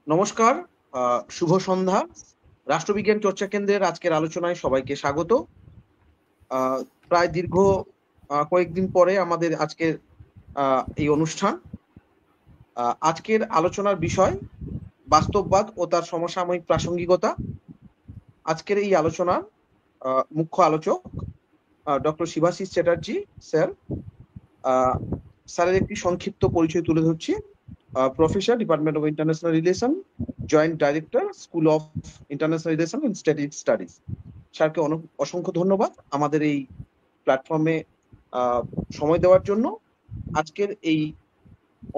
নমস্কার, শুভ সন্ধ্যা। রাষ্ট্রবিজ্ঞান চর্চা কেন্দ্রের আজকের আলোচনায় সবাইকে স্বাগত। প্রায় দীর্ঘ কয়েকদিন পরে আমাদের আজকের এই অনুষ্ঠান। আজকের আলোচনার বিষয় বাস্তববাদ ও তার সমসাময়িক প্রাসঙ্গিকতা। আজকের এই আলোচনার মুখ্য আলোচক ডক্টর শিবাশিস চ্যাটার্জি স্যার। স্যারের একটি সংক্ষিপ্ত পরিচয় তুলে ধরছি। Professor, department of international relation, joint director, school of international relation and strategic studies. স্যারকে অসংখ্য ধন্যবাদ আমাদের এই প্ল্যাটফর্মে সময় দেওয়ার জন্য। আজকের এই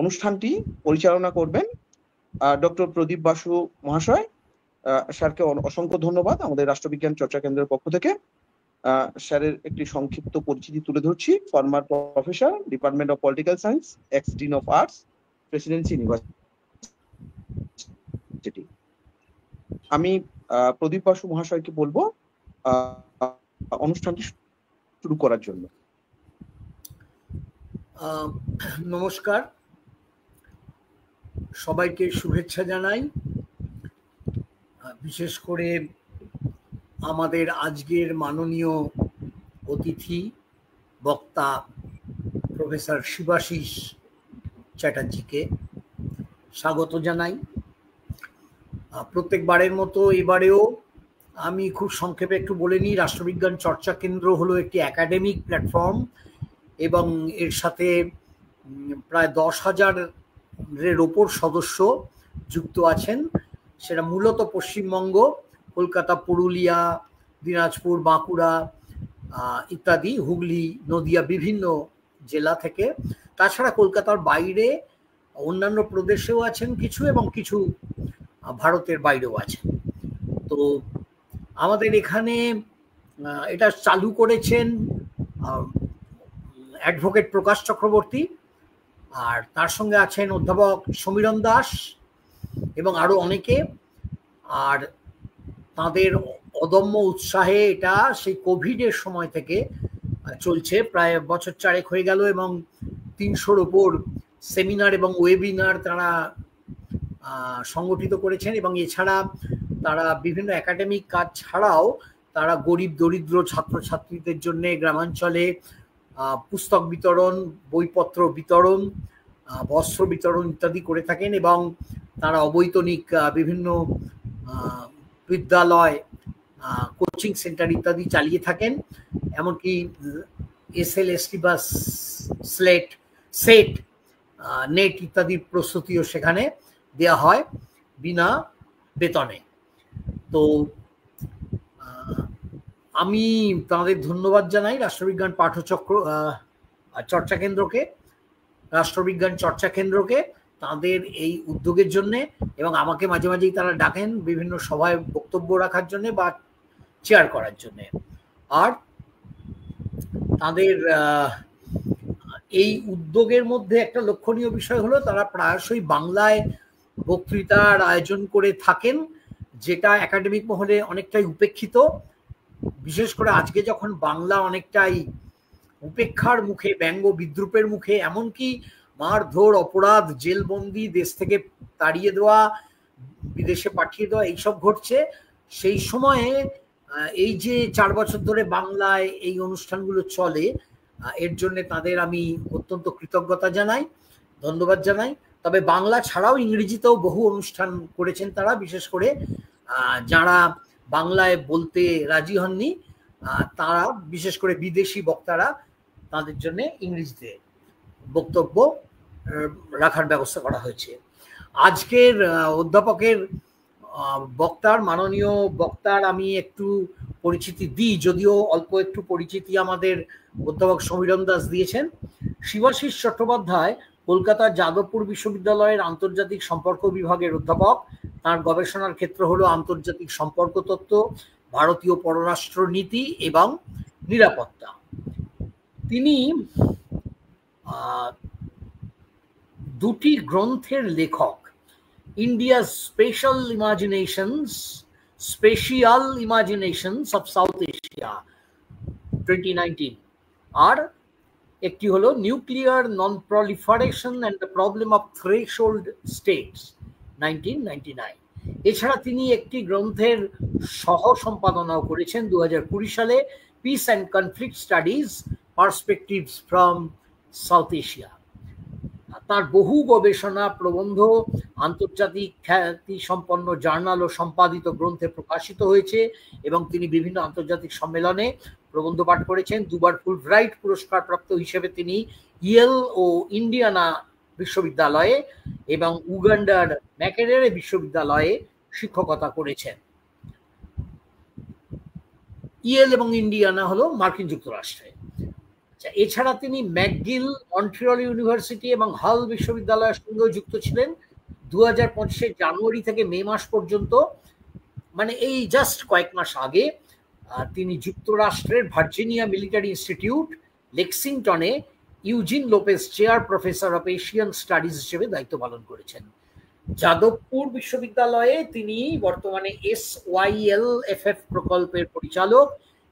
অনুষ্ঠানটি পরিচালনা করবেন ডক্টর প্রদীপ বাসু মহাশয়। স্যারকে অসংখ্য ধন্যবাদ আমাদের রাষ্ট্রবিজ্ঞান চর্চা কেন্দ্রের পক্ষ থেকে। স্যারের একটি সংক্ষিপ্ত পরিচিতি তুলে ধরছি। Former professor, department of political science, x dean of arts, Presidency university. আমি প্রদীপ বাসু মহাশয়কে বলবো অনুষ্ঠানটি শুরু করার জন্য। নমস্কার, সবাইকে শুভেচ্ছা জানাই। বিশেষ করে আমাদের আজকের মাননীয় অতিথি বক্তা প্রফেসর শিবাশিস চ্যাটার্জিকে স্বাগত জানাই। প্রত্যেকবারের মতো এবারেও আমি খুব সংক্ষেপে একটু বলে নিই। রাষ্ট্রবিজ্ঞান চর্চা কেন্দ্র হলো একটি একাডেমিক প্ল্যাটফর্ম এবং এর সাথে প্রায় 10,000-এর ওপর সদস্য যুক্ত আছেন। সেটা মূলত পশ্চিমবঙ্গ, কলকাতা, পুরুলিয়া, দিনাজপুর, বাঁকুড়া ইত্যাদি, হুগলি, নদিয়া, বিভিন্ন জেলা থেকে। তাছাড়া কলকাতার বাইরে অন্যান্য প্রদেশেও আছেন কিছু, এবং কিছু ভারতের বাইরেও আছেন। তো আমাদের এখানে এটা চালু করেছেন অ্যাডভোকেট প্রকাশ চক্রবর্তী, আর তার সঙ্গে আছেন অধ্যাপক সমীরণ দাস এবং আরো অনেকে। আর তাদের অদম্য উৎসাহে এটা সেই কোভিডের সময় থেকে চলছে, প্রায় বছর 4 হয়ে গেল, এবং 300-র ওপর সেমিনার এবং ওয়েবিনার তারা সংগঠিত করেছেন। এবং এছাড়া তারা বিভিন্ন একাডেমিক কাজ ছাড়াও তারা গরিব দরিদ্র ছাত্রছাত্রীদের জন্য গ্রামাঞ্চলে পুস্তক বিতরণ, বইপত্র বিতরণ, বস্ত্র বিতরণ ইত্যাদি করে থাকেন। এবং তারা অবৈতনিক বিভিন্ন বিদ্যালয়, কোচিং সেন্টার ইত্যাদি চালিয়ে থাকেন। এমনকি SLST বা সেট, নেট ইত্যাদির প্রস্তুতিও সেখানে দেওয়া হয় বিনা বেতনে। তো আমি তাদের ধন্যবাদ জানাই রাষ্ট্রবিজ্ঞান পাঠচক্র চর্চা কেন্দ্রকে, রাষ্ট্রবিজ্ঞান চর্চা কেন্দ্রকে তাদের এই উদ্যোগের জন্য। এবং আমাকে মাঝে মাঝেই তারা ডাকেন বিভিন্ন সভায় বক্তব্য রাখার জন্য বা চেয়ার করার জন্য। আর তাদের এই উদ্যোগের মধ্যে একটা লক্ষণীয় বিষয় হলো তারা প্রায়শই বাংলায় বক্তৃতার আয়োজন করে থাকেন, যেটা একাডেমিক মহলে অনেকটাই উপেক্ষিত। বিশেষ করে আজকে যখন বাংলা অনেকটাই উপেক্ষার মুখে, ব্যঙ্গ বিদ্রুপের মুখে, এমনকি মারধর, অপরাধ, জেলবন্দি, দেশ থেকে তাড়িয়ে দেওয়া, বিদেশে পাঠিয়ে দেওয়া, এইসব ঘটছে, সেই সময়ে এই যে 4 বছর ধরে বাংলায় এই অনুষ্ঠানগুলো চলে, এর জন্য তাদের আমি অত্যন্ত কৃতজ্ঞতা জানাই, ধন্যবাদ জানাই। তবে বাংলা ছাড়াও ইংরেজিতেও বহু অনুষ্ঠান করেছেন তারা, বিশেষ করে যারা বাংলায় বলতে রাজি হননি তারা, বিশেষ করে বিদেশি বক্তারা, তাদের জন্য ইংরেজিতে বক্তব্য রাখার ব্যবস্থা করা হয়েছে। আজকের অধ্যাপকের মাননীয় বক্তার আমি একটু পরিচিতি দিই, যদিও অল্প একটু পরিচিতি আমাদের অধ্যাপক সমীরণ দাস দিয়েছেন। শিবাশিস চট্টোপাধ্যায় কলকাতার যাদবপুর বিশ্ববিদ্যালয়ের আন্তর্জাতিক সম্পর্ক বিভাগের অধ্যাপক। তার গবেষণার ক্ষেত্র হলো আন্তর্জাতিক সম্পর্ক তত্ত্ব, ভারতীয় পররাষ্ট্র নীতি এবং নিরাপত্তা। তিনি দুটি গ্রন্থের লেখক, India's special imaginations of south Asia 2019, আর একটি হলো nuclear non proliferation and the problem of threshold states 1999। এছাড়া তিনি একটি গ্রন্থের সহ সম্পাদনাও করেছেন 2020 সালে, piece and conflict studies perspectives from south Asia. তার বহু গবেষণা প্রবন্ধ আন্তর্জাতিক খ্যাতি সম্পন্ন জার্নাল ও সম্পাদিত গ্রন্থে প্রকাশিত হয়েছে এবং তিনি বিভিন্ন আন্তর্জাতিক সম্মেলনে প্রবন্ধ পাঠ করেছেন। দুবার ফুলব্রাইট পুরস্কার প্রাপ্ত হিসেবে তিনি ইয়েল ও ইন্ডিয়ানা বিশ্ববিদ্যালয়ে এবং উগান্ডার ম্যাকেরেরে বিশ্ববিদ্যালয়ে শিক্ষকতা করেছেন। ইয়েল এবং ইন্ডিয়ানা হলো মার্কিন যুক্তরাষ্ট্রে। এছাড়া তিনি ম্যাকগিল, মন্ট্রিয়ল ইউনিভার্সিটি এবং হাল বিশ্ববিদ্যালয়ের সঙ্গেও যুক্ত ছিলেন। 2025 জানুয়ারি থেকে মে মাস পর্যন্ত, মানে এই জাস্ট কয়েক মাস আগে, তিনি যুক্তরাষ্ট্রের ভার্জিনিয়া মিলিটারি ইনস্টিটিউট লেক্সিংটনে Eugene Lopez chair professor of Asian studies হিসেবে দায়িত্ব পালন করেছেন। যাদবপুর বিশ্ববিদ্যালয়ে তিনি বর্তমানে SYLFF প্রকল্পের পরিচালক।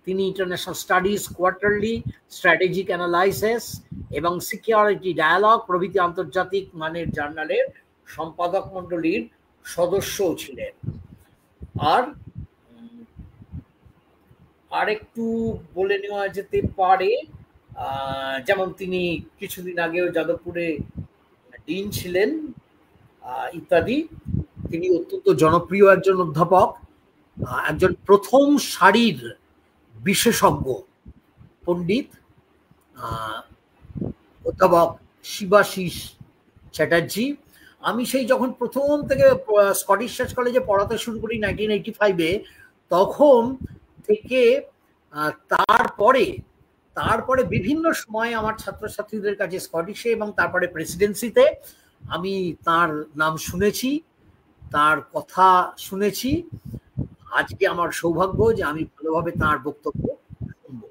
তিনি international studies, quarterly, strategic analysis এবং সিকিউরিটি ডায়ালগ প্রভৃতি আন্তর্জাতিক মানের জার্নালের সম্পাদক মণ্ডলীর সদস্যও ছিলেন। আর একটু বলে নেওয়া যেতে পারে, যেমন তিনি কিছুদিন আগেও যাদবপুরে ডিন ছিলেন ইত্যাদি। তিনি অত্যন্ত জনপ্রিয় একজন অধ্যাপক, একজন প্রথম সারির বিশেষজ্ঞ পণ্ডিত অধ্যাপক শিবাশিস চ্যাটার্জি। আমি সেই যখন প্রথম থেকে স্কটিশ চার্চ কলেজে পড়াতে শুরু করি 1985-এ, তখন থেকে তারপরে বিভিন্ন সময় আমার ছাত্রছাত্রীদের কাছে স্কটিশে এবং তারপরে প্রেসিডেন্সিতে আমি তার নাম শুনেছি, তার কথা শুনেছি। আজকে আমার সৌভাগ্য যে আমি ভালোভাবে তার বক্তব্য শুনবো।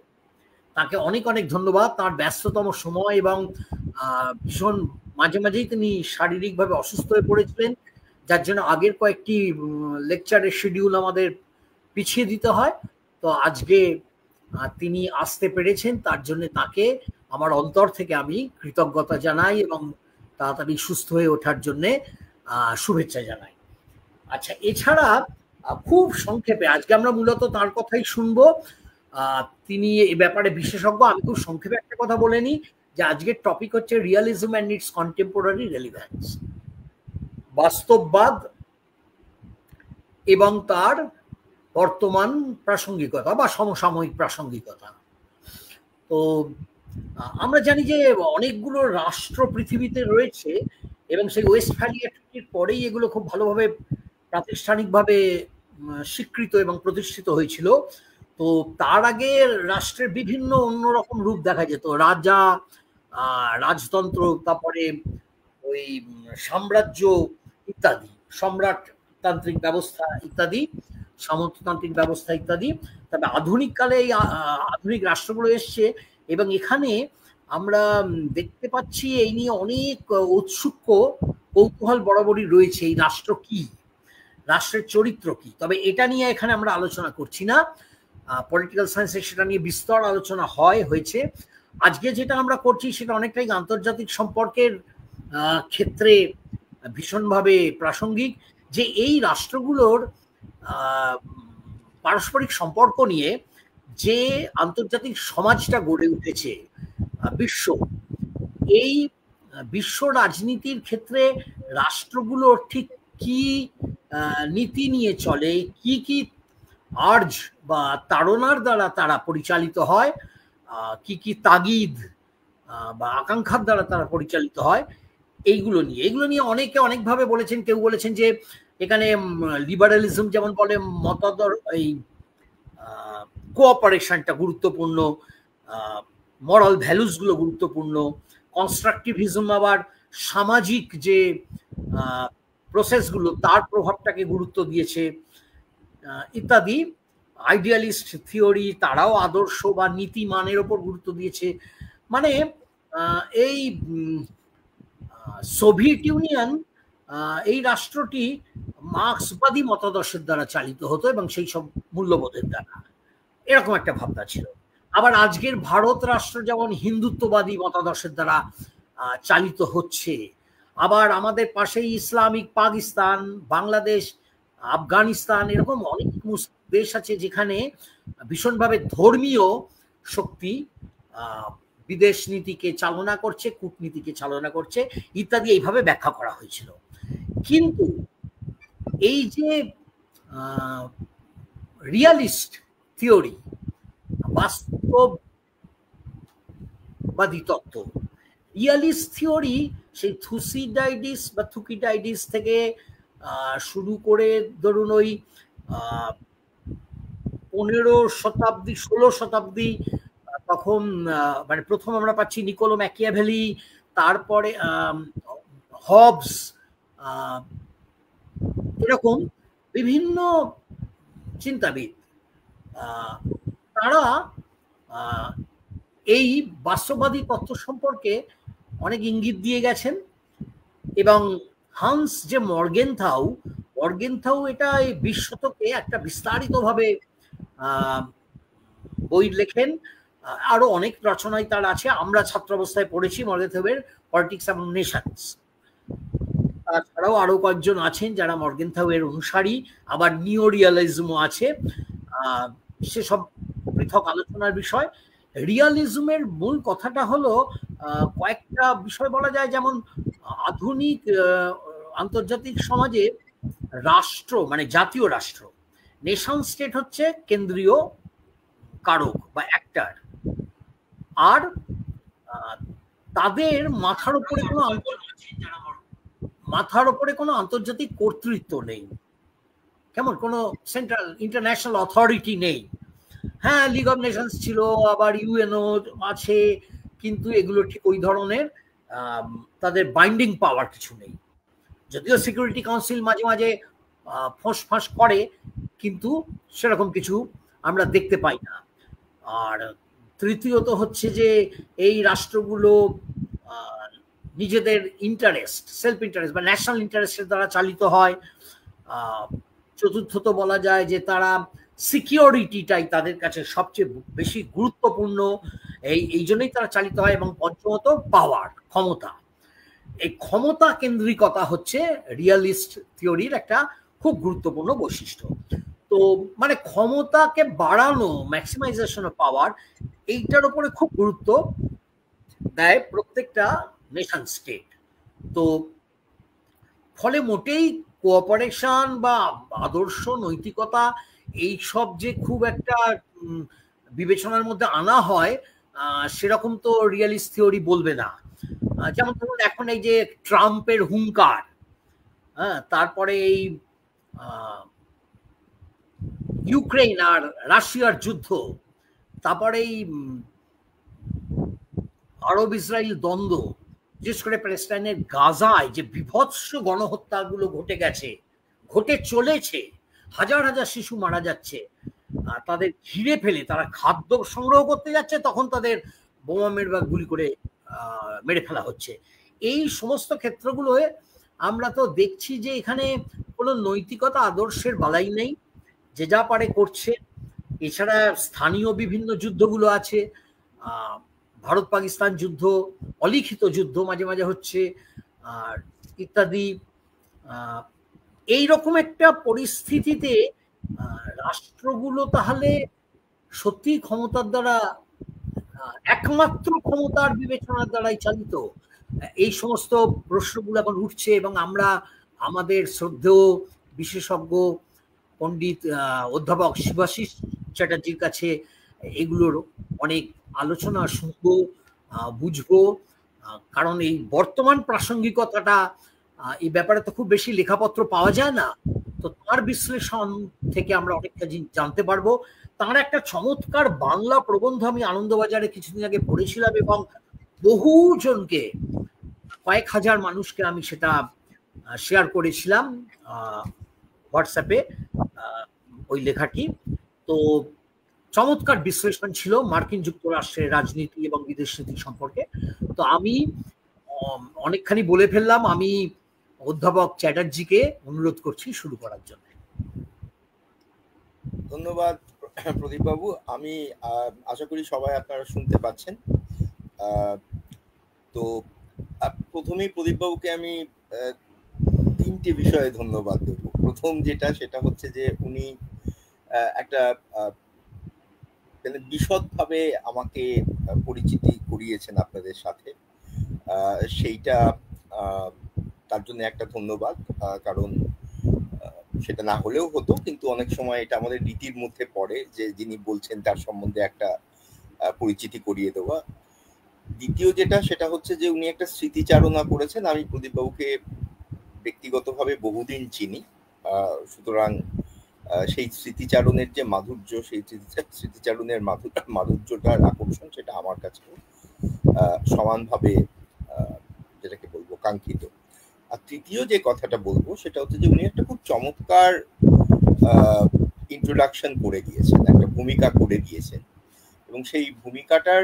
তাকে অনেক অনেক ধন্যবাদ। তার ব্যস্ততম সময় এবং ভীষণ মাঝে মাঝেই তিনি শারীরিকভাবে অসুস্থ হয়ে পড়েছিলেন, যার জন্য আগের কয়েকটি লেকচারের শিডিউল আমাদের পিছিয়ে দিতে হয়। তো আজকে তিনি আসতে পেরেছেন, তার জন্য তাকে আমার অন্তর থেকে আমি কৃতজ্ঞতা জানাই এবং তাড়াতাড়ি সুস্থ হয়ে ওঠার জন্যে শুভেচ্ছা জানাই। আচ্ছা, এছাড়া খুব সংক্ষেপে আজকে আমরা মূলত তার কথাই শুনবো। তিনি এ ব্যাপারে বিশেষজ্ঞ। আমি খুব সংক্ষেপে একটা কথা বলে নিই যে আজকের টপিক হচ্ছে রিয়ালিজম অ্যান্ড ইটস কন্টেম্পোরারি রেলিভ্যান্স, বাস্তববাদ এবং তার বর্তমান প্রাসঙ্গিকতা বা সমসাময়িক প্রাসঙ্গিকতা। তো আমরা জানি যে অনেকগুলো রাষ্ট্র পৃথিবীতে রয়েছে এবং সেই ওয়েস্টফ্যালিয়া চুক্তির পরেই এগুলো খুব ভালোভাবে প্রাতিষ্ঠানিকভাবে স্বীকৃত এবং প্রতিষ্ঠিত হয়েছিল। তো তার আগে রাষ্ট্রের বিভিন্ন অন্যরকম রূপ দেখা যেত, রাজা, রাজতন্ত্র, তারপরে ওই সাম্রাজ্য ইত্যাদি, সম্রাটতান্ত্রিক ব্যবস্থা ইত্যাদি, সামন্ততান্ত্রিক ব্যবস্থা ইত্যাদি। তবে আধুনিক কালে এই আধুনিক রাষ্ট্রগুলো এসছে এবং এখানে আমরা দেখতে পাচ্ছি এই নিয়ে অনেক ঔৎসুক্য কৌতূহল বরাবরই রয়েছে। এই রাষ্ট্র কি, রাষ্ট্রের চরিত্র কি? তবে এটা নিয়ে এখানে আমরা আলোচনা করছি না। পলিটিক্যাল সায়েন্সে সেটা নিয়ে বিস্তর আলোচনা হয়েছে। আজকে যেটা আমরা করছি সেটা অনেকটাই আন্তর্জাতিক সম্পর্কের ক্ষেত্রে ভীষণভাবে প্রাসঙ্গিক, যে এই রাষ্ট্রগুলোর পারস্পরিক সম্পর্ক নিয়ে যে আন্তর্জাতিক সমাজটা গড়ে উঠেছে, এই বিশ্ব রাজনীতির ক্ষেত্রে রাষ্ট্রগুলোর ঠিক কি নীতি নিয়ে চলে, কি কি আর্জ বা তাড়নার দ্বারা তারা পরিচালিত হয়, কি কি তাগিদ বা আকাঙ্ক্ষার দ্বারা তারা পরিচালিত হয়, এগুলো নিয়ে অনেকে অনেকভাবে বলেছেন। কেউ বলেছেন যে এখানে লিবারালিজম যেমন বলে মতাদর, এই কোঅপারেশনটা গুরুত্বপূর্ণ, মরাল ভ্যালুসগুলো গুরুত্বপূর্ণ, কনস্ট্রাকটিভিজম আবার সামাজিক যে প্রসেসগুলো তার প্রভাবটাকে গুরুত্ব দিয়েছে ইত্যাদি। আইডিয়ালিস্ট থিওরি, তারাও আদর্শ বা নীতি মানের ওপর গুরুত্ব দিয়েছে। মানে এই সোভিয়েত ইউনিয়ন, এই রাষ্ট্রটি মার্ক্সবাদী মতাদর্শের দ্বারা চালিত হতো এবং সেই সব মূল্যবোধের দ্বারা, এরকম একটা ভাবনা ছিল। আবার আজকের ভারত রাষ্ট্র যেমন হিন্দুত্ববাদী মতাদর্শের দ্বারা চালিত হচ্ছে। আবার আমাদের পাশেই ইসলামিক পাকিস্তান, বাংলাদেশ, আফগানিস্তান, এরকম অনেক দেশ আছে যেখানে ভীষণভাবে ধর্মীয় শক্তি বিদেশ নীতিকে চালনা করছে, কূটনীতিকে চালনা করছে ইত্যাদি, এইভাবে ব্যাখ্যা করা হয়েছিল। কিন্তু এই যে রিয়ালিস্ট থিওরি, বাস্তববাদী তত্ত্ব, রিয়ালিস্ট থিওরি সেই থুসিডাইডিস বা থুকিডাইডিস থেকে শুরু করে ধরুন ওই 15 শতাব্দী 16 শতাব্দী, তখন মানে প্রথম আমরা পাচ্ছি নিকোলো ম্যাকিয়াভেলি, তারপরে হবস, এরকম বিভিন্ন চিন্তাবিদ, তারা এই বাস্তববাদী তত্ত্ব সম্পর্কে অনেক ইঙ্গিত দিয়ে গেছেন। এবং হান্স যে মর্গেনথাউ এটা এই 20 শতকে একটা বিস্তারিতভাবে বই লেখেন। আরো অনেক রচনায় তার আছে, আমরা ছাত্রাবস্থায় পড়েছি মর্গেনথাউয়ের পলিটিক্স অ্যামং নেশনস। তাছাড়াও আরো কয়েকজন আছেন যারা মর্গেনথাউয়ের অনুসারী, আবার নিও রিয়ালিজমও আছে, সেসব পৃথক আলোচনার বিষয়। রিয়ালিজমের মূল কথাটা হলো কয়েকটা বিষয় বলা যায়, যেমন আধুনিক আন্তর্জাতিক সমাজে রাষ্ট্র মানে জাতীয় রাষ্ট্র, নেশন স্টেট হচ্ছে কেন্দ্রীয় কারক বা অ্যাক্টর, আর তাদের মাথার উপরে কোনো আন্তর্জাতিক কর্তৃত্ব নেই, কেমন কোনো সেন্ট্রাল ইন্টারন্যাশনাল অথরিটি নেই। হ্যাঁ, লিগ অফ নেশনস ছিল, আবার ইউএনও আছে, কিন্তু এগুলো ঠিক ওই ধরনের তাদের বাইন্ডিং পাওয়ার কিছু নেই। যদিও সিকিউরিটি কাউন্সিল মাঝে মাঝে ফোঁস করে, কিন্তু সেরকম কিছু আমরা দেখতে পাই না। আর তৃতীয়ত হচ্ছে যে এই রাষ্ট্রগুলো নিজেদের ইন্টারেস্ট, সেলফ ইন্টারেস্ট বা ন্যাশনাল ইন্টারেস্টের দ্বারা চালিত হয়। চতুর্থত বলা যায় যে তারা সিকিউরিটিটাই তাদের কাছে সবচেয়ে বেশি গুরুত্বপূর্ণ, এই জন্যই তারা চালিত হয়। এবং পঞ্চমত পাওয়ার, ক্ষমতা। এই ক্ষমতা কেন্দ্রিকতা হচ্ছে রিয়ালিস্ট থিওরির একটা খুব গুরুত্বপূর্ণ বৈশিষ্ট্য। তো মানে ক্ষমতাকে বাড়ানো, ম্যাক্সিমাইজেশন অফ পাওয়ার, এইটার উপরে খুব গুরুত্ব দেয় প্রত্যেকটা নেশন স্টেট। তো ফলে মোটেই কোঅপারেশন বা আদর্শ নৈতিকতা এইসব যে খুব একটা বিবেচনার মধ্যে আনা হয়, সেরকম তো রিয়ালিস্ট থিওরি বলবে না। যেমন ধরুন এখন এই যে ট্রাম্পের হুঙ্কার, হ্যাঁ, তারপরে এই ইউক্রেন আর রাশিয়ার যুদ্ধ, তারপরে এই আরব ইসরায়েল দ্বন্দ্ব, বিশেষ করে প্যালেস্টাইনের গাজায় যে বিভৎস গণহত্যাগুলো ঘটে চলেছে, হাজার হাজার শিশু মারা যাচ্ছে, তাদের ঘিরে ফেলে তারা খাদ্য সংগ্রহ করতে যাচ্ছে, তখন তাদের বোমা মেরে বা গুলি করে মেরে ফেলা হচ্ছে। এই সমস্ত ক্ষেত্রগুলোয় আমরা তো দেখছি যে এখানে কোনো নৈতিকতা আদর্শের বালাই নেই, যে যা পারে করছে। এছাড়া স্থানীয় বিভিন্ন যুদ্ধগুলো আছে, ভারত পাকিস্তান যুদ্ধ, অলিখিত যুদ্ধ মাঝে মাঝে হচ্ছে, আর ইত্যাদি। এইরকম একটা পরিস্থিতিতে রাষ্ট্রগুলো তাহলে সত্যি ক্ষমতার দ্বারা, একমাত্র ক্ষমতার বিবেচনার দ্বারাই চালিত? এই সমস্ত প্রশ্নগুলো এখন উঠছে, এবং আমরা আমাদের শ্রদ্ধেয় বিশেষজ্ঞ পণ্ডিত অধ্যাপক শিবাশিস চ্যাটার্জির কাছে এগুলোর অনেক আলোচনা শুনবো, বুঝবো। কারণ এই বর্তমান প্রাসঙ্গিকতাটা, এই ব্যাপারে তো খুব বেশি লেখাপত্র পাওয়া যায় না, তো তার বিশ্লেষণ থেকে আমরা অনেকটা জানতে পারবো। তার একটা চমৎকার বাংলা প্রবন্ধ আমি আনন্দবাজারে কিছুদিন আগে পড়েছিলাম, এবং বহু জনকে, কয়েক হাজার মানুষকে আমি সেটা শেয়ার করেছিলাম হোয়াটসঅ্যাপে, ওই লেখাটি। তো চমৎকার বিশ্লেষণ ছিল মার্কিন যুক্তরাষ্ট্রের রাজনীতি এবং বিদেশ নীতি সম্পর্কে। তো আমি অনেকখানি বলে ফেললাম, আমি অধ্যাপক চ্যাটার্জিকে অনুরোধ করছি শুরু করার জন্য। ধন্যবাদ প্রদীপ বাবু। আমি আশা করি সবাই আপনারা শুনতে পাচ্ছেন। তো প্রথমেই প্রদীপবাবুকে আমি তিনটে বিষয়ে ধন্যবাদ দেব। প্রথম যেটা, সেটা হচ্ছে যে উনি একটা বিশদভাবে আমাকে পরিচিতি করিয়েছেন আপনাদের সাথে। সেইটা তার জন্য একটা ধন্যবাদ। কারণ সেটা না হলেও হতো, কিন্তু অনেক সময় এটা আমাদের রীতির মধ্যে পড়ে যে যিনি বলছেন তার সম্বন্ধে একটা পরিচিতি করিয়ে দেওয়া। দ্বিতীয় যেটা, সেটা হচ্ছে যে উনি একটা স্মৃতিচারণা করেছেন। আমি প্রদীপবাবুকে ব্যক্তিগতভাবে বহুদিন চিনি, সুতরাং সেই স্মৃতিচারণের যে মাধুর্য, সেই স্মৃতিচারণের মাধুর্যটার আকর্ষণ, সেটা আমার কাছে সমানভাবে যেটাকে বলবো কাঙ্ক্ষিত। আর তৃতীয় যে কথাটা বলবো সেটা হচ্ছে যে উনি একটা খুব চমৎকার ইন্ট্রোডাকশন করে দিয়েছেন, একটা ভূমিকা করে দিয়েছেন, এবং সেই ভূমিকাটার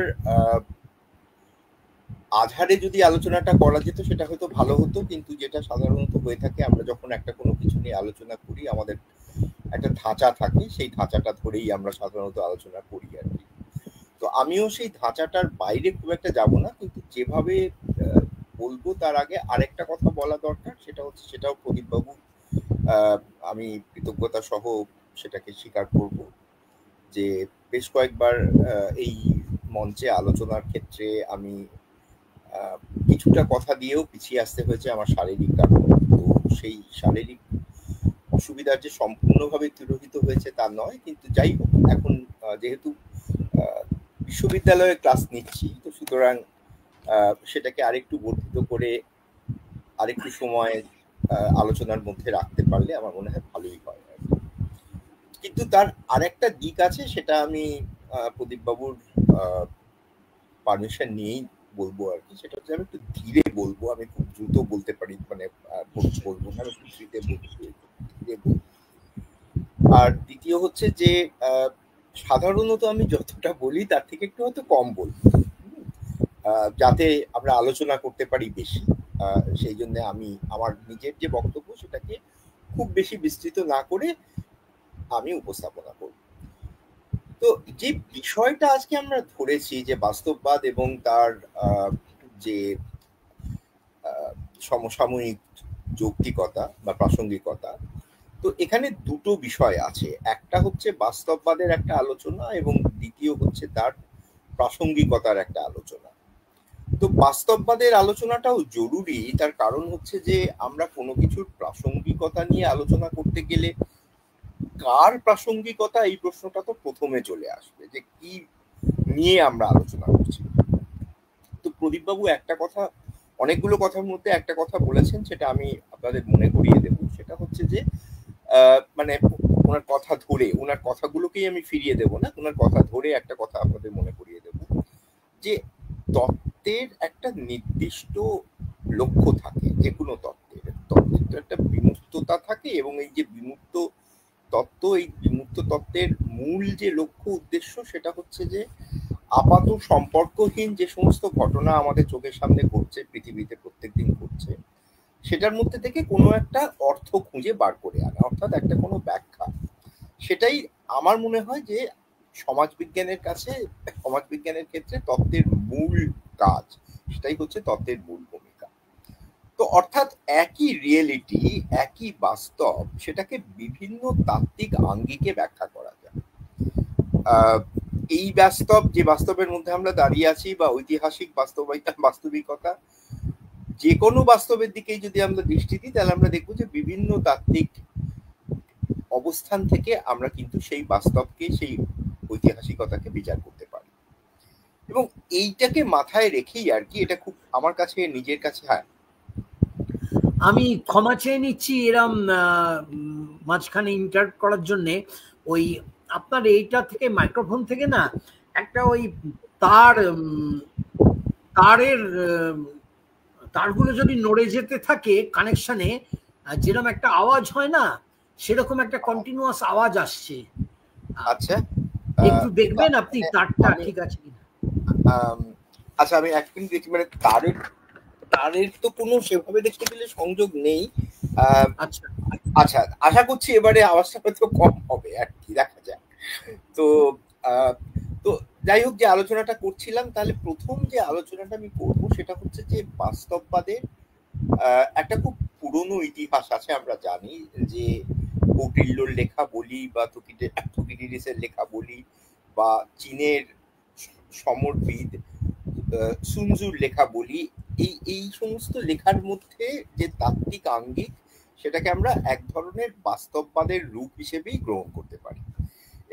আধারে যদি আলোচনাটা করা যেত সেটা হয়তো ভালো হতো। কিন্তু যেটা সাধারণত হয়ে থাকে, আমরা যখন একটা কোনো কিছু নিয়ে আলোচনা করি, আমাদের একটা ধাঁচা থাকে, সেই ধাঁচাটা ধরেই আমরা সাধারণত আলোচনা করি আর কি। তো আমিও সেই ধাঁচাটার বাইরে খুব একটা যাব না, কিন্তু যেভাবে বলবো তার আগে আরেকটা কথা বলা দরকার। সেটা হচ্ছে, সেটাও প্রদীপবাবু, আমি কৃতজ্ঞতা সহ সেটাকে স্বীকার করব, যে বেশ কয়েকবার এই মঞ্চে আলোচনার ক্ষেত্রে আমি কিছুটা কথা দিয়েও পিছিয়ে আসতে হয়েছে আমার শারীরিক কারণ। তো সেই শারীরিক অসুবিধার যে সম্পূর্ণভাবে তিরোহিত হয়েছে তা নয়, কিন্তু যাই হোক, এখন যেহেতু বিশ্ববিদ্যালয়ে ক্লাস নিচ্ছি, তো সুতরাং সেটাকে আরেকটু বর্ধিত করে আরেকটু সময় আলোচনার মধ্যে রাখতে পারলে আমার মনে হয় ভালোই হয়। কিন্তু তার আরেকটা দিক আছে, সেটা আমি প্রদীপবাবুর পারমিশন নিয়েই বলবো আর কি। সেটা হচ্ছে আমি একটু ধীরে বলবো, আমি খুব দ্রুত বলতে পারি, মানে বলবো না, আমি একটু ধীরে বলবো। আর দ্বিতীয় হচ্ছে যে সাধারণত আমি যতটা বলি তার থেকে একটু হয়তো কম বলবো, যাতে আমরা আলোচনা করতে পারি বেশি। সেই জন্য আমি আমার নিজের যে বক্তব্য সেটাকে খুব বেশি বিস্তৃত না করে আমি উপস্থাপনা করব। তো যে বিষয়টা আজকে আমরা ধরেছি, যে বাস্তববাদ এবং তার যে সমসাময়িক যৌক্তিকতা বা প্রাসঙ্গিকতা, তো এখানে দুটো বিষয় আছে। একটা হচ্ছে বাস্তববাদের একটা আলোচনা, এবং দ্বিতীয় হচ্ছে তার প্রাসঙ্গিকতার একটা আলোচনা। তো বাস্তববাদের আলোচনাটাও জরুরি, তার কারণ হচ্ছে যে আমরা কোনো কিছুর প্রাসঙ্গিকতা নিয়ে আলোচনা করতে গেলে কার প্রাসঙ্গিকতা, এই প্রশ্নটা তো প্রথমে চলে আসবে, যে কি নিয়ে আমরা আলোচনা করছি। তো প্রদীপবাবু একটা কথা, অনেকগুলো কথার মধ্যে একটা কথা বলেছেন, সেটা আমি আপনাদের মনে করিয়ে দেব। সেটা হচ্ছে যে মানে ওনার কথা ধরে, ওনার কথাগুলোকেই আমি ফিরিয়ে দেব না, ওনার কথা ধরে একটা কথা আপনাদের মনে করিয়ে দেব, যে তত্ত্বের একটা নির্দিষ্ট লক্ষ্য থাকে। যে কোনো তত্ত্বের একটা বিমূর্ততা থাকে, এবং এই যে বিমূর্ত তত্ত্ব, এই বিমূর্ত তত্ত্বের মূল যে লক্ষ্য উদ্দেশ্য, সেটা হচ্ছে যে আপাত সম্পর্কহীন যে সমস্ত ঘটনা আমাদের চোখের সামনে ঘটছে, পৃথিবীতে প্রত্যেকদিন ঘটছে, সেটার মধ্যে থেকে কোনো একটা অর্থ খুঁজে বার করে আনা, অর্থাৎ একটা কোনো ব্যাখ্যা। সেটাই আমার মনে হয় যে সমাজবিজ্ঞানের ক্ষেত্রে তত্ত্বের মূল কাজ, সেটাই হচ্ছে তত্ত্বের মূল ভূমিকা। তো অর্থাৎ একই রিয়েলিটি, একই বাস্তব, সেটাকে বিভিন্ন তাত্ত্বিক আঙ্গিকে ব্যাখ্যা করা যায়। এই বাস্তব, যে বাস্তবের মধ্যে আমরা দাঁড়িয়ে আছি, বা ঐতিহাসিক বাস্তবিকতা, যে কোনো বাস্তবের দিকেই যদি আমরা দৃষ্টি দিই, তাহলে আমরা দেখবো যে বিভিন্ন তাত্ত্বিক অবস্থান থেকে আমরা কিন্তু সেই বাস্তবকে, সেই ঐতিহাসিকতাকে বিচার করতে পারি। এবং এইটাকে মাথায় রেখেই আর কি, এটা খুব আমার কাছে, নিজের কাছে, হ্যাঁ আমি ক্ষমা চেয়ে নিচ্ছি এরম মাঝখানে ইন্টারাপ্ট করার জন্য। ওই আপনার এইটা থেকে, মাইক্রোফোন থেকে না একটা ওই তারগুলো যদি নড়ে যেতে থাকে কানেকশনে, যেরকম একটা আওয়াজ হয় না, সেরকম একটা কন্টিনিউয়াস আওয়াজ আসছে। আচ্ছা, একটু দেখবেন আপনি তারটা ঠিক আছে কিনা। আচ্ছা, আমি এক মিনিট দেখি, মানে তারের তো কোনো সেভাবে দেখতে গেলে সংযোগ নেই। আচ্ছা, আশা করছি এবারে আওয়াজটা হয়তো কম হবে আর কি, দেখা যাক। তো যাই হোক, যে আলোচনাটা করছিলাম, তাহলে প্রথম যে আলোচনাটা আমি করব সেটা হচ্ছে যে বাস্তববাদের একটা খুব পুরনো ইতিহাস আছে। আমরা জানি যে কৌটিল্যর লেখা বলি বা থুকিডিডিসের লেখা বলি বা চীনের সমরবিদ সুনজুর লেখা বলি, এই সমস্ত লেখার মধ্যে যে তাত্ত্বিক আঙ্গিক, সেটাকে আমরা এক ধরনের বাস্তববাদের রূপ হিসেবেই গ্রহণ করতে পারি।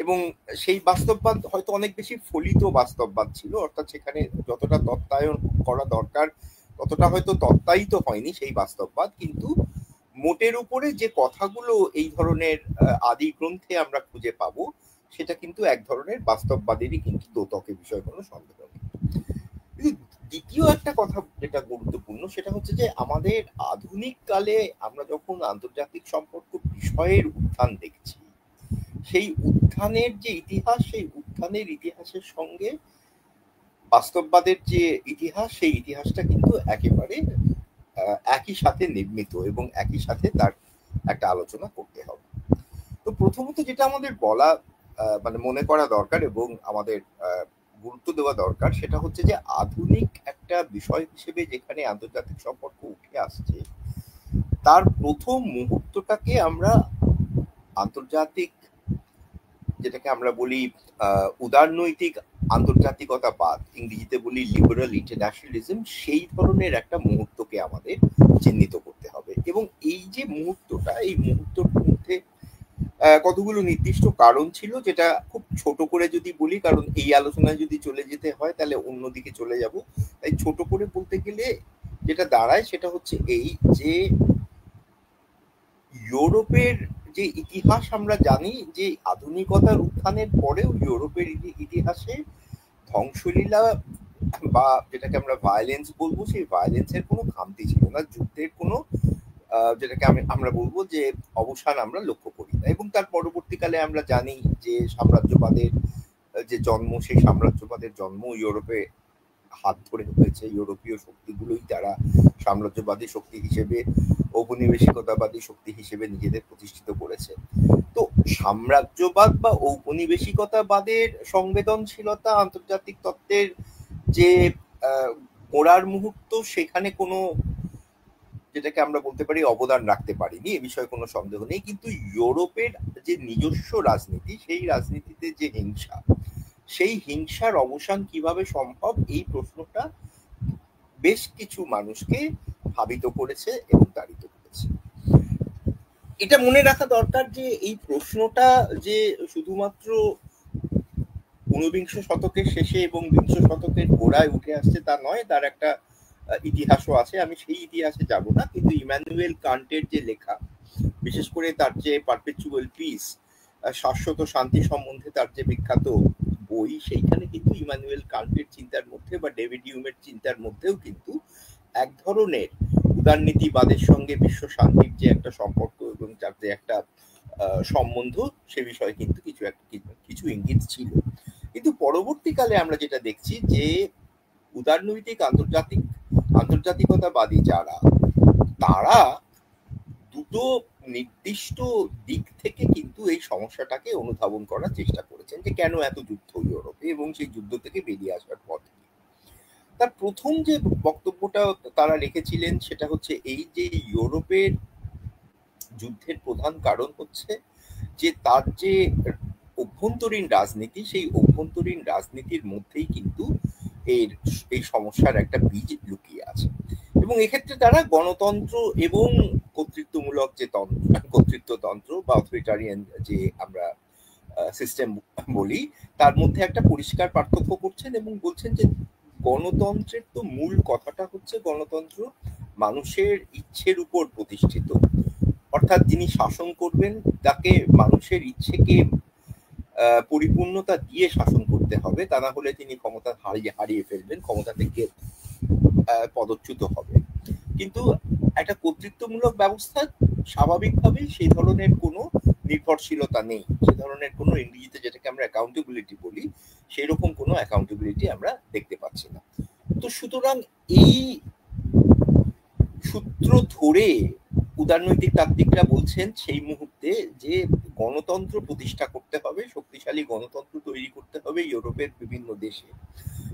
এবং সেই বাস্তববাদ হয়তো অনেক বেশি ফলিত বাস্তববাদ ছিল, অর্থাৎ সেখানে যতটা তত্ত্বায়ন করা দরকার ততটা হয়তো তত্ত্বায়িত হয়নি সেই বাস্তববাদ, কিন্তু মোটের উপরে যে কথাগুলো এই ধরনের আদি গ্রন্থে আমরা খুঁজে পাবো সেটা কিন্তু এক ধরনের বাস্তববাদেরই কিন্তু দ্যোতকের বিষয়ে কোনো সন্দেহ নেই। দ্বিতীয় একটা কথা যেটা গুরুত্বপূর্ণ সেটা হচ্ছে যে আমাদের আধুনিক কালে আমরা যখন আন্তর্জাতিক সম্পর্ক বিষয়ের উত্থান দেখছি, সেই উত্থানের যে ইতিহাস, সেই উত্থানের ইতিহাসের সঙ্গে বাস্তববাদের যে ইতিহাস, সেই ইতিহাসটা কিন্তু একেবারে একই সাথে নির্মিত এবং একই সাথে তার একটা আলোচনা করতে হবে। তো প্রথমত যেটা আমাদের বলা মানে মনে করা দরকার এবং আমাদের গুরুত্ব দেওয়া দরকার সেটা হচ্ছে যে আধুনিক একটা বিষয় হিসেবে যেখানে আন্তর্জাতিক সম্পর্ক উঠে আসছে, তার প্রথম মুহূর্তটাকে আমরা আন্তর্জাতিক, যেটাকে আমরা বলি উদারনৈতিক আন্তর্জাতিকতাবাদ, ইংরেজিতে বলি লিবারাল ইন্টারন্যাশনালিজম, সেই ধরনের একটা মুহূর্তকে আমাদের চিহ্নিত করতে হবে। এবং এই যে মুহূর্তটা, এই মুহূর্তের মধ্যে কতগুলো নির্দিষ্ট কারণ ছিল, যেটা খুব ছোট করে যদি বলি, কারণ এই আলোচনায় যদি চলে যেতে হয় তাহলে অন্যদিকে চলে যাব, তাই ছোট করে বলতে গেলে যেটা দাঁড়ায় সেটা হচ্ছে এই যে ইউরোপের যে ইতিহাস আমরা জানি যে আধুনিকতার উত্থানের পরেও ইউরোপের ইতিহাসে ধ্বংসলীলা বা যেটাকে আমরা ভায়োলেন্স বলবো, সেই ভায়োলেন্সের কোনো খামতি ছিল না, যুদ্ধের কোনো যেটাকে আমরা বলবো যে অবসান আমরা লক্ষ্য করি না। এবং তার পরবর্তীকালে আমরা জানি যে সাম্রাজ্যবাদের যে জন্ম, সেই সাম্রাজ্যবাদের জন্ম ইউরোপে হাত ধরে হয়েছে। ইউরোপীয় শক্তিগুলোই তারা সাম্রাজ্যবাদী শক্তি হিসেবে, ঔপনিবেশিকতাবাদী শক্তি হিসেবে নিজেদের প্রতিষ্ঠিত করেছে। তো সাম্রাজ্যবাদ বা ঔপনিবেশিকতাবাদের সংবেদনশীলতা আন্তর্জাতিক তত্ত্বের যে গোড়ার মুহূর্ত, সেখানে কোনো যেটাকে আমরা বলতে পারি অবদান রাখতে পারিনি, এ বিষয়ে কোনো সন্দেহ নেই। কিন্তু ইউরোপের যে নিজস্ব রাজনীতি, সেই রাজনীতিতে যে হিংসা, সেই হিংসার অবসান কিভাবে সম্ভব, এই প্রশ্নটা বেশ কিছু মানুষকে ভাবিত করেছে এবং তাড়িত করেছে। এটা মনে রাখা দরকার যে এই প্রশ্নটা যে শুধুমাত্র ঊনবিংশ শতকের শেষে এবং বিংশ শতকের গোড়ায় উঠে আসছে তা নয়, তার একটা ইতিহাসও আছে। আমি সেই ইতিহাসে যাব না, কিন্তু ইমানুয়েল কান্টের যে লেখা, বিশেষ করে তার যে পারপেচুয়াল পিস, শাশ্বত শান্তি সম্বন্ধে তার যে বিখ্যাত বই, সেইখানে কিন্তু ইমানুয়েল কান্টের চিন্তার মধ্যে বা ডেভিড হিউমের চিন্তার মধ্যেও কিন্তু এক ধরনের উদারনীতিবাদের সঙ্গে বিশ্ব শান্তির যে একটা সম্পর্ক এবং তার যে একটা সম্বন্ধ, সে বিষয়ে কিন্তু কিছু ইঙ্গিত ছিল। কিন্তু পরবর্তীকালে আমরা যেটা দেখছি যে উদারনৈতিক আন্তর্জাতিকতাবাদী যারা, তারা দুটো নির্দিষ্ট দিক থেকে কিন্তু এই সমস্যাটাকে অনুধাবন করার চেষ্টা করেছেন যে কেন এত যুদ্ধ ইউরোপে এবং সেই যুদ্ধ থেকে বেরিয়ে আসার পথ। তার প্রথম যে বক্তব্যটা তারা রেখেছিলেন সেটা হচ্ছে এই যে ইউরোপের যুদ্ধের প্রধান কারণ হচ্ছে যে তার যে অভ্যন্তরীণ রাজনীতি, সেই অভ্যন্তরীণ রাজনীতির মধ্যেই কিন্তু এই সমস্যার একটা বীজ লুকিয়ে আছে। এবং এক্ষেত্রে তারা গণতন্ত্র এবং কর্তৃত্বমূলক যে কর্তৃত্বতন্ত্র বা অথরিটারিয়ান যে আমরা সিস্টেম বলি, তার মধ্যে একটা পরিষ্কার পার্থক্য করছেন এবং বলছেন যে গণতন্ত্রের তো মূল কথাটা হচ্ছে গণতন্ত্র মানুষের ইচ্ছের উপর প্রতিষ্ঠিত, অর্থাৎ যিনি শাসন করবেন তাকে মানুষের ইচ্ছেকে পরিপূর্ণতা দিয়ে শাসন করতে হবে, তা না হলে তিনি ক্ষমতা হারিয়ে ফেলবেন, ক্ষমতা থেকে পদচ্যুত হবে। কিন্তু একটা কর্তৃত্বমূলক ব্যবস্থা স্বাভাবিকভাবেই সেই ধরনের কোনো নির্ভরশীলতা নেই, সে ধরনের কোনো, ইংরেজিতে যেটাকে আমরা অ্যাকাউন্টেবিলিটি বলি, সেই রকম কোনো অ্যাকাউন্টেবিলিটি আমরা দেখতে পাচ্ছি না। তো সুতরাং এই সূত্র ধরে উদারনৈতিক তাত্ত্বিকরা বলছেন সেই মুহূর্তে মধ্যে যে গণতন্ত্র প্রতিষ্ঠা করতে হবে, শক্তিশালী গণতন্ত্র তৈরি করতে হবে ইউরোপের বিভিন্ন দেশে।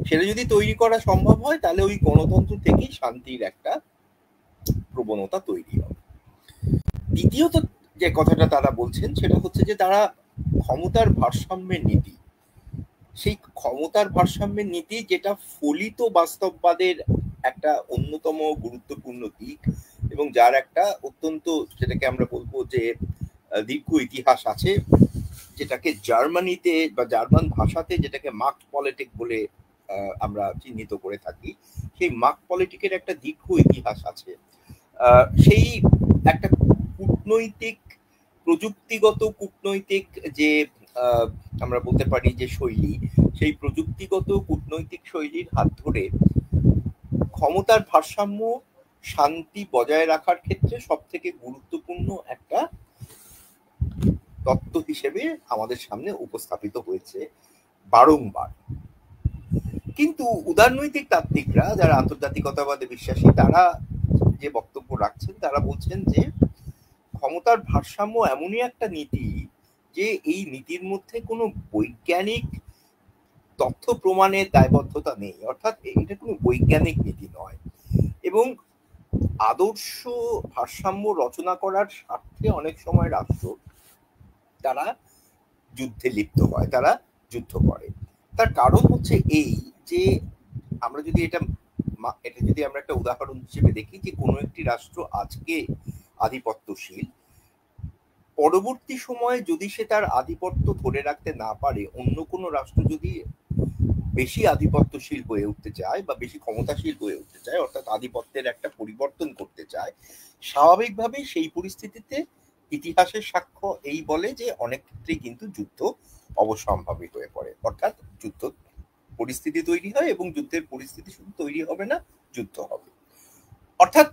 সেটা যদি তৈরি করা সম্ভব হয় তাহলে ওই গণতন্ত্র থেকেই শান্তির একটা প্রবণতা তৈরি হবে। দ্বিতীয়ত যে কথাটা তারা বলছেন সেটা হচ্ছে যে তারা ক্ষমতার ভারসাম্যের নীতি, সেই ক্ষমতার ভারসাম্যের নীতি যেটা ফলিত বাস্তববাদের একটা অন্যতম গুরুত্বপূর্ণ দিক এবং যার একটা অত্যন্ত, যেটাকে আমরা বলবো যে দীর্ঘ ইতিহাস আছে, যেটাকে জার্মানিতে বা জার্মান ভাষাতে যেটাকে মার্কট পলিটিক বলে আমরা চিহ্নিত করে থাকি। সেই মার্কট পলিটিকের একটা দীর্ঘ ইতিহাস আছে। সেই একটা কূটনৈতিক, প্রযুক্তিগত কূটনৈতিক যে আমরা বলতে পারি যে শৈলী, সেই প্রযুক্তিগত কূটনৈতিক শৈলীর হাত ধরে ক্ষমতার ভারসাম্য শান্তি বজায় রাখার ক্ষেত্রে সব থেকে গুরুত্বপূর্ণ একটা তত্ত্ব হিসেবে আমাদের সামনে উপস্থাপিত হয়েছে বারংবার। কিন্তু উদারনৈতিক তাত্ত্বিকরা যারা আন্তর্জাতিকতাবাদে বিশ্বাসী তারা যে বক্তব্য রাখছেন, তারা বলছেন যে ক্ষমতার ভারসাম্য এমনই একটা নীতি যে এই নীতির মধ্যে কোনো বৈজ্ঞানিক তথ্য প্রমাণের দায়বদ্ধতা নেই, অর্থাৎ এটা কোনো বৈজ্ঞানিক নীতি নয়। এবং আদর্শ ভারসাম্য রচনা করার স্বার্থে অনেক সময় রাষ্ট্র তারা যুদ্ধে লিপ্ত হয়, তারা যুদ্ধ করে। তার কারণ হচ্ছে এই যে আমরা যদি এটা যদি আমরা একটা উদাহরণ হিসেবে দেখি যে কোনো একটি রাষ্ট্র আজকে আধিপত্যশীল, পরবর্তী সময়ে যদি সে তার আধিপত্য ধরে রাখতে না পারে, অন্য কোনো রাষ্ট্র যদি বেশি আধিপত্যশীল হয়ে উঠতে চায় বা বেশি ক্ষমতাশীল হয়ে উঠতে চায়, অর্থাৎ আধিপত্যের একটা পরিবর্তন করতে চায়, স্বাভাবিকভাবেই সেই পরিস্থিতিতে ইতিহাসের সাক্ষ্য এই বলে যে অনেক ক্ষেত্রেই কিন্তু যুদ্ধ অবশ্যম্ভাবী হয়ে পড়ে, অর্থাৎ যুদ্ধ পরিস্থিতি তৈরি হয় এবং যুদ্ধের পরিস্থিতি শুধু তৈরি হবে না, যুদ্ধ হবে। অর্থাৎ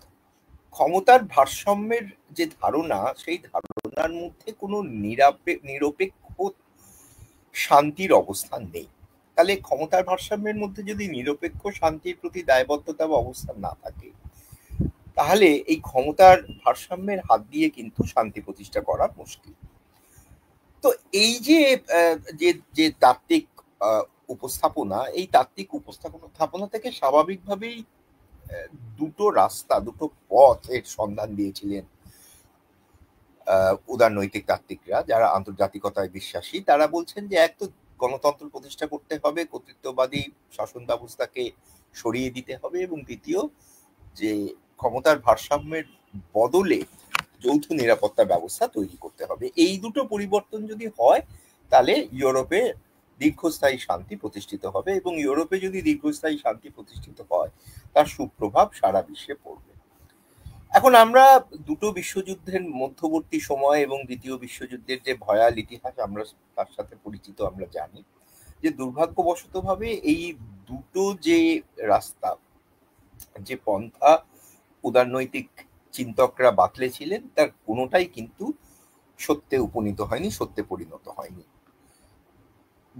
ক্ষমতার ভারসাম্যের যে ধারণা, সেই ধারণার মধ্যে কোনো নিরপেক্ষ শান্তির অবস্থান নেই। তাহলে ক্ষমতার ভারসাম্যের মধ্যে যদি নিরপেক্ষ শান্তির প্রতি দায়বদ্ধতা বা অবস্থান না থাকে, তাহলে এই ক্ষমতার ভারসাম্যের হাত দিয়ে কিন্তু শান্তি প্রতিষ্ঠা করা মুশকিল। তো এই যে তাত্ত্বিক উপস্থাপনা, এই তাত্ত্বিক উপস্থাপনা থেকে স্বাভাবিকভাবেই দুটো রাস্তা, দুটো পথ এর সন্ধান দিয়েছিলেন উদারনৈতিক তাত্ত্বিকরা যারা আন্তর্জাতিকতায় বিশ্বাসী। তারা বলছেন যে এক তো গণতন্ত্র প্রতিষ্ঠা করতে হবে, কর্তৃত্ববাদী শাসন ব্যবস্থাকে সরিয়ে দিতে হবে, এবং দ্বিতীয় যে ক্ষমতার ভারসাম্যের বদলে যৌথ নিরাপত্তা ব্যবস্থা তৈরি করতে হবে। এই দুটো পরিবর্তন যদি হয় তাহলে ইউরোপে দীর্ঘস্থায়ী শান্তি প্রতিষ্ঠিত হবে, এবং ইউরোপে যদি দীর্ঘস্থায়ী শান্তি প্রতিষ্ঠিত হয় তার সুপ্রভাব সারা বিশ্বে পড়বে। এখন আমরা দুটো বিশ্বযুদ্ধের মধ্যবর্তী সময় এবং দ্বিতীয় বিশ্বযুদ্ধের যে ভয়াল ইতিহাস আমরা তার সাথে পরিচিত, আমরা জানি যে দুর্ভাগ্যবশতভাবে এই দুটো যে রাস্তা, যে পন্থা উদারনৈতিক চিন্তকরা বাতলেছিলেন, তার কোনোটাই কিন্তু সত্যে উপনীত হয়নি, সত্যে পরিণত হয়নি।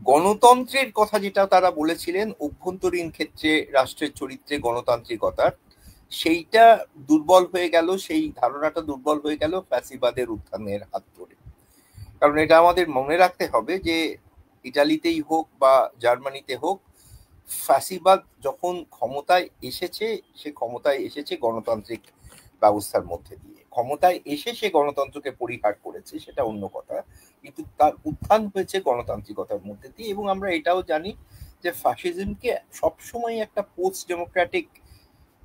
গণতন্ত্রের কথা যেটা তারা বলেছিলেন, অভ্যন্তরীণ ক্ষেত্রে রাষ্ট্রের চরিত্রে গণতান্ত্রিকতার, সেইটা দুর্বল হয়ে গেল, সেই ধারণাটা দুর্বল হয়ে গেল ফ্যাসিবাদের উত্থানের হাত ধরে। কারণ এটা আমাদের মনে রাখতে হবে যে ইটালিতেই হোক বা জার্মানিতে হোক, ফ্যাসিবাদ যখন ক্ষমতায় এসেছে, সে ক্ষমতায় এসেছে গণতান্ত্রিক ব্যবস্থার মধ্যে দিয়ে। ক্ষমতায় এসে সে গণতন্ত্রকে পরিহার করেছে, সেটা অন্য কথা, কিন্তু তার উত্থান হয়েছে গণতান্ত্রিকতার মধ্যে দিয়ে। এবং আমরা এটাও জানি যে ফ্যাসিজমকে সবসময় একটা পোস্ট ডেমোক্রেটিক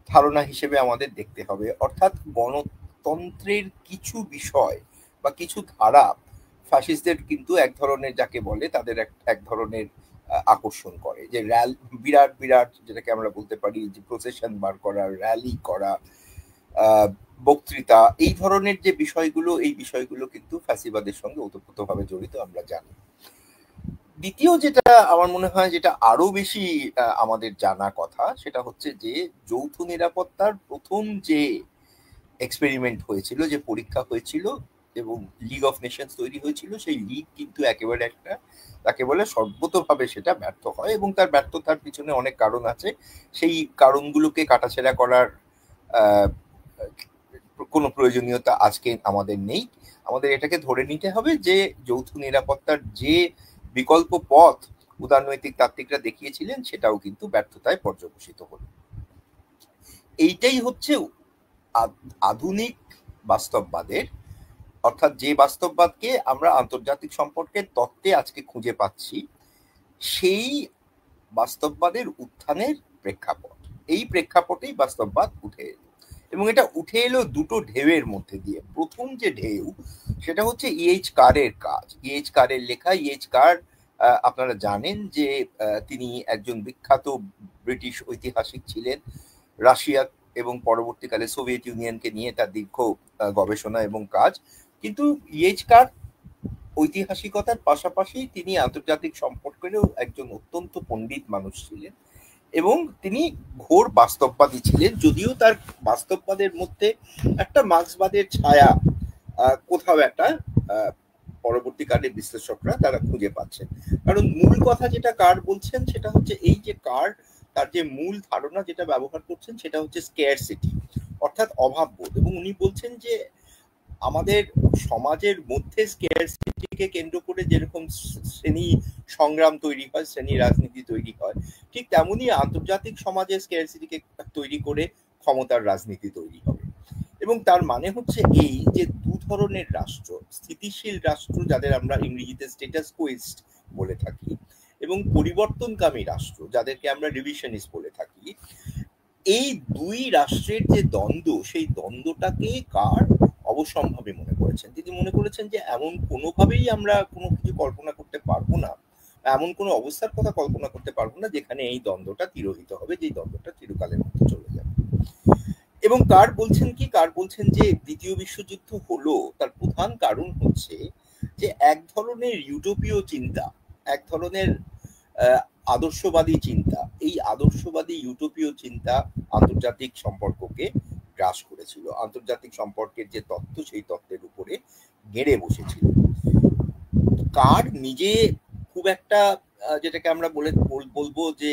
ধারণা হিসেবে আমাদের দেখতে হবে, অর্থাৎ গণতন্ত্রের কিছু বিষয় বা কিছু ধারা ফ্যাসিস্টদের কিন্তু এক ধরনের, যাকে বলে তাদের এক ধরনের আকর্ষণ করে, যে বিরাট বিরাট যেটাকে আমরা বলতে পারি যে প্রসেশন বার করা, র্যালি করা, বক্তৃতা, এই ধরনের যে বিষয়গুলো, এই বিষয়গুলো কিন্তু ফ্যাসিবাদের সঙ্গে ওতপ্রোতভাবে জড়িত, আমরা জানি। দ্বিতীয় যেটা আমার মনে হয় যেটা আরো বেশি আমাদের জানা কথা, সেটা হচ্ছে যে যৌথ নিরাপত্তার প্রথম যে এক্সপেরিমেন্ট হয়েছিল, যে পরীক্ষা হয়েছিল এবং লিগ অফ নেশনস তৈরি হয়েছিল, সেই লিগ কিন্তু একেবারে একটা, তাকে বলে সর্বতভাবে সেটা ব্যর্থ হয়, এবং তার ব্যর্থতার পিছনে অনেক কারণ আছে। সেই কারণগুলোকে কাটাছেঁড়া করার কোনো প্রয়োজনীয়তা আজকে আমাদের নেই। আমাদের এটাকে ধরে নিতে হবে যে যৌথ নিরাপত্তার যে বিকল্প পথ উদারনৈতিক তাত্ত্বিকরা দেখিয়েছিলেন সেটাও কিন্তু ব্যর্থতায় পর্যবসিত হলো। এইটাই হচ্ছে আধুনিক বাস্তববাদের, অর্থাৎ যে বাস্তববাদকে আমরা আন্তর্জাতিক সম্পর্কের তত্ত্বে আজকে খুঁজে পাচ্ছি, সেই বাস্তববাদের উত্থানের প্রেক্ষাপট। এই প্রেক্ষাপটেই বাস্তববাদ উঠে এলো, এবং এটা উঠে এলো দুটো ঢেউয়ের মধ্যে দিয়ে। প্রথম যে ঢেউ সেটা হচ্ছে ইএইচ কারের কাজ, ইএইচ কারের লেখা। ইএইচ কার আপনারা জানেন যে তিনি একজন বিখ্যাত ব্রিটিশ ঐতিহাসিক ছিলেন। রাশিয়া এবং পরবর্তীকালে সোভিয়েত ইউনিয়নকে নিয়ে তার দীর্ঘ গবেষণা এবং কাজ। কিন্তু ইএইচ কার ঐতিহাসিকতার পাশাপাশি তিনি আন্তর্জাতিক সম্পর্কেরও একজন অত্যন্ত পণ্ডিত মানুষ ছিলেন, এবং তিনি ঘোর বাস্তববাদী ছিলেন, যদিও তার বাস্তববাদের মধ্যে একটা মার্ক্সবাদের ছায়া কোথাও একটা পরবর্তীকালে বিশ্লেষকরা তারা খুঁজে পাচ্ছেন। কারণ মূল কথা যেটা কার বলছেন সেটা হচ্ছে এই যে কার তার যে মূল ধারণা যেটা ব্যবহার করছেন সেটা হচ্ছে স্ক্যারসিটি, অর্থাৎ অভাববোধ। এবং উনি বলছেন যে আমাদের সমাজের মধ্যে স্ক্যারসিটিকে কেন্দ্র করে যেরকম শ্রেণী সংগ্রাম তৈরি হয়, শ্রেণী রাজনীতি তৈরি হয়, ঠিক তেমনি আন্তর্জাতিক সমাজে স্ক্যারসিটিকে তৈরি করে ক্ষমতার রাজনীতি তৈরি হবে। এবং তার মানে হচ্ছে এই যে দু ধরনের রাষ্ট্র, স্থিতিশীল রাষ্ট্র যাদের আমরা ইংরেজিতে স্ট্যাটাস কোইস্ট বলে থাকি, এবং পরিবর্তনকামী রাষ্ট্র যাদেরকে আমরা রিভিশনিস্ট বলে থাকি, এই দুই রাষ্ট্রের যে দ্বন্দ্ব, সেই দ্বন্দ্বটাকে কার অবশ্যম্ভাবী মনে করেছেন। তিনি মনে করেছেন যে এমন কোনোভাবেই আমরা কোনো কিছু কল্পনা করতে পারবো না, এমন কোনো অবস্থার কথা কল্পনা করতে পারবো না যেখানে এই দ্বন্দ্বটা তিরোহিত হবে, যে দ্বন্দ্বটা চিরকালের মতো চলে যাবে। এবং কার বলছেন কি, কার বলছেন যে দ্বিতীয় বিশ্বযুদ্ধ হলো তার প্রধান কারণ হচ্ছে যে এক ধরনের ইউটোপীয় চিন্তা, এক ধরনের আদর্শবাদী চিন্তা, এই আদর্শবাদী ইউটোপীয় চিন্তা আন্তর্জাতিক সম্পর্ককে গ্রাস করেছিল, আন্তর্জাতিক সম্পর্কের যে তত্ত্ব সেই তত্ত্বের উপরে গেড়ে বসেছিল। কার নিজে খুব একটা যেটাকে আমরা বলবো যে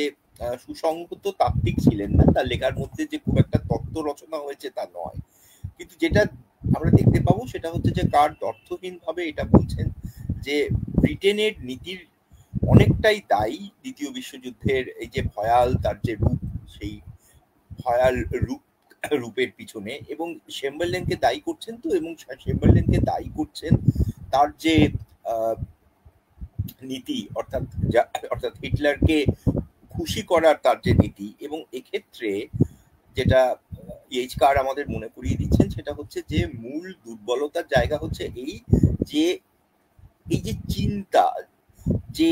সুসংহত তাত্ত্বিক ছিলেন না, তার লেখার মধ্যে যে খুব একটা তত্ত্ব রচনা হয়েছে তা নয়। কিন্তু যেটা আমরা দেখতে পাবো সেটা হচ্ছে যে কার অর্থহীনভাবে এটা বলছেন যে ব্রিটেনের নীতির অনেকটাই দায়ী দ্বিতীয় বিশ্বযুদ্ধের এই যে ভয়াল তার যে রূপ, সেই ভয়াল রূপের পিছনে, এবং চেম্বারলেনকে দায়ী করছেন তো, এবং চেম্বারলেনকে দায়ী করছেন তার যে নীতি, অর্থাৎ হিটলারকে খুশি করার তার যে নীতি। এবং এক্ষেত্রে যেটা ইএইচ কার আমাদের মনে করিয়ে দিচ্ছেন সেটা হচ্ছে যে মূল দুর্বলতার জায়গা হচ্ছে এই যে চিন্তা, যে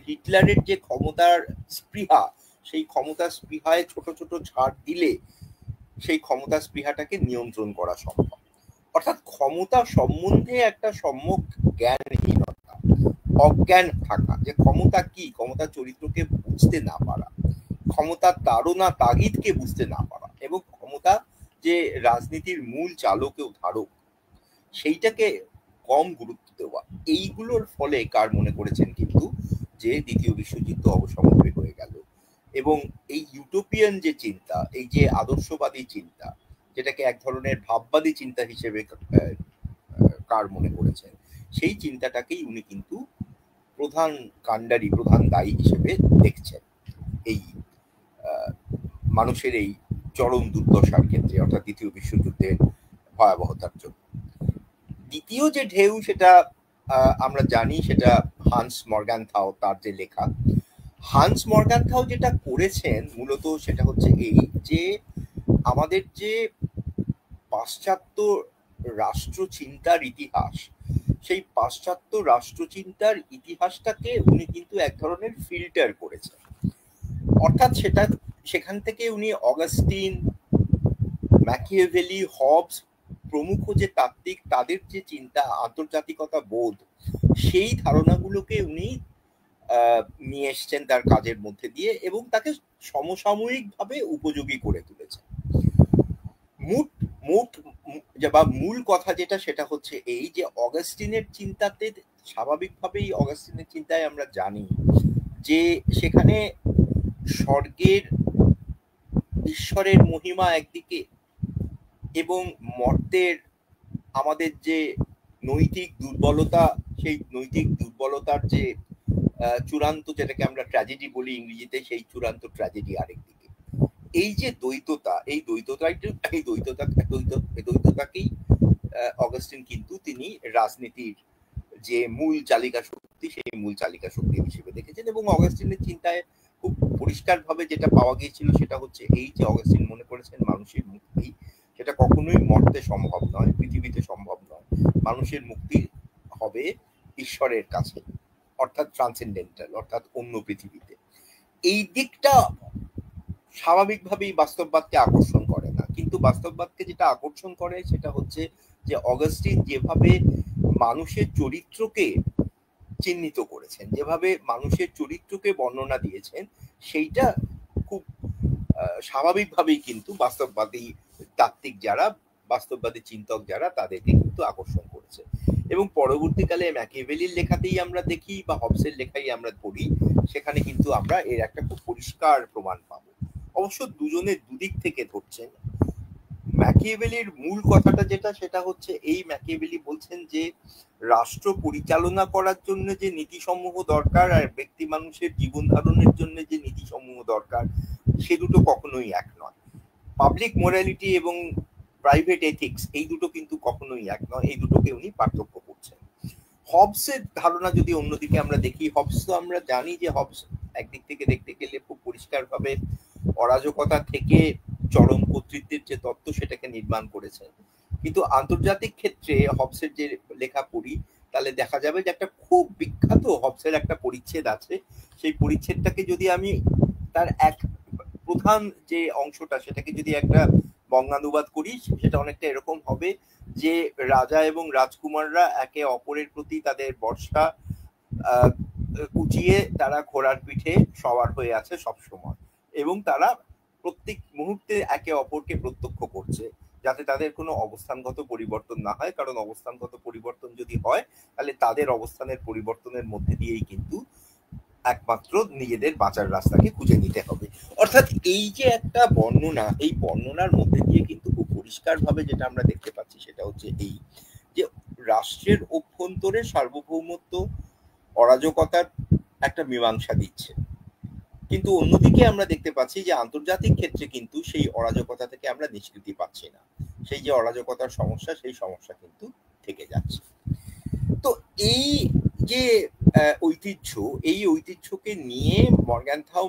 হিটলারের যে ক্ষমতার স্পৃহা, সেই ক্ষমতার স্পৃহায় ছোট ছোট ছাড় দিলে সেই ক্ষমতার স্পৃহাটাকে নিয়ন্ত্রণ করা সম্ভব। অর্থাৎ ক্ষমতা সম্বন্ধে একটা সম্যক জ্ঞানহীনতা, অজ্ঞান থাকা, যে ক্ষমতা কি, ক্ষমতা চরিত্রকে বুঝতে না পারা, ক্ষমতার তাড়না তাগিদকে বুঝতে না পারা, এবং ক্ষমতা যে রাজনীতির মূল চালক ও ধারক সেইটাকে কম গুরুত্ব দেওয়া, এইগুলোর ফলে কার মনে করেছেন কিন্তু যে দ্বিতীয় বিশ্বযুদ্ধ অবসমাপ্তি হয়ে গেল। এবং এই ইউটোপিয়ান যে চিন্তা, এই যে আদর্শবাদী চিন্তা, যেটাকে এক ধরনের ভাববাদী চিন্তা হিসেবে কার মনে করেছেন, সেই চিন্তাটাকেই উনি কিন্তু প্রধান কাণ্ডারি, প্রধান দায়ী হিসেবে দেখছেন এই মানুষের এই চরম দুর্দশার ক্ষেত্রে, অর্থাৎ দ্বিতীয় বিশ্বযুদ্ধের ভয়াবহতার জন্য। দ্বিতীয় যে ঢেউ সেটা আমরা জানি, সেটা হান্স মর্গানথাও, তার যে লেখা। হান্স মর্গানথাও যেটা করেছেন মূলত সেটা হচ্ছে এই যে আমাদের যে পাশ্চাত্য রাষ্ট্রচিন্তার ইতিহাস, সেই পাশ্চাত্য রাষ্ট্রচিন্তার ইতিহাসটাকে উনি কিন্তু এক ধরনের ফিল্টার করেছেন। অর্থাৎ সেখান থেকে উনি অগাস্টিন, ম্যাকিয়াভেলি, হবস প্রমুখ যে তাত্ত্বিক, তাদের যে চিন্তা, আন্তর্জাতিকতা বোধ, সেই ধারণাগুলোকে উনি নিয়ে এসছেন তার কাজের মধ্যে দিয়ে, এবং তাকে সমসাময়িকভাবে উপযোগী করে তুলেছেন। মূল কথা যেটা সেটা হচ্ছে এই যে অগাস্টিনের চিন্তাতে, স্বাভাবিকভাবেই অগাস্টিনের চিন্তায় আমরা জানি যে সেখানে স্বর্গের ঈশ্বরের মহিমা একদিকে, এবং মর্তের আমাদের যে নৈতিক দুর্বলতা, সেই নৈতিক দুর্বলতার যে চূড়ান্ত, যেটাকে আমরা ট্র্যাজেডি বলি ইংরেজিতে, সেই চূড়ান্ত ট্র্যাজেডি আরেকদিকে। এই যে দ্বৈততা, এই দ্বৈততাকেই অগাস্টিন কিন্তু তিনি রাজনীতির যে মূল চালিকা শক্তি, সেই মূল চালিকা শক্তি হিসেবে দেখেছেন। এবং অগাস্টিনের চিন্তায় খুব পরিষ্কারভাবে যেটা পাওয়া গিয়েছিল সেটা হচ্ছে এই যে অগাস্টিন মনে করেছেন মানুষের মুক্তি সেটা কখনোই মর্তে সম্ভব নয়, পৃথিবীতে সম্ভব নয়। মানুষের মুক্তি হবে ঈশ্বরের কাছে, অর্থাৎ ট্রান্সেন্ডেন্টাল, অর্থাৎ অন্য পৃথিবীতে। এই দিকটা স্বাভাবিকভাবেই বাস্তববাদকে আকর্ষণ করে না, কিন্তু বাস্তববাদকে যেটা আকর্ষণ করে সেটা হচ্ছে যে অগাস্টিন যেভাবে মানুষের চরিত্রকে চিহ্নিত করেছেন, যেভাবে মানুষের চরিত্রকে বর্ণনা দিয়েছেন, সেইটা খুব স্বাভাবিকভাবেই কিন্তু বাস্তববাদী তাত্ত্বিক যারা, বাস্তববাদী চিন্তক যারা, তাদেরকে কিন্তু আকর্ষণ করেছে। এবং পরবর্তীকালে ম্যাকিয়াভেলির লেখাতেই আমরা দেখি বা হবসের লেখাই আমরা পড়ি, সেখানে কিন্তু আমরা এর একটা খুব পরিষ্কার প্রমাণ পাবো। অবশ্য দুজনের দুদিক থেকে ধরছেন। ম্যাকিয়াভেলির মূল কথাটা যেটা, সেটা হচ্ছে এই ম্যাকিয়াভেলি বলছেন যে রাষ্ট্র পরিচালনা করার জন্য যে নীতিসমূহ দরকার আর ব্যক্তি মানুষের জীবন ধারণের জন্য যে নীতিসমূহ দরকার, সে দুটো কখনোই এক নয়। পাবলিক মোরালিটি এবং প্রাইভেট এথিক্স, এই দুটো কিন্তু কখনোই এক নয়, এই দুটোকে উনি পার্থক্য করছেন। হবসের ধারণা যদি অন্যদিকে আমরা দেখি, হবস তো আমরা জানি যে হবস একদিক থেকে দেখতে গেলে খুব পরিষ্কারভাবে অরাজকতা থেকে চরম কর্তৃত্বের যে তত্ত্ব সেটাকে নির্মাণ করেছেন। কিন্তু আন্তর্জাতিক ক্ষেত্রে হবসের যে লেখা পড়ি তাহলে দেখা যাবে যে একটা খুব বিখ্যাত হবসের একটা পরিচ্ছেদ আছে। সেই পরিচ্ছেদটাকে যদি আমি তার এক প্রধান যে অংশটা সেটাকে যদি একটা বঙ্গানুবাদ করি, সেটা অনেকটা এরকম হবে যে রাজা এবং রাজকুমাররা একে অপরের প্রতি তাদের বর্ষা কুচিয়ে তারা ঘোড়ার পিঠে সওয়ার হয়ে আছে সব সময়, এবং তারা প্রত্যেক মুহূর্তে একে অপরকে প্রত্যক্ষ করছে, যাতে তাদের কোনো অবস্থানগত পরিবর্তন না হয়। কারণ অবস্থানগত পরিবর্তন যদি হয় তাহলে তাদের অবস্থানের পরিবর্তনের মধ্যে দিয়েই কিন্তু একমাত্র নিজেদের বাঁচার রাস্তাকে খুঁজে নিতে হবে। অর্থাৎ এই যে একটা বর্ণনা, এই বর্ণনার মধ্যে দিয়ে কিন্তু খুব পরিষ্কারভাবে যেটা আমরা দেখতে পাচ্ছি সেটা হচ্ছে এই যে রাষ্ট্রের অভ্যন্তরে সার্বভৌমত্ব অরাজকতার একটা মীমাংসা দিচ্ছে, কিন্তু অন্যদিকে আমরা দেখতে পাচ্ছি যে আন্তর্জাতিক ক্ষেত্রে কিন্তু সেই অরাজকতা থেকে আমরা নিষ্কৃতি পাচ্ছি না। সেই যে অরাজকতার সমস্যা, সেই সমস্যা কিন্তু থেকে যাচ্ছে। তো এই যে ঐতিহ্য, এই ঐতিহ্যকে নিয়ে মর্গ্যানথাউ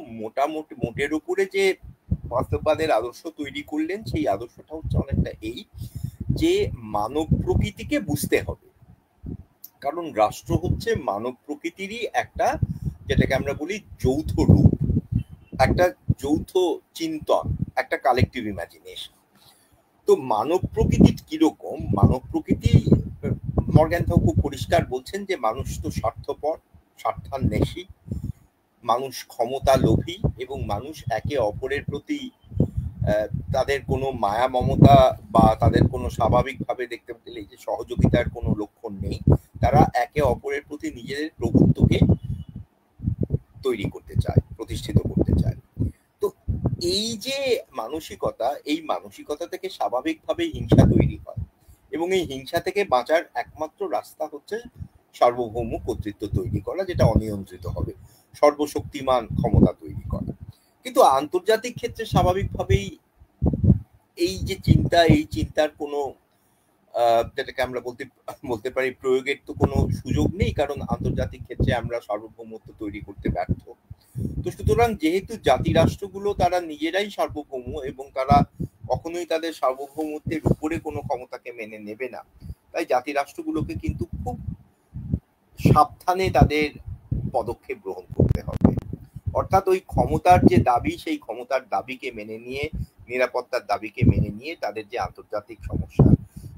মোটের উপরে যে বাস্তববাদের আদর্শ তৈরি করলেন, সেই আদর্শটা হচ্ছে অনেকটা এই যে মানব প্রকৃতিকে বুঝতে হবে। কারণ রাষ্ট্র হচ্ছে মানব প্রকৃতিরই একটা, যেটাকে আমরা বলি যৌথ রূপ, একটা যৌথ চিন্তন, একটা কালেকটিভ ইমাজিনেশন। তো মানব প্রকৃতি কিরকম? মানব প্রকৃতি মর্গ্যানথাউ খুব পরিষ্কার বলছেন যে মানুষ তো স্বার্থপর, স্বার্থান্বেষী, মানুষ ক্ষমতা লোভী, এবং মানুষ একে অপরের প্রতি তাদের কোনো মায়া মমতা বা তাদের কোনো স্বাভাবিকভাবে দেখতে পেলে যে সহযোগিতার কোনো লক্ষণ নেই। তারা একে অপরের প্রতি নিজেদের প্রভুত্বকে তৈরি করতে চায়, প্রতিষ্ঠিত করতে চায়। তো এই যে মানসিকতা, এই মানসিকতা থেকে স্বাভাবিকভাবে হিংসা তৈরি হয়, এবং এই হিংসা থেকে বাঁচার একমাত্র রাস্তা হচ্ছে সার্বভৌম কর্তৃত্ব তৈরি করা, যেটা অনিয়ন্ত্রিত হবে, সর্বশক্তিমান ক্ষমতা তৈরি করা। কিন্তু আন্তর্জাতিক ক্ষেত্রে স্বাভাবিকভাবেই এই যে চিন্তা, এই চিন্তার কোনো যেটাকে আমরা বলতে পারি প্রয়োগের তো কোনো সুযোগ নেই, কারণ আন্তর্জাতিক ক্ষেত্রে আমরা সার্বভৌমত্ব তৈরি করতে ব্যর্থ। তো সুতরাং যেহেতু জাতি রাষ্ট্রগুলো তারা নিজেরাই সার্বভৌম এবং তারা কখনোই তাদের সার্বভৌমত্বের উপরে কোনো ক্ষমতাকে মেনে নেবে না, তাই জাতি রাষ্ট্রগুলোকে কিন্তু খুব সাবধানে তাদের পদক্ষেপ গ্রহণ করতে হবে। অর্থাৎ ওই ক্ষমতার যে দাবি, সেই ক্ষমতার দাবিকে মেনে নিয়ে, নিরাপত্তার দাবিকে মেনে নিয়ে তাদের যে আন্তর্জাতিক সমস্যা,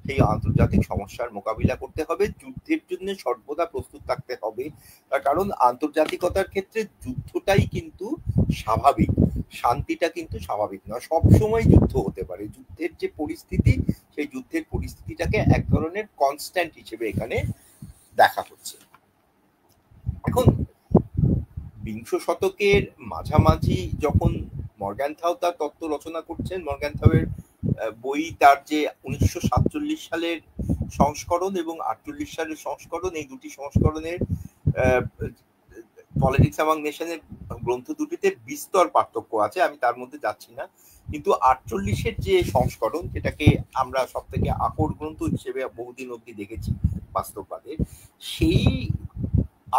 সেই আন্তর্জাতিক সমস্যার মোকাবিলা করতে হবে। যুদ্ধের জন্য সর্বদা প্রস্তুত থাকতে হবে, তার কারণ আন্তর্জাতিকতার ক্ষেত্রে যুদ্ধটাই কিন্তু স্বাভাবিক, শান্তিটা কিন্তু স্বাভাবিক নয়। সবসময় যুদ্ধ হতে পারে। যুদ্ধের যে পরিস্থিতি, সেই যুদ্ধের পরিস্থিতিটাকে এক ধরনের কনস্ট্যান্ট হিসেবে এখানে দেখা হচ্ছে। এখন বিংশ শতকের মাঝামাঝি যখন মর্গ্যানথাউ তার তত্ত্ব রচনা করছেন, মর্গ্যানথাউয়ের বই, তার যে 1947 সালের সংস্করণ এবং 48 সালের সংস্করণ, এই দুটি সংস্করণের পলিটিক্স অ্যামং নেশনের গ্রন্থ দুটিতে বিস্তর পার্থক্য আছে, আমি তার মধ্যে যাচ্ছি না। কিন্তু 48-এর যে সংস্করণ, যেটাকে আমরা সব থেকে আকর গ্রন্থ হিসেবে বহুদিন অব্দি দেখেছি বাস্তববাদের, সেই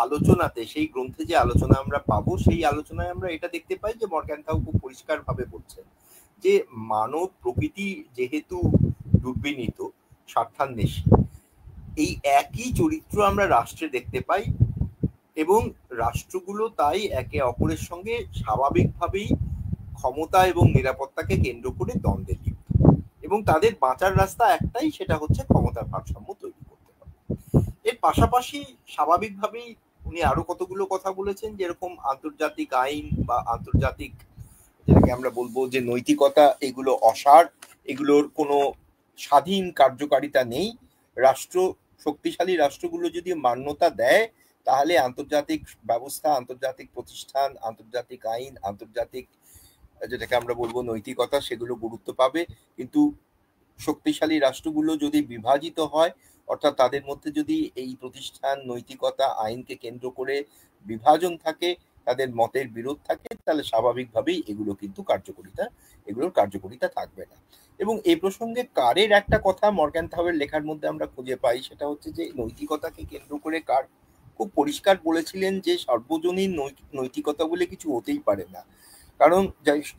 আলোচনাতে, সেই গ্রন্থে যে আলোচনা আমরা পাবো, সেই আলোচনায় আমরা এটা দেখতে পাই যে মর্গ্যানথাউ খুব পরিষ্কার ভাবে বলছেন যে মানব প্রকৃতি যেহেতু দুর্বিনীত, স্বার্থান্বেষী, এই একই চরিত্র আমরা রাষ্ট্রে দেখতে পাই এবং রাষ্ট্রগুলো তাই একে অপরের সঙ্গে স্বাভাবিকভাবেই ক্ষমতা এবং নিরাপত্তাকে কেন্দ্র করে দ্বন্দ্বে লিপ্ত, এবং তাদের বাঁচার রাস্তা একটাই, সেটা হচ্ছে ক্ষমতার ভারসাম্য তৈরি করতে হবে। এর পাশাপাশি স্বাভাবিকভাবেই উনি আরো কতগুলো কথা বলেছেন, যেরকম আন্তর্জাতিক আইন বা আন্তর্জাতিক, যেটাকে আমরা বলবো যে নৈতিকতা, এগুলো অসার, এগুলোর কোনো স্বাধীন কার্যকারিতা নেই। রাষ্ট্র, শক্তিশালী রাষ্ট্রগুলো যদি মান্যতা দেয়, তাহলে আন্তর্জাতিক ব্যবস্থা, আন্তর্জাতিক প্রতিষ্ঠান, আন্তর্জাতিক আইন, আন্তর্জাতিক যেটাকে আমরা বলবো নৈতিকতা, সেগুলো গুরুত্ব পাবে। কিন্তু শক্তিশালী রাষ্ট্রগুলো যদি বিভাজিত হয়, অর্থাৎ তাদের মধ্যে যদি এই প্রতিষ্ঠান, নৈতিকতা, আইনকে কেন্দ্র করে বিভাজন থাকে, তাদের মতের বিরোধ থাকে, তাহলে স্বাভাবিকভাবেই এগুলোর কার্যকারিতা থাকবে না। এবং এই প্রসঙ্গে কারের একটা কথা মর্গ্যানথাউয়ের লেখার মধ্যে আমরা খুঁজে পাই, সেটা হচ্ছে যে নৈতিকতাকে কেন্দ্র করে কার খুব পরিষ্কার বলেছিলেন যে সর্বজনীন নৈতিকতা বলে কিছু হতেই পারে না, কারণ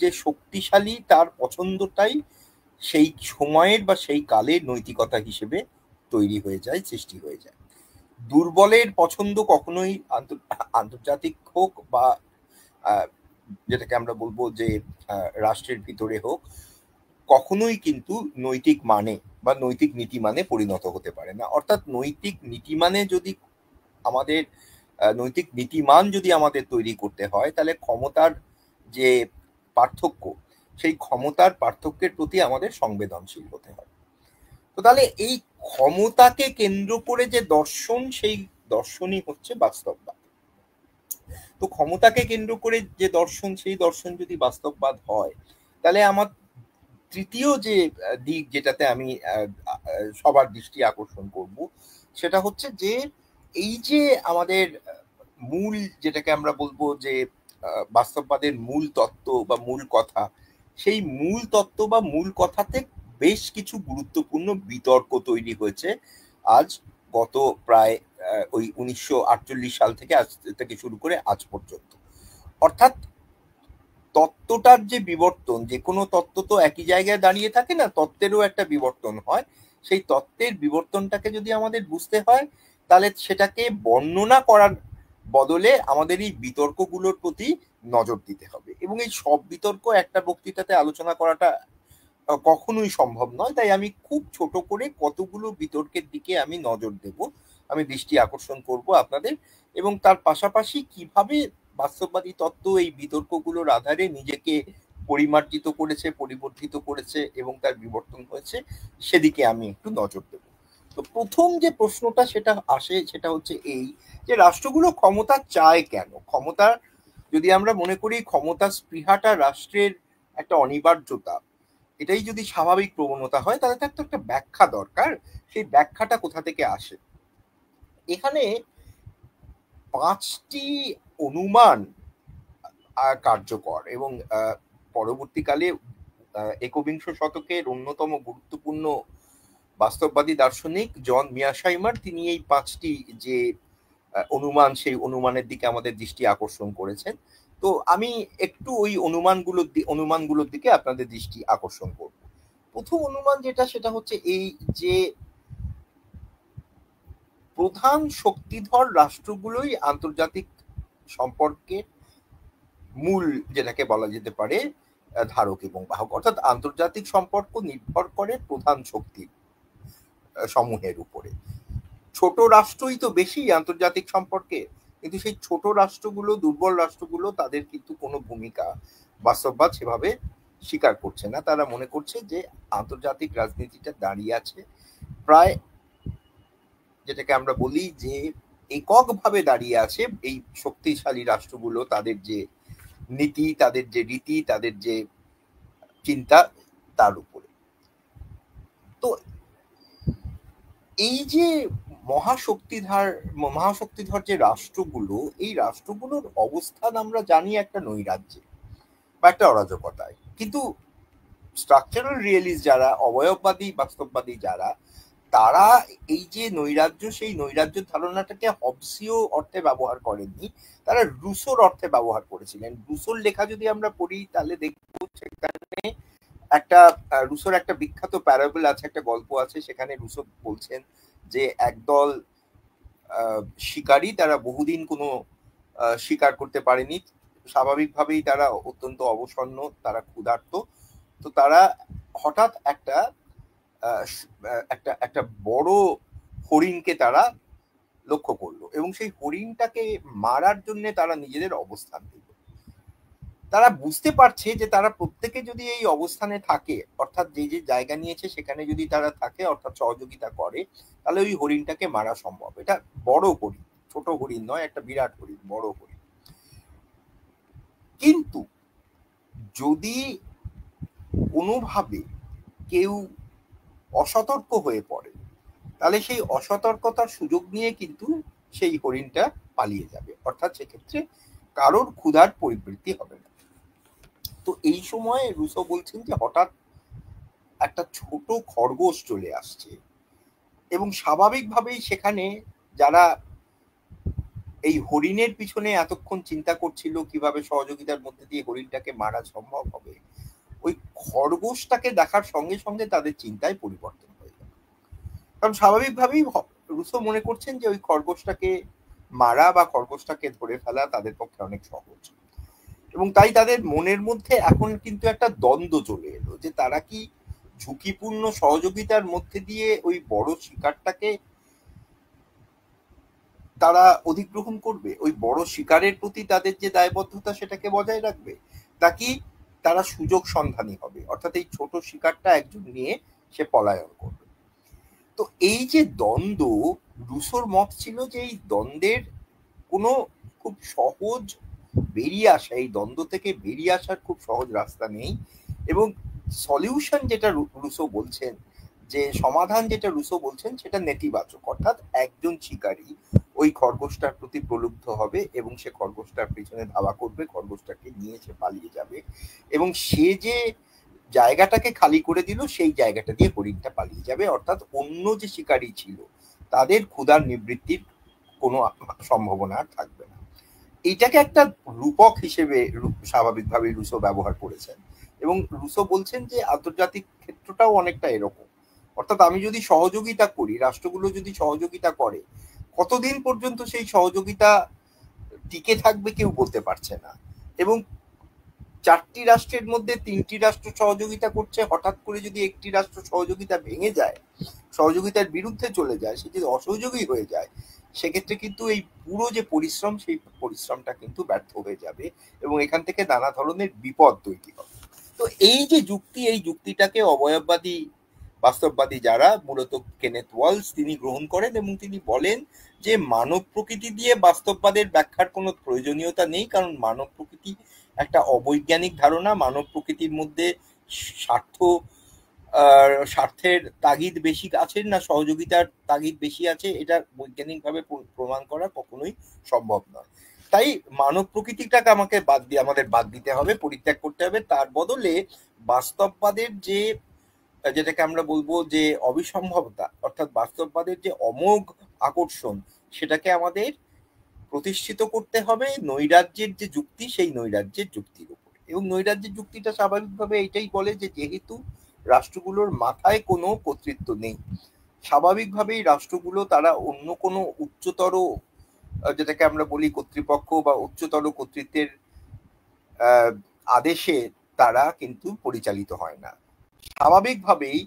যে শক্তিশালী তার পছন্দটাই সেই সময়ের বা সেই কালের নৈতিকতা হিসেবে তৈরি হয়ে যায়, সৃষ্টি হয়ে যায়। দুর্বলের পছন্দ কখনোই আন্তর্জাতিক হোক বা যেটাকে আমরা বলবো যে রাষ্ট্রের ভিতরে হোক, কখনোই কিন্তু নৈতিক মানে বা নৈতিক নীতি মানে পরিণত হতে পারে না। অর্থাৎ নৈতিক নীতিমানে যদি আমাদের নৈতিক নীতিমান যদি আমাদের তৈরি করতে হয়, তাহলে ক্ষমতার যে পার্থক্য, সেই ক্ষমতার পার্থক্যের প্রতি আমাদের সংবেদনশীল হতে হবে। তো তাহলে এই ক্ষমতাকে কেন্দ্র করে যে দর্শন, সেই দর্শনই হচ্ছে বাস্তববাদ। তো ক্ষমতাকে কেন্দ্র করে যে দর্শন, সেই দর্শন যদি বাস্তববাদ হয়, তাহলে আমার তৃতীয় যে দিক যেটাতে আমি সবার দৃষ্টি আকর্ষণ করব, সেটা হচ্ছে যে এই যে আমাদের মূল, যেটাকে আমরা বলবো যে বাস্তববাদের মূল তত্ত্ব বা মূল কথা, সেই মূল তত্ত্ব বা মূল কথাতে বেশ কিছু গুরুত্বপূর্ণ বিতর্ক তৈরি হয়েছে আজ, গত প্রায় ওই 1948 সাল থেকে শুরু করে আজ পর্যন্ত। অর্থাৎ তত্ত্বটার যে বিবর্তন, যে কোনো তত্ত্ব তো একই জায়গায় দাঁড়িয়ে থাকে না, তত্ত্বেরও একটা বিবর্তন হয়। সেই তত্ত্বের বিবর্তনটাকে যদি আমাদের বুঝতে হয়, তাহলে সেটাকে বর্ণনা করার বদলে আমাদের এই বিতর্কগুলোর প্রতি নজর দিতে হবে। এবং এই সব বিতর্ক একটা বক্তৃতাতে আলোচনা করাটা কখনোই সম্ভব নয়, তাই আমি খুব ছোট করে কতগুলো বিতর্কের দিকে আমি নজর দেব, আমি দৃষ্টি আকর্ষণ করব আপনাদের, এবং তার পাশাপাশি কিভাবে বাস্তববাদী তত্ত্ব এই বিতর্কগুলোর আধারে নিজেকে পরিমার্জিত করেছে, পরিবর্তিত করেছে এবং তার বিবর্তন হয়েছে, সেদিকে আমি একটু নজর দেব। তো প্রথম যে প্রশ্নটা সেটা আসে, সেটা হচ্ছে এই যে রাষ্ট্রগুলো ক্ষমতা চায় কেন। ক্ষমতা, যদি আমরা মনে করি ক্ষমতা স্পৃহাটা রাষ্ট্রের একটা অনিবার্যতা, এটাই যদি স্বাভাবিক প্রবণতা হয়, তাহলে তার তো একটা ব্যাখ্যা দরকার। সেই ব্যাখ্যাটা কোথা থেকে আসে? এখানে 5টি অনুমান কার্যকর এবং পরবর্তীকালে একবিংশ শতকের অন্যতম গুরুত্বপূর্ণ বাস্তববাদী দার্শনিক জন মিয়ারশাইমার, তিনি এই 5টি যে অনুমান, সেই দিকে আমাদের দৃষ্টি আকর্ষণ করেছেন। তো আমি একটু ওই অনুমানগুলোর দিকে আপনাদের দৃষ্টি আকর্ষণ করব। প্রথম অনুমান যেটা, সেটা হচ্ছে এই যে প্রধান শক্তিধর রাষ্ট্রগুলোই আন্তর্জাতিক সম্পর্কের মূল, যেটাকে বলা যেতে পারে ধারক এবং বাহক। অর্থাৎ আন্তর্জাতিক সম্পর্ক নির্ভর করে প্রধান শক্তি সমূহের উপরে। ছোট রাষ্ট্রই তো বেশি আন্তর্জাতিক সম্পর্কে, কিন্তু সেই ছোট রাষ্ট্রগুলো, দুর্বল রাষ্ট্রগুলো, তাদের কিন্তু কোনো ভূমিকা বাস্তববাদ সেভাবে স্বীকার করছে না। তারা মনে করছে যে আন্তর্জাতিক রাজনীতিটা দাঁড়িয়ে আছে প্রায়, যেটাকে আমরা বলি যে এককভাবে দাঁড়িয়ে আছে এই শক্তিশালী রাষ্ট্রগুলো, তাদের যে নীতি, তাদের যে রীতি, তাদের যে চিন্তা, তার উপরে। তো এই যে মহাশক্তিধর যে রাষ্ট্রগুলো, এই রাষ্ট্রগুলোর অবস্থান আমরা জানি একটা নৈরাজ্যে বা একটা অরাজকতায়, কিন্তু স্ট্রাকচারাল রিয়েলিস্ট যারা, অবয়ববাদী বাস্তববাদী যারা, তারা এই যে নৈরাজ্য, সেই নৈরাজ্য ধারণাটাকে হবসীয় অর্থে ব্যবহার করেননি, তারা রুসোর অর্থে ব্যবহার করেছিলেন। রুসোর লেখা যদি আমরা পড়ি তাহলে দেখবো সেখানে একটা রুসোর একটা বিখ্যাত প্যারাবল আছে, একটা গল্প আছে, সেখানে রুসো বলছেন যে একদল শিকারী, তারা বহুদিন কোনো শিকার করতে পারেনি, স্বাভাবিকভাবেই তারা অত্যন্ত অবসন্ন, তারা ক্ষুধার্ত। তো তারা হঠাৎ একটা একটা বড় হরিণকে তারা লক্ষ্য করলো এবং সেই হরিণটাকে মারার জন্য তারা নিজেদের অবস্থান দিল। তারা বুঝতে পারছে যে তারা প্রত্যেকে যদি এই অবস্থানে থাকে, অর্থাৎ যে যে জায়গা নিয়েছে সেখানে যদি তারা থাকে, অর্থাৎ সহযোগিতা করে, তাহলে ওই হরিণটাকে মারা সম্ভব। এটা বড় হরিণ, ছোট হরিণ নয়, একটা বিরাট হরিণ, বড় হরিণ। কিন্তু যদি কোনোভাবে কেউ অসতর্ক হয়ে পড়ে, তাহলে সেই অসতর্কতার সুযোগ নিয়ে কিন্তু সেই হরিণটা পালিয়ে যাবে, অর্থাৎ সেক্ষেত্রে কারোর ক্ষুধার পরিবৃত্তি হবে না। তো এই সময় রুসো বলছেন যে হঠাৎ একটা ছোট খরগোশ চলে আসছে এবং স্বাভাবিকভাবেই সেখানে যারা এই হরিণের পিছনে এতক্ষণ চিন্তা করছিল কিভাবে সহযোগিতার মধ্যে দিয়ে হরিণটাকে মারা সম্ভব হবে, ওই খরগোশটাকে দেখার সঙ্গে সঙ্গে তাদের চিন্তায় পরিবর্তন হয়ে গেল। কারণ স্বাভাবিকভাবেই রুসো মনে করছেন যে ওই খরগোশটাকে মারা বা খরগোশটাকে ধরে ফেলা তাদের পক্ষে অনেক সহজ, এবং তাই তাদের মনের মধ্যে এখন কিন্তু একটা দ্বন্দ্ব চলে এলো যে তারা কি ঝুঁকিপূর্ণ সহযোগিতার মধ্যে দিয়ে ওই বড় শিকারটাকে তারা অধিগ্রহণ করবে, ওই বড় শিকারের প্রতি তাদের যে দায়বদ্ধতা সেটাকে বজায় রাখবে, নাকি তারা সুযোগ সন্ধানী হবে, অর্থাৎ এই ছোট শিকারটা একজন নিয়ে সে পলায়ন করবে। তো এই যে দ্বন্দ্ব, রুসোর মত ছিল যে এই দ্বন্দ্বের কোনো খুব সহজ বেরিয়ে আসা, এই দ্বন্দ্ব থেকে বেরিয়ে আসার খুব সহজ রাস্তা নেই, এবং সলিউশন যেটা রুসো বলছেন, যে সমাধান যেটা রুসো বলছেন সেটা নেতিবাচক, অর্থাৎ একজন শিকারী ওই খরগোশটার প্রতি প্রলুব্ধ হবে এবং সে খরগোশটার পিছনে ধাওয়া করবে, খরগোশটাকে নিয়ে সে পালিয়ে যাবে, এবং সে যে জায়গাটাকে খালি করে দিল সেই জায়গাটা দিয়ে হরিণটা পালিয়ে যাবে, অর্থাৎ অন্য যে শিকারী ছিল তাদের ক্ষুধার নিবৃত্তির কোনো সম্ভাবনা থাকবে না। এইটাকে একটা রূপক হিসেবে স্বাভাবিকভাবে রুসো ব্যবহার করেছেন, এবং রুসো বলছেন যে আন্তর্জাতিক ক্ষেত্রটাও অনেকটা এরকম, অর্থাৎ আমি যদি সহযোগিতা করি, রাষ্ট্রগুলো যদি সহযোগিতা করে, কতদিন পর্যন্ত সেই সহযোগিতা টিকে থাকবে কেউ বলতে পারছে না, এবং 4টি রাষ্ট্রের মধ্যে 3টি রাষ্ট্র সহযোগিতা করছে, হঠাৎ করে যদি একটি রাষ্ট্র সহযোগিতা ভেঙে যায়, সহযোগিতার বিরুদ্ধে চলে যায়, সে যদি অসহযোগী হয়ে যায়, সেক্ষেত্রে কিন্তু এই পুরো যে পরিশ্রম, সেই পরিশ্রমটা কিন্তু ব্যর্থ হয়ে যাবে এবং এখান থেকে নানা ধরনের বিপদ তৈরি হবে। তো এই যে যুক্তি, এই যুক্তিটাকে অবয়ববাদী বাস্তববাদী যারা, মূলত কেনেথ ওয়ালস, তিনি গ্রহণ করেন এবং তিনি বলেন যে মানব প্রকৃতি দিয়ে বাস্তববাদের ব্যাখ্যার কোনো প্রয়োজনীয়তা নেই, কারণ মানব প্রকৃতি একটা অবৈজ্ঞানিক ধারণা, মানব প্রকৃতির মধ্যে স্বার্থের তাগিদ বেশি আছে না সহযোগিতার তাগিদ বেশি আছে, এটা বৈজ্ঞানিকভাবে প্রমাণ করা কখনোই সম্ভব নয়। তাই মানব প্রকৃতিটাকে আমাদের বাদ দিতে হবে, পরিত্যাগ করতে হবে, তার বদলে বাস্তববাদের যে, যেটাকে আমরা বলবো যে অবিসম্ভবতা, অর্থাৎ বাস্তববাদের যে অমোঘ আকর্ষণ, সেটাকে আমাদের প্রতিষ্ঠিত করতে হবে নৈরাজ্যের যে যুক্তি, সেই নৈরাজ্যের যুক্তির উপর। এবং নৈরাজ্যের যুক্তিটা স্বাভাবিকভাবে এটাই বলে যে যেহেতু রাষ্ট্রগুলোর মাথায় কোনো কর্তৃত্ব নেই, স্বাভাবিকভাবেই রাষ্ট্রগুলো তারা অন্য কোনো উচ্চতর, যেটাকে আমরা বলি কর্তৃপক্ষ বা উচ্চতর কর্তৃত্বের আদেশে তারা কিন্তু পরিচালিত হয় না। স্বাভাবিকভাবেই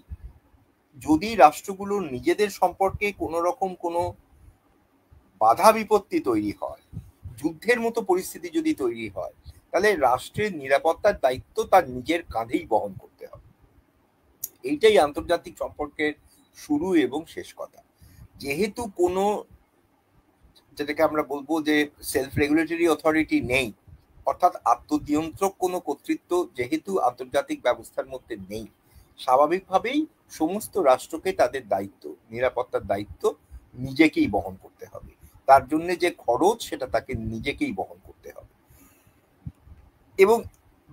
যদি রাষ্ট্রগুলোর নিজেদের সম্পর্কে কোনো রকম কোনো বাধা বিপত্তি তৈরি হয়, যুদ্ধের মতো পরিস্থিতি যদি তৈরি হয়, তাহলে রাষ্ট্রের নিরাপত্তার দায়িত্ব তার নিজের কাঁধেই বহন করতে হবে। এইটাই আন্তর্জাতিক সম্পর্কের শুরু এবং শেষ কথা। যেহেতু কোনো, যেটাকে আমরা বলবো যে সেলফ রেগুলেটরি অথরিটি নেই, অর্থাৎ আত্মনিয়ন্ত্রক কোনো কর্তৃত্ব যেহেতু আন্তর্জাতিক ব্যবস্থার মধ্যে নেই, স্বাভাবিকভাবেই সমস্ত রাষ্ট্রকে তাদের দায়িত্ব, নিরাপত্তার দায়িত্ব নিজেকেই বহন করতে হবে। তার জন্য যে খরচ সেটা তাকে নিজেকেই বহন করতে হবে। এবং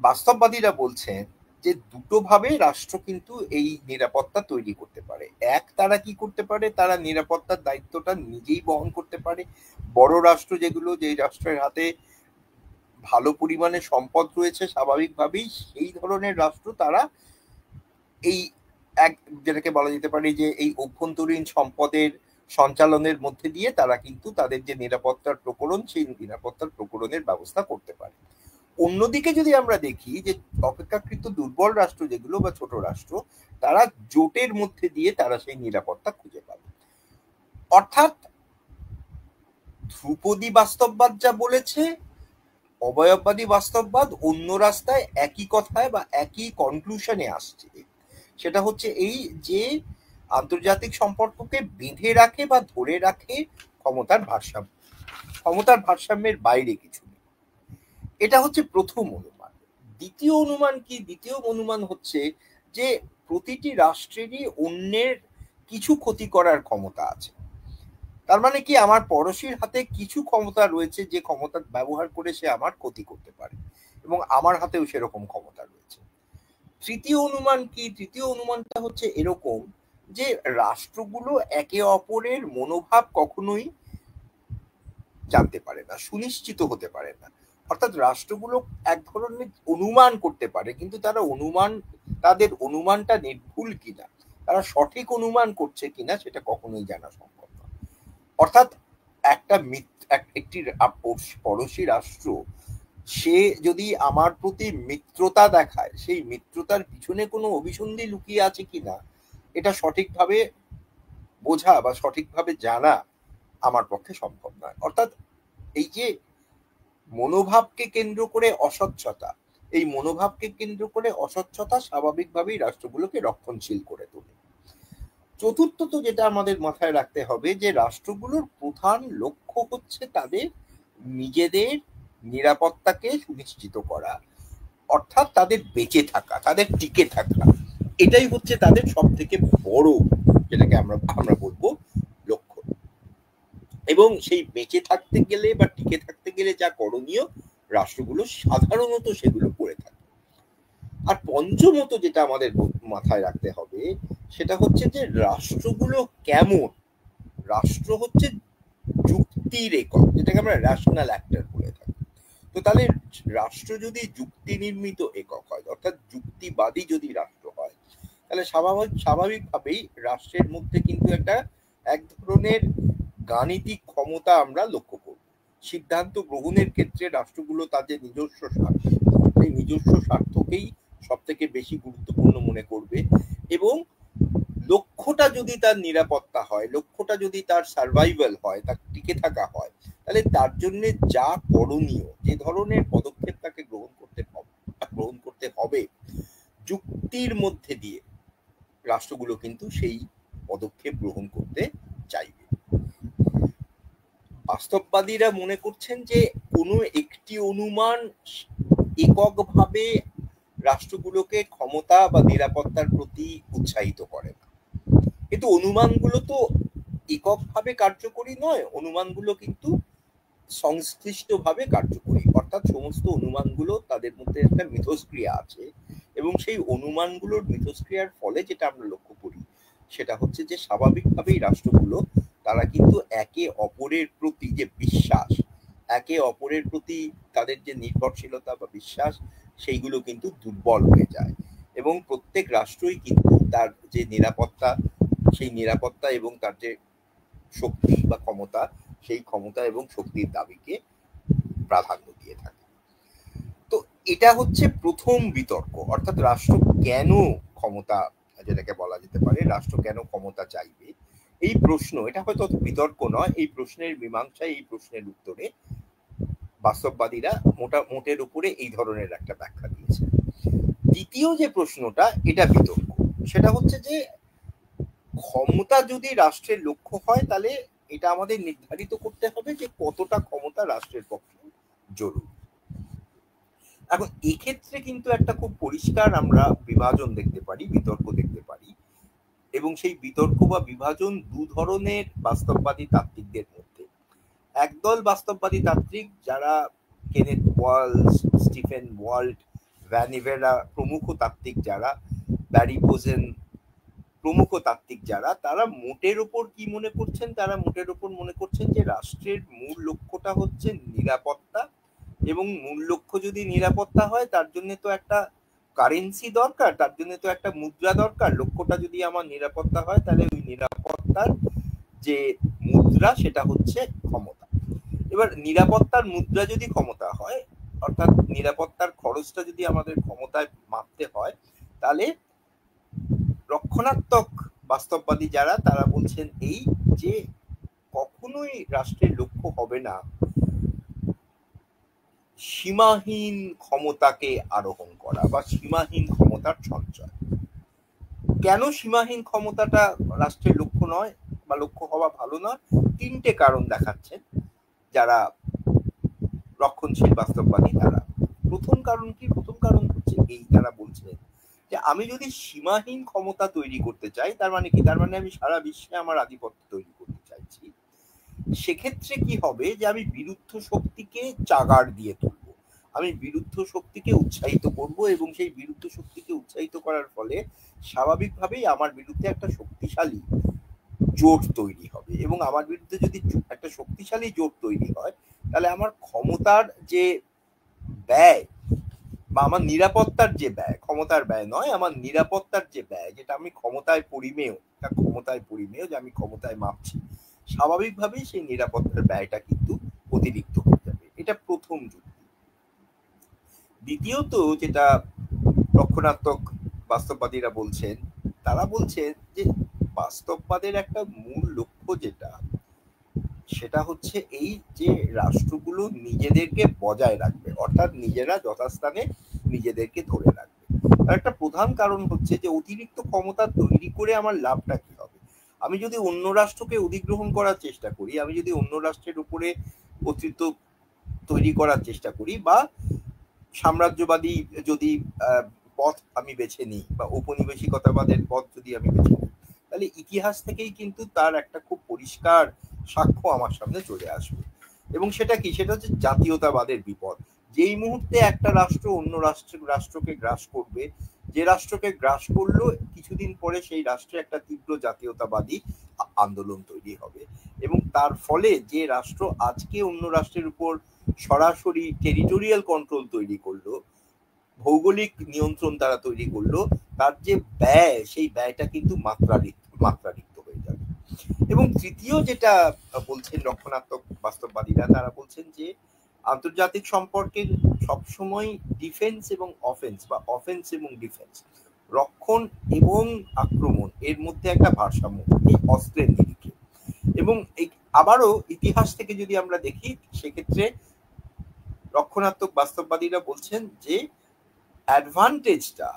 বাস্তববাদীরা বলছেন যে দুটো ভাবে রাষ্ট্র কিন্তু এই নিরাপত্তা তৈরি করতে পারে। এক, তারা কি করতে পারে, তারা নিরাপত্তার দায়িত্বটা নিজেই বহন করতে পারে। বড় রাষ্ট্র যেগুলো, যে রাষ্ট্রের হাতে ভালো পরিমাণে সম্পদ রয়েছে, স্বাভাবিকভাবেই সেই ধরনের রাষ্ট্র তারা এই এক, যেটাকে বলা যেতে পারে যে এই অভ্যন্তরীণ সম্পদের সঞ্চালনের মধ্যে দিয়ে তারা কিন্তু তাদের যে নিরাপত্তার প্রকরণ, সেই নিরাপত্তার প্রকরণের ব্যবস্থা করতে পারে। অন্যদিকে যদি আমরা দেখি যে অপেক্ষাকৃত দুর্বল রাষ্ট্র যেগুলো বা ছোট রাষ্ট্র, তারা জোটের মধ্যে দিয়ে তারা সেই নিরাপত্তা খুঁজে পাবে। অর্থাৎ ধ্রুপদী বাস্তববাদ যা বলেছে, অবয়ববাদী বাস্তববাদ অন্য রাস্তায় একই কথায় বা একই কনক্লুশনে আসছে। সেটা হচ্ছে এই যে আন্তর্জাতিক সম্পর্ককে বেঁধে রাখে বা ধরে রাখে ক্ষমতার ভারসাম্য, ক্ষমতার ভারসাম্যের বাইরে কিছু নেই। এটা হচ্ছে প্রথম অনুমান। দ্বিতীয় অনুমান কি? দ্বিতীয় অনুমান হচ্ছে যে প্রতিটি রাষ্ট্রেরই অন্যের কিছু ক্ষতি করার ক্ষমতা আছে। তার মানে কি, আমার পড়শির হাতে কিছু ক্ষমতা রয়েছে যে ক্ষমতা ব্যবহার করে সে আমার ক্ষতি করতে পারে, এবং আমার হাতেও সেরকম ক্ষমতা রয়েছে। তৃতীয় অনুমান কি? তৃতীয় অনুমানটা হচ্ছে এরকম যে রাষ্ট্রগুলো একে অপরের মনোভাব কখনোই জানতে পারে না, সুনিশ্চিত হতে পারে না। অর্থাৎ রাষ্ট্রগুলো এক ধরনের অনুমান করতে পারে, কিন্তু তাদের অনুমানটা নির্ভুল কিনা, তারা সঠিক অনুমান করছে কিনা সেটা কখনোই জানা সম্ভব না। অর্থাৎ একটি পড়োশী রাষ্ট্র সে যদি আমার প্রতি মিত্রতা দেখায়, সেই মিত্রতার পিছনে কোনো অভিসন্ধি লুকিয়ে আছে কিনা এটা সঠিকভাবে বোঝা বা সঠিকভাবে জানা আমার পক্ষে সম্ভব নয়। অর্থাৎ এই যে মনোভাবকে কেন্দ্র করে অস্বচ্ছতা, এই মনোভাবকে কেন্দ্র করে অস্বচ্ছতা স্বাভাবিকভাবেই রাষ্ট্রগুলোকে রক্ষণশীল করে তোলে। চতুর্থত যেটা আমাদের মাথায় রাখতে হবে যে রাষ্ট্রগুলোর প্রধান লক্ষ্য হচ্ছে তাদের নিজেদের নিরাপত্তাকে সুনিশ্চিত করা, অর্থাৎ তাদের বেঁচে থাকা, তাদের টিকে থাকা। এটাই হচ্ছে তাদের সব থেকে বড়, যেটাকে আমরা বলবো লক্ষ্য। এবং সেই বেঁচে থাকতে গেলে বা টিকে থাকতে গেলে যা করণীয়, রাষ্ট্রগুলো সাধারণত সেগুলো করে থাকে। আর পঞ্চমত যেটা আমাদের মাথায় রাখতে হবে সেটা হচ্ছে যে রাষ্ট্রগুলো কেমন। রাষ্ট্র হচ্ছে যুক্তির একক, যেটাকে আমরা রেশনাল অ্যাক্টর বলে থাকি। তো তাহলে রাষ্ট্র যদি যুক্তি নির্মিত একক হয়, অর্থাৎ যুক্তিবাদী যদি রাষ্ট্র হয়, তাহলে স্বাভাবিকভাবেই রাষ্ট্রের মধ্যে কিন্তু এক ধরনের গাণিতিক ক্ষমতা আমরা লক্ষ্য করব। সিদ্ধান্ত গ্রহণের ক্ষেত্রে রাষ্ট্রগুলো তাদের নিজস্ব স্বার্থ, সেই নিজস্ব স্বার্থকেই সব থেকে বেশি গুরুত্বপূর্ণ মনে করবে। এবং লক্ষ্যটা যদি তার নিরাপত্তা হয়, লক্ষ্যটা যদি তার সার্ভাইভাল হয়, তার টিকে থাকা হয়, তাহলে তার জন্য যা করণীয়, যে ধরনের পদক্ষেপ তাকে গ্রহণ করতে হবে, যুক্তির মধ্যে দিয়ে রাষ্ট্রগুলো কিন্তু সেই পদক্ষেপ গ্রহণ করতে চাইবে। বাস্তববাদীরা মনে করছেন যে কোনো একটি অনুমান এককভাবে রাষ্ট্রগুলোকে ক্ষমতা বা নিরাপত্তার প্রতি উৎসাহিত করে না। কিন্তু অনুমানগুলো তো এককভাবে কার্যকরী নয়, অনুমানগুলো কিন্তু সংশ্লিষ্টভাবে কার্যকরী। অর্থাৎ সমস্ত অনুমানগুলো, তাদের মধ্যে একটা মিথস্ক্রিয়া আছে, এবং সেই অনুমানগুলোর মিথস্ক্রিয়ার ফলে যেটা আমরা লক্ষ্য করি সেটা হচ্ছে যে স্বাভাবিকভাবেই রাষ্ট্রগুলো তারা কিন্তু একে অপরের প্রতি যে বিশ্বাস, একে অপরের প্রতি তাদের যে নির্ভরশীলতা বা বিশ্বাস, সেইগুলো কিন্তু দুর্বল হয়ে যায়। এবং প্রত্যেক রাষ্ট্রই কিন্তু তার যে নিরাপত্তা, সেই নিরাপত্তা এবং তার যে শক্তি বা ক্ষমতা, সেই ক্ষমতা এবং শক্তির দাবিকে প্রাধান্য দিয়ে থাকে। তো এটা হচ্ছে প্রথম বিতর্ক, অর্থাৎ রাষ্ট্র কেন ক্ষমতা, যেটাকে বলা যেতে পারে রাষ্ট্র কেন ক্ষমতা চাইবে, এই প্রশ্ন, এটা হয়তো বিতর্ক নয়, এই প্রশ্নের মীমাংসায়, এই প্রশ্নের উত্তরে বাস্তববাদীরা মোটের উপরে এই ধরনের একটা ব্যাখ্যা দিয়েছে। দ্বিতীয় যে প্রশ্নটা, এটা বিতর্ক, সেটা হচ্ছে যে ক্ষমতা যদি রাষ্ট্রের লক্ষ্য হয়, তাহলে এটা আমাদের নির্ধারিত করতে হবে যে কতটা ক্ষমতা রাষ্ট্রের পক্ষে জরুরি। এখন এক্ষেত্রে কিন্তু একটা খুব পরিষ্কার আমরা বিভাজন দেখতে পারি, বিতর্ক দেখতে পারি, এবং সেই বিতর্ক বা বিভাজন দু ধরনের বাস্তববাদী তাত্ত্বিকদের মধ্যে। একদল বাস্তববাদী তাত্ত্বিক যারা কেনেথ ওয়ালস, স্টিফেন ওয়াল্ট, ভ্যানিভেরা প্রমুখ তাত্ত্বিক যারা, ব্যারি বোজেন প্রমুখ তাত্ত্বিক যারা, তারা মোটের ওপর কি মনে করছেন? তারা মোটের ওপর মনে করছেন যে রাষ্ট্রের মূল লক্ষ্যটা হচ্ছে নিরাপত্তা, এবং মূল লক্ষ্য যদি নিরাপত্তা হয় তার জন্য তো একটা কারেন্সি দরকার, তার জন্য তো একটা মুদ্রা দরকার। লক্ষ্যটা যদি আমার নিরাপত্তা হয় তাহলে ওই নিরাপত্তার যে মুদ্রা সেটা হচ্ছে ক্ষমতা। এবার নিরাপত্তার মুদ্রা যদি ক্ষমতা হয়, অর্থাৎ নিরাপত্তার খরচটা যদি আমাদের ক্ষমতায় মাপতে হয়, তাহলে রক্ষণাত্মক বাস্তববাদী যারা, তারা বলছেন এই যে কখনোই রাষ্ট্রের লক্ষ্য হবে না সীমাহীন ক্ষমতাকে আরোহণ করা বা সীমাহীন ক্ষমতার সঞ্চয়। কেন সীমাহীন ক্ষমতাটা রাষ্ট্রের লক্ষ্য নয় বা লক্ষ্য হওয়া ভালো নয়? তিনটে কারণ দেখাচ্ছেন যারা রক্ষণশীল বাস্তববাদী তারা। প্রথম কারণ কি? প্রথম কারণ হচ্ছে এই, তারা বলছেন যে আমি যদি সীমাহীন ক্ষমতা তৈরি করতে চাই, তার মানে কি? তার মানে আমি সারা বিশ্বে আমার আধিপত্য তৈরি করতে চাইছি। সেক্ষেত্রে কি হবে যে আমি বিরুদ্ধ শক্তিকে চাগাড় দিয়ে তুলবো, আমি বিরুদ্ধ শক্তিকে উৎসাহিত করব, এবং সেই বিরুদ্ধ শক্তিকে উৎসাহিত করার ফলে স্বাভাবিকভাবেই আমার বিরুদ্ধে একটা শক্তিশালী জোট তৈরি হবে, এবং আমার বিরুদ্ধে যদি একটা শক্তিশালী জোট তৈরি হয় তাহলে আমার ক্ষমতার যে ব্যয় বা আমার নিরাপত্তার যে ব্যয়, ক্ষমতার ব্যয় নয়, আমার নিরাপত্তার যে ব্যয়, যেটা আমি ক্ষমতায় পরিমেয়, যে আমি ক্ষমতায় মাপছি, স্বাভাবিকভাবেই সেই নিরাপত্তার ব্যয়টা কিন্তু অতিরিক্ত হয়ে যাবে। এটা প্রথম যুক্তি। দ্বিতীয়ত যেটা রক্ষণাত্মক বাস্তববাদীরা বলছেন, তারা বলছেন যে বাস্তববাদের একটা মূল লক্ষ্য যেটা, সেটা হচ্ছে এই যে রাষ্ট্রগুলো নিজেদেরকে বজায় রাখবে, অর্থাৎ নিজেরা যথাস্থানে নিজেদেরকে ধরে রাখবে। আর একটা প্রধান কারণ হচ্ছে যে অতিরিক্ত ক্ষমতা তৈরি করে আমার লাভটা কি হবে? আমি যদি অন্য রাষ্ট্রকে অধিগ্রহণ করার চেষ্টা করি, আমি যদি অন্য রাষ্ট্রের উপরে কর্তৃত্ব তৈরি করার চেষ্টা করি, বা সাম্রাজ্যবাদী যদি পথ আমি বেছে নিই, বা ঔপনিবেশিকতাবাদের পথ যদি আমি বেছে নিই, তাহলে ইতিহাস থেকেই কিন্তু তার একটা খুব পরিষ্কার সাক্ষ্য আমার সামনে চলে আসবে। এবং সেটা কি? সেটা হচ্ছে জাতীয়তাবাদের বিপদ। যেই মুহূর্তে একটা রাষ্ট্র অন্য রাষ্ট্রকে গ্রাস করবে, যে রাষ্ট্রকে গ্রাস করলো, কিছুদিন পরে সেই রাষ্ট্রে একটা তীব্র জাতীয়তাবাদী আন্দোলন তৈরি হবে, এবং তার ফলে যে রাষ্ট্র আজকে অন্য রাষ্ট্রের উপর সরাসরি টেরিটোরিয়াল কন্ট্রোল তৈরি করলো, ভৌগোলিক নিয়ন্ত্রণ তারা তৈরি করলো, তার যে ব্যয়, সেই ব্যয়টা কিন্তু মাত্রাতিরিক্ত হয়ে যাবে। এবং তৃতীয় যেটা বলছেন রক্ষণাত্মক বাস্তববাদীরা, তারা বলছেন যে আন্তর্জাতিক সম্পর্কের সবসময় ডিফেন্স এবং অফেন্স, বা অফেন্স এবং ডিফেন্স, রক্ষণ এবং আক্রমণ, এর মধ্যে একটা ভারসাম্য থাকে অস্ত্রের নিরিখে। এবং আবারও ইতিহাস থেকে যদি আমরা দেখি, সেক্ষেত্রে রক্ষণাত্মক বাস্তববাদীরা বলছেন যে অ্যাডভান্টেজটা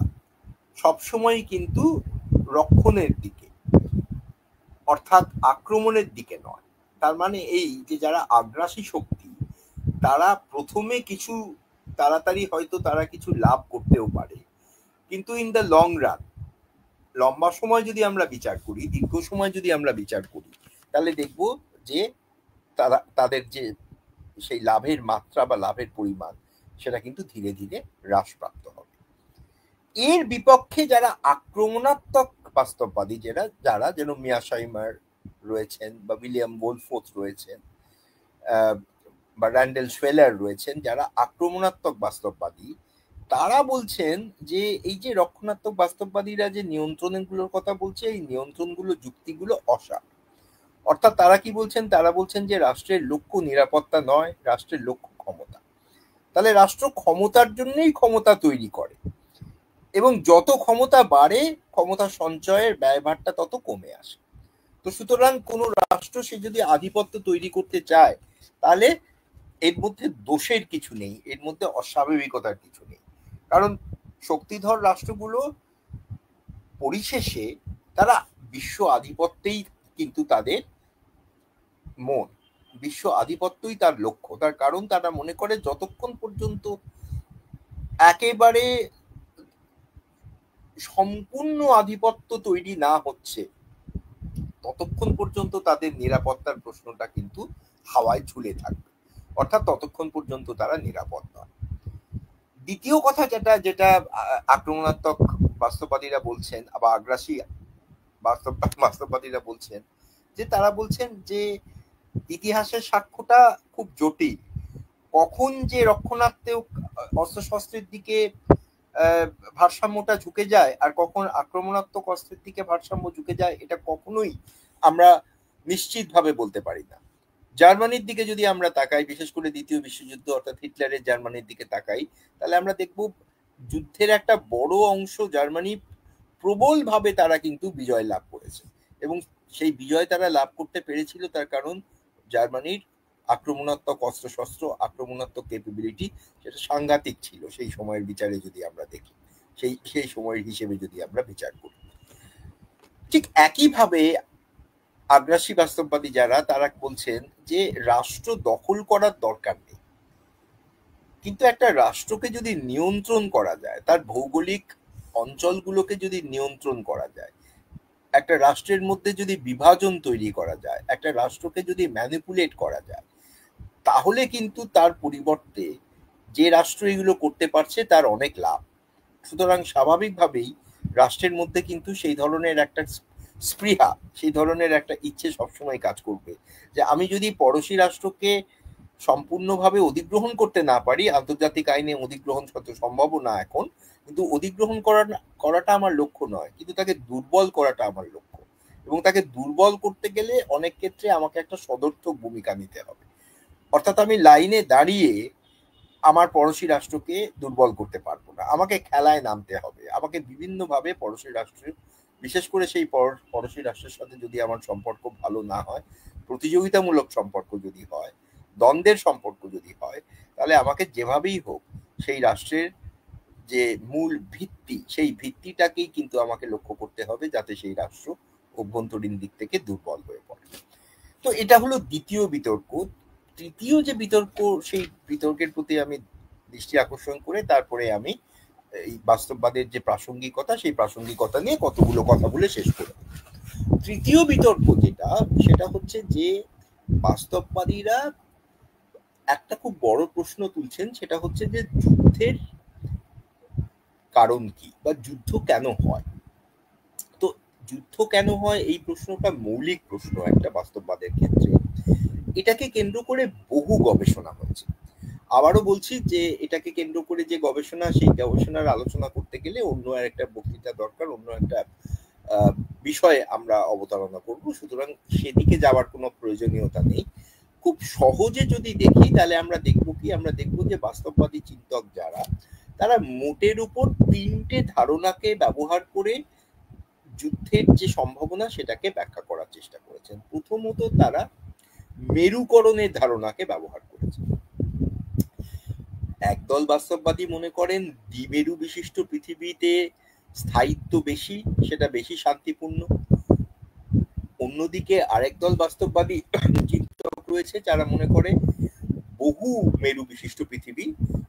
সবসময় কিন্তু রক্ষণের দিকে, অর্থাৎ আক্রমণের দিকে নয়। তার মানে এই যে যারা আগ্রাসী শক্তি, তারা প্রথমে কিছু তাড়াতাড়ি হয়তো তারা কিছু লাভ করতেও পারে, কিন্তু ইন দ্য লং রান, লম্বা সময় যদি আমরা বিচার করি, দীর্ঘ সময় যদি আমরা বিচার করি, তাহলে দেখব যে তাদের যে সেই লাভের মাত্রা বা লাভের পরিমাণ, সেটা কিন্তু ধীরে ধীরে হ্রাসপ্রাপ্ত হবে। এর বিপক্ষে যারা আক্রমণাত্মক বাস্তববাদী, যারা যেন মিয়াশাইমার রয়েছেন, বা উইলিয়াম ওলফোর্থ রয়েছেন, বা র্যান্ডেল শেলার রয়েছেন, যারা আক্রমণাত্মক বাস্তববাদী, তারা বলছেন যে এই যে রক্ষণাত্মক বাস্তববাদীরা যে নিয়ন্ত্রণগুলোর কথা বলছে, এই নিয়ন্ত্রণগুলো, যুক্তিগুলো অসার। অর্থাৎ তারা কি বলছেন? তারা বলছেন যে রাষ্ট্রের লক্ষ্য নিরাপত্তা নয়, রাষ্ট্রের লক্ষ্য ক্ষমতা। তাহলে রাষ্ট্র ক্ষমতার জন্যই ক্ষমতা তৈরি করে, এবং যত ক্ষমতা বাড়ে, ক্ষমতা সঞ্চয়ের ব্যয়ভারটা তত কমে আসে। তো সুতরাং কোন রাষ্ট্র সে যদি আধিপত্য তৈরি করতে চায়, তাহলে এর মধ্যে দোষের কিছু নেই, এর মধ্যে অস্বাভাবিকতার কিছু নেই। কারণ শক্তিধর রাষ্ট্রগুলো পরিশেষে তারা বিশ্ব আধিপত্যেই কিন্তু তাদের মন, বিশ্ব আধিপত্যই তার লক্ষ্য। তার কারণ তারা মনে করে যতক্ষণ পর্যন্ত একেবারে সম্পূর্ণ আধিপত্য তৈরি না হচ্ছে ততক্ষণ পর্যন্ত তাদের নিরাপত্তার প্রশ্নটা কিন্তু হাওয়ায় ঝুলে থাকবে, অর্থাৎ ততক্ষণ পর্যন্ত তারা নিরাপদ নয়। দ্বিতীয় কথা যেটা আক্রমণাত্মক বাস্তববাদীরা বলছেন বা আগ্রাসী বাস্তববাদীরা বলছেন, যে তারা বলছেন যে ইতিহাসের সাক্ষ্যটা খুব জটিল, কখন যে রক্ষণাত্মক অস্ত্রশস্ত্রের দিকে ভারসাম্যটা ঝুঁকে যায় আর কখন আক্রমণাত্মক অস্ত্রের দিকে ভারসাম্য ঝুঁকে যায় এটা কখনোই আমরা নিশ্চিতভাবে বলতে পারি না। জার্মানির দিকে যদি আমরা তাকাই, বিশেষ করে দ্বিতীয় বিশ্বযুদ্ধ অর্থাৎ হিটলারের জার্মানির দিকে তাকাই, তাহলে আমরা দেখব যুদ্ধের একটা বড় অংশ জার্মানি প্রবলভাবে তারা কিন্তু বিজয় লাভ করেছে, এবং সেই বিজয় তারা লাভ করতে পেরেছিল তার কারণ জার্মানির আক্রমণাত্মক অস্ত্রশস্ত্র, আক্রমণাত্মক ক্যাপাবিলিটি সেটা সাংঘাতিক ছিল সেই সময়ের বিচারে যদি আমরা দেখি, সেই সময়ের হিসেবে যদি আমরা বিচার করি। ঠিক একইভাবে আগ্রাসী বাস্তববাদী যারা তারা বলছেন যে রাষ্ট্র দখল করার দরকার নেই, কিন্তু একটা রাষ্ট্রকে যদি নিয়ন্ত্রণ করা যায়, তার ভৌগোলিক অঞ্চলগুলোকে যদি নিয়ন্ত্রণ করা যায়, একটা রাষ্ট্রের মধ্যে যদি বিভাজন তৈরি করা যায়, একটা রাষ্ট্রকে যদি ম্যানিপুলেট করা যায়, তাহলে কিন্তু তার পরিবর্তে যে রাষ্ট্র এগুলো করতে পারছে তার অনেক লাভ। সুতরাং স্বাভাবিকভাবেই রাষ্ট্রের মধ্যে কিন্তু সেই ধরনের একটা স্পৃহা, সেই ধরনের একটা ইচ্ছে সবসময় কাজ করবে যে আমি যদি পড়োশী রাষ্ট্রকে সম্পূর্ণভাবে অধিগ্রহণ করতে না পারি, আন্তর্জাতিক আইনে অধিগ্রহণ সম্ভব না এখন, কিন্তু অধিগ্রহণ করাটা আমার লক্ষ্য নয়, কিন্তু তাকে দুর্বল করাটা আমার লক্ষ্য, এবং তাকে দুর্বল করতে গেলে অনেক ক্ষেত্রে আমাকে একটা সদর্থক ভূমিকা নিতে হবে। অর্থাৎ আমি লাইনে দাঁড়িয়ে আমার পড়োশী রাষ্ট্রকে দুর্বল করতে পারবো না, আমাকে খেলায় নামতে হবে, আমাকে বিভিন্নভাবে পড়োশী রাষ্ট্রের, বিশেষ করে সেই পড়োশী রাষ্ট্রের সাথে যদি আমার সম্পর্ক ভালো না হয়, প্রতিযোগিতামূলক সম্পর্ক যদি হয়, দ্বন্দ্বের সম্পর্ক যদি হয়, তাহলে আমাকে যেভাবেই হোক সেই রাষ্ট্রের যে মূল ভিত্তি, সেই ভিত্তিটাকেই কিন্তু আমাকে লক্ষ্য করতে হবে যাতে সেই রাষ্ট্র অভ্যন্তরীণ দিক থেকে দুর্বল হয়ে পড়ে। তো এটা হলো দ্বিতীয় বিতর্ক। তৃতীয় যে বিতর্ক, সেই বিতর্কের প্রতি আমি দৃষ্টি আকর্ষণ করে তারপরে আমি এই বাস্তববাদের যে প্রাসঙ্গিকতা, সেই প্রাসঙ্গিকতা নিয়ে কতগুলো কথা বলে শেষ করব। তৃতীয় বিতর্ক যেটা, সেটা হচ্ছে যে বাস্তববাদীরা একটা খুব বড় প্রশ্ন তুলছেন, সেটা হচ্ছে যে যুদ্ধের কারণ কি বা যুদ্ধ কেন হয়। তো যুদ্ধ কেন হয় এই প্রশ্নটা মৌলিক প্রশ্ন একটা বাস্তববাদের ক্ষেত্রে। এটাকে কেন্দ্র করে বহু গবেষণা হয়েছে। আবারও বলছি যে এটাকে কেন্দ্র করে যে গবেষণা, সেই গবেষণার আলোচনা করতে গেলে অন্য একটা বক্তৃতা দরকার, অন্য একটা বিষয়ে আমরা অবতারণা করব, সুতরাং সেদিকে যাওয়ার কোনো প্রয়োজনীয়তা নেই। খুব সহজে যদি দেখি তাহলে আমরা দেখব যে বাস্তববাদী চিন্তক যারা, তারা মোটের উপর তিনটে ধারণাকে ব্যবহার করে যুদ্ধের যে সম্ভাবনা সেটাকে ব্যাখ্যা করার চেষ্টা করেছেন। প্রথমত তারা মেরুকরণের ধারণাকে ব্যবহার করেছেন। একদল বাস্তববাদী মনে করেন দ্বিমেরু বিশিষ্ট পৃথিবীতে স্থায়িত্ব বেশি, সেটা বেশি শান্তিপূর্ণ। অন্যদিকে আরেক দল বাস্তববাদী চিন্তক রয়েছে যারা মনে করে বহু মেরু বিশিষ্ট পৃথিবী,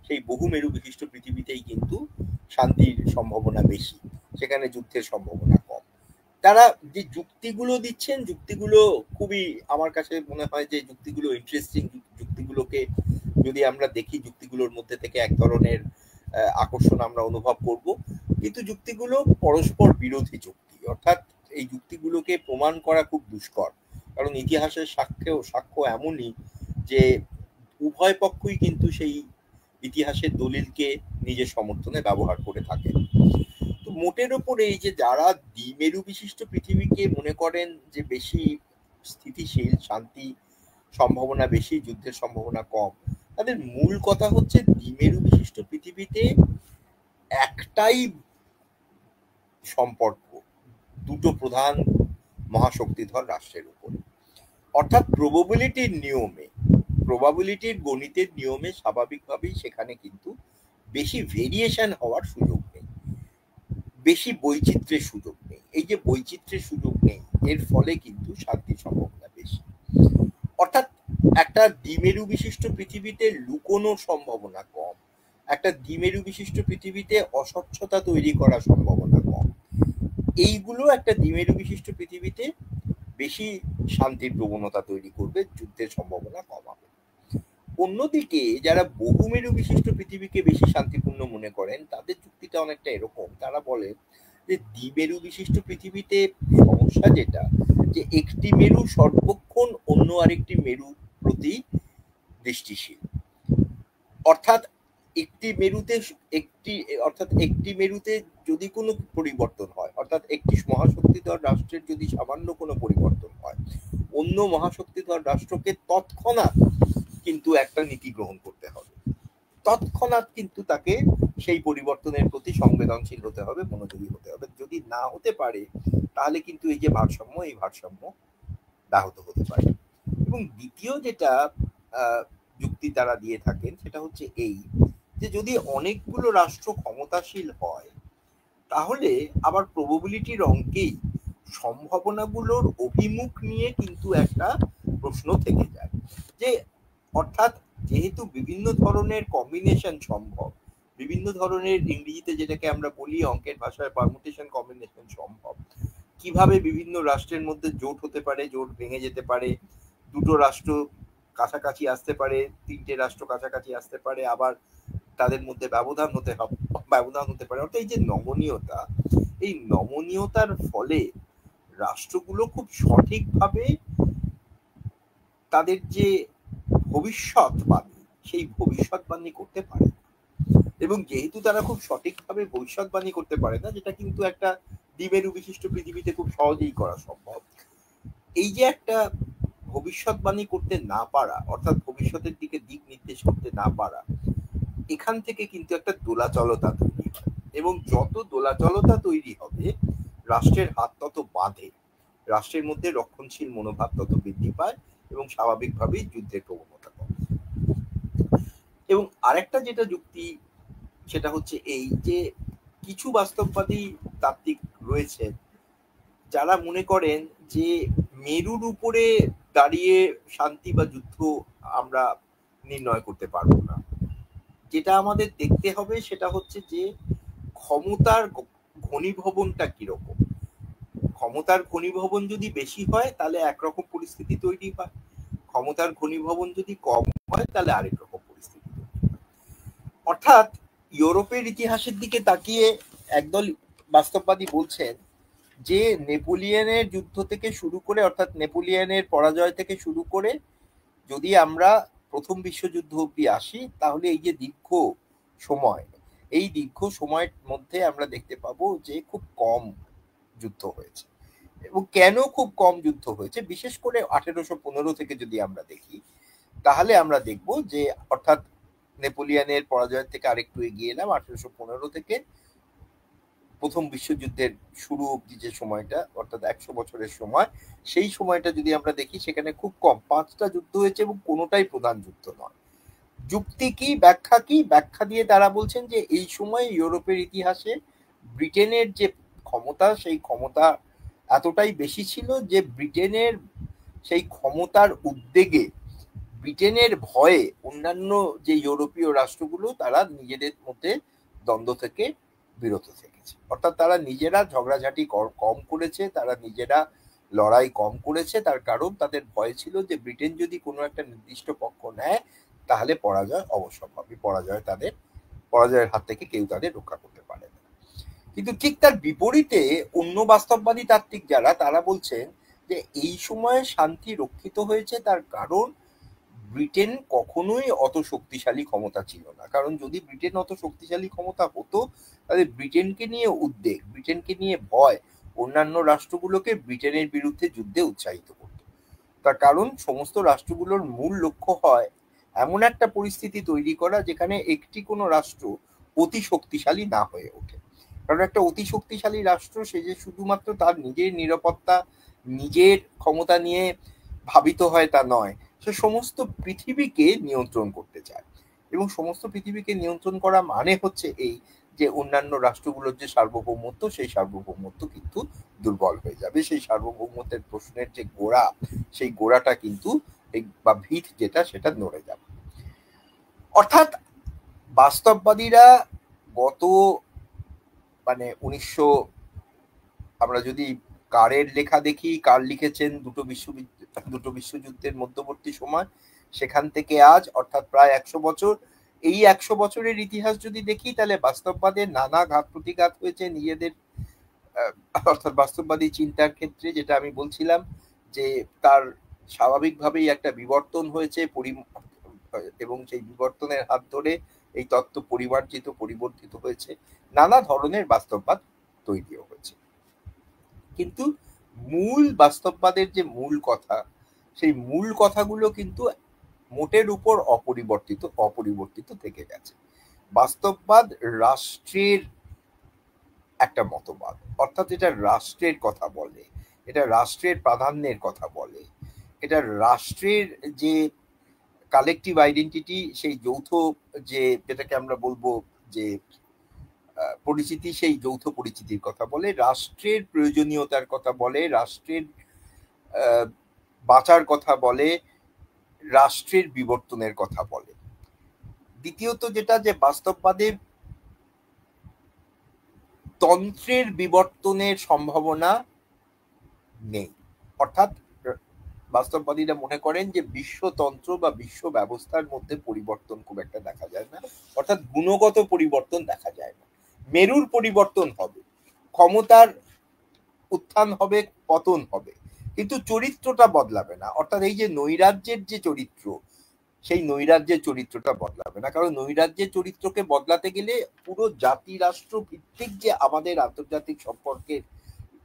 সেই বহু মেরু বিশিষ্ট পৃথিবীতেই কিন্তু শান্তির সম্ভাবনা বেশি, সেখানে যুদ্ধের সম্ভাবনা কম। তারা যে যুক্তিগুলো দিচ্ছেন, যুক্তিগুলো খুবই, আমার কাছে মনে হয় যে যুক্তিগুলো ইন্টারেস্টিং। যুক্তিগুলোকে যদি আমরা দেখি, যুক্তিগুলোর মধ্যে থেকে এক ধরনের আকর্ষণ আমরা অনুভব করব, কিন্তু যুক্তিগুলো পরস্পর বিরোধী যুক্তি। অর্থাৎ এই যুক্তিগুলোকে প্রমাণ করা খুব দুষ্কর, কারণ ইতিহাসের সাক্ষ্য এমনই যে উভয় পক্ষই কিন্তু সেই ইতিহাসের দলিলকে নিজের সমর্থনে ব্যবহার করে থাকে। তো মোটের ওপরে এই যে যারা দ্বিমেরু বিশিষ্ট পৃথিবীকে মনে করেন যে বেশি স্থিতিশীল, শান্তি সম্ভাবনা বেশি, যুদ্ধের সম্ভাবনা কম, তাদের মূল কথা হচ্ছে দ্বিমেরু বিশিষ্ট পৃথিবীতে একটাই সম্পর্ক দুটো প্রধান মহাশক্তিধর রাষ্ট্রের উপর। অর্থাৎ প্রবাবিলিটির গণিতের নিয়মে স্বাভাবিকভাবেই সেখানে কিন্তু বেশি ভেরিয়েশন হওয়ার সুযোগ নেই, বেশি বৈচিত্র্যের সুযোগ নেই। এই যে বৈচিত্র্যের সুযোগ নেই, এর ফলে কিন্তু শান্তির সম্ভাবনা বেশি। অর্থাৎ একটা দ্বিমেরু বিশিষ্ট পৃথিবীতে লুকোনোর সম্ভাবনা কম, একটা দ্বিমেরু বিশিষ্ট পৃথিবীতে অস্বচ্ছতা তৈরি করার সম্ভাবনা কম। এইগুলো একটা দ্বিমেরু বিশিষ্ট পৃথিবীতে বেশি শান্তির প্রবণতা তৈরি করবে, যুদ্ধের সম্ভাবনা কম হবে। অন্যদিকে যারা বহুমেরু বিশিষ্ট পৃথিবীকে বেশি শান্তিপূর্ণ মনে করেন, তাদের যুক্তিটা অনেকটা এরকম। তারা বলে যে দ্বিমেরু বিশিষ্ট পৃথিবীতে সমস্যা যেটা, যে একটি মেরু সর্বক্ষণ অন্য আরেকটি মেরু প্রতি দৃষ্টিশীল। অর্থাৎ একটি মেরুতে যদি কোনো পরিবর্তন হয়, অর্থাৎ একটি মহাশক্তিধর রাষ্ট্রের যদি সামান্য কোনো পরিবর্তন হয়, অন্য মহাশক্তিধর রাষ্ট্রকে তৎক্ষণাৎ কিন্তু একটা নীতি গ্রহণ করতে হবে, তৎক্ষণাৎ কিন্তু তাকে সেই পরিবর্তনের প্রতি সংবেদনশীল হতে হবে, মনোযোগী হতে হবে। যদি না হতে পারে তাহলে কিন্তু এই যে ভারসাম্য, এই ভারসাম্য ব্যাহত হতে পারে। এবং দ্বিতীয় যেটা যুক্তি তারা দিয়ে থাকেন সেটা হচ্ছে এই, যে যদি অনেকগুলো রাষ্ট্র ক্ষমতাশীল হয় তাহলে আবার প্রবাবিলিটির অঙ্কেই সম্ভাবনাগুলোর অভিমুখ নিয়ে কিন্তু একটা প্রশ্ন থেকে যায়, যে অর্থাৎ যেহেতু বিভিন্ন ধরনের কম্বিনেশন সম্ভব, বিভিন্ন ধরনের ইংরেজিতে যেটাকে আমরা বলি অঙ্কের ভাষায় পারমুটেশন কম্বিনেশন সম্ভব, কিভাবে বিভিন্ন রাষ্ট্রের মধ্যে জোট হতে পারে, জোট ভেঙে যেতে পারে, দুটো রাষ্ট্র কাছাকাছি আসতে পারে, তিনটে রাষ্ট্র কাছাকাছি আসতে পারে, আবার তাদের মধ্যে ব্যবধান হতে পারে। অর্থাৎ এই যে নমনীয়তা, এই নমনীয়তার ফলে রাষ্ট্রগুলো খুব সঠিকভাবে তাদের যে ভবিষ্যৎবাণী, সেই ভবিষ্যৎবাণী করতে পারে। এবং যেহেতু তারা খুব সঠিকভাবে ভবিষ্যৎবাণী করতে পারে না, যেটা কিন্তু একটা দ্বিমেরু বিশিষ্ট পৃথিবীতে খুব সহজেই করা সম্ভব, এই যে একটা ভবিষ্যৎবাণী করতে না পারা, অর্থাৎ ভবিষ্যতের দিকে দিক নির্দেশ করতে না পারা, এখান থেকে কিন্তু একটা দোলাচলতা তৈরি হয়। এবং যত দোলাচলতা তৈরি হবে, রাষ্ট্রের হাত তত বাঁধে, রাষ্ট্রের মধ্যে রক্ষণশীল মনোভাব তত বৃদ্ধি পায় এবং স্বাভাবিকভাবেই যুদ্ধের প্রবণতা কমে। এবং আরেকটা যেটা যুক্তি সেটা হচ্ছে এই, যে কিছু বাস্তববাদী তাত্ত্বিক রয়েছে যারা মনে করেন যে মেরুর উপরে দাঁড়িয়ে শান্তি বা যুদ্ধ আমরা নির্ণয় করতে পারবো না। যেটা আমাদের দেখতে হবে সেটা হচ্ছে যে ক্ষমতার ঘনীভবনটা কিরকম। ক্ষমতার ঘনীভবন যদি বেশি হয় তাহলে একরকম পরিস্থিতি তৈরি হয়, ক্ষমতার ঘনীভবন যদি কম হয় তাহলে আরেক রকম পরিস্থিতি তৈরি হয়। অর্থাৎ ইউরোপের ইতিহাসের দিকে তাকিয়ে একদল বাস্তববাদী বলছেন যে নেপোলিয়নের যুদ্ধ থেকে শুরু করে, অর্থাৎ নেপোলিয়নের পরাজয় থেকে শুরু করে যদি আমরা প্রথম বিশ্বযুদ্ধ অব্দি আসি, তাহলে এই যে দীর্ঘ সময়, এই দীর্ঘ সময়ের মধ্যে আমরা দেখতে পাবো যে খুব কম যুদ্ধ হয়েছে। এবং কেন খুব কম যুদ্ধ হয়েছে, বিশেষ করে 1815 থেকে যদি আমরা দেখি, তাহলে আমরা দেখব যে অর্থাৎ নেপোলিয়নের পরাজয় থেকে আরেকটু এগিয়ে এলাম, 1815 থেকে প্রথম বিশ্বযুদ্ধের শুরু অবধি যে সময়টা, অর্থাৎ 100 বছরের সময়, সেই সময়টা যদি আমরা দেখি সেখানে খুব কম 5টা যুদ্ধ হয়েছে এবং কোনোটাই প্রধান যুদ্ধ নয়। যুক্তি কি, ব্যাখ্যা কি? ব্যাখ্যা দিয়ে তারা বলছেন যে এই সময় ইউরোপের ইতিহাসে ব্রিটেনের যে ক্ষমতা, সেই ক্ষমতা এতটাই বেশি ছিল যে ব্রিটেনের সেই ক্ষমতার উদ্বেগে, ব্রিটেনের ভয়ে অন্যান্য যে ইউরোপীয় রাষ্ট্রগুলো তারা নিজেদের মধ্যে দ্বন্দ্ব থেকে বিরত থেকেছে। অর্থাৎ তারা নিজেরা ঝগড়াঝাটি কম করেছে, তারা নিজেরা লড়াই কম করেছে, তার কারণ তাদের ভয় ছিল যে ব্রিটেন যদি কোনো একটা নির্দিষ্ট পক্ষ নেয় তাহলে পরাজয় অবশ্যম্ভাবী, পরাজয়ের হাত থেকে কেউ তাদের রক্ষা করতে পারে না। কিন্তু ঠিক তার বিপরীতে অন্য বাস্তববাদী তাত্ত্বিক যারা, তারা বলছেন যে এই সময়ে শান্তি রক্ষিত হয়েছে তার কারণ ব্রিটেন কখনোই অত শক্তিশালী ক্ষমতা ছিল না। কারণ যদি ব্রিটেন অত শক্তিশালী ক্ষমতা হতো তাহলে ব্রিটেনকে নিয়ে উদ্বেগ, ব্রিটেনকে নিয়ে ভয় অন্যান্য রাষ্ট্রগুলোকে ব্রিটেনের বিরুদ্ধে যুদ্ধে উৎসাহিত করত। তার কারণ সমস্ত রাষ্ট্রগুলোর মূল লক্ষ্য হয় এমন একটা পরিস্থিতি তৈরি করা যেখানে একটি কোনো রাষ্ট্র অতি শক্তিশালী না হয়ে ওঠে। কারণ একটা অতি শক্তিশালী রাষ্ট্র সে যে শুধুমাত্র তার নিজের নিরাপত্তা, নিজের ক্ষমতা নিয়ে ভাবিত হয় তা নয়, সে সমস্ত পৃথিবীকে নিয়ন্ত্রণ করতে চায়। এবং সমস্ত পৃথিবীকে নিয়ন্ত্রণ করা মানে হচ্ছে এই, যে অন্যান্য রাষ্ট্রগুলোর যে সার্বভৌমত্ব, সেই সার্বভৌমত্ব কিন্তু দুর্বল হয়ে যাবে। সেই সার্বভৌমত্বের প্রশ্নের যে গোড়া, সেই গোড়াটা কিন্তু বা ভিত যেটা, সেটা নড়ে যাবে। অর্থাৎ বাস্তববাদীরা গত মানে আমরা যদি কারের লেখা দেখি, কার লিখেছেন দুটো বিশ্বযুদ্ধের মধ্যবর্তী সময়, সেখান থেকে আজ অর্থাৎ প্রায় 100 বছর, এই 100 বছরের ইতিহাস যদি দেখি তাহলে বাস্তববাদের নানা ঘাত প্রতিঘাত হয়েছে নিজেদের, অর্থাৎ বাস্তববাদী চিন্তার ক্ষেত্রে, যেটা আমি বলছিলাম যে তার স্বাভাবিকভাবেই একটা বিবর্তন হয়েছে, এবং সেই বিবর্তনের হাত ধরে এই তত্ত্ব পরিবর্তিত হয়েছে, নানা ধরনের বাস্তববাদ তৈরিও হয়েছে। কিন্তু মূল বাস্তববাদের যে মূল কথা, সেই মূল কথাগুলো কিন্তু মোটের উপর অপরিবর্তিত থেকে গেছে। বাস্তববাদ রাষ্ট্রের একটা মতবাদ, অর্থাৎ এটা রাষ্ট্রের কথা বলে, এটা রাষ্ট্রের প্রাধান্যের কথা বলে, এটা রাষ্ট্রের যে কালেকটিভ আইডেন্টিটি, সেই যৌথ যে যেটাকে আমরা বলবো যে পরিচিতি, সেই যৌথ পরিচিতির কথা বলে, রাষ্ট্রের প্রয়োজনীয়তার কথা বলে, রাষ্ট্রের বাঁচার কথা বলে, রাষ্ট্রের বিবর্তনের কথা বলে। দ্বিতীয়ত যেটা, যে বাস্তববাদে তন্ত্রের বিবর্তনের সম্ভাবনা নেই, অর্থাৎ বাস্তববাদীরা মনে করেন যে বিশ্বতন্ত্র বা বিশ্ব ব্যবস্থার মধ্যে পরিবর্তন খুব একটা দেখা যায় না, অর্থাৎ গুণগত পরিবর্তন দেখা যায় না। মেরুর পরিবর্তন হবে, ক্ষমতার উত্থান হবে, পতন হবে, কিন্তু চরিত্রটা বদলাবে না। অর্থাৎ এই যে নৈরাজ্যের যে চরিত্র, সেই নৈরাজ্যের চরিত্রটা বদলাবে না, কারণ নৈরাজ্যের চরিত্রকে বদলাতে গেলে পুরো জাতি রাষ্ট্র ভিত্তিক যে আমাদের আন্তর্জাতিক সম্পর্কের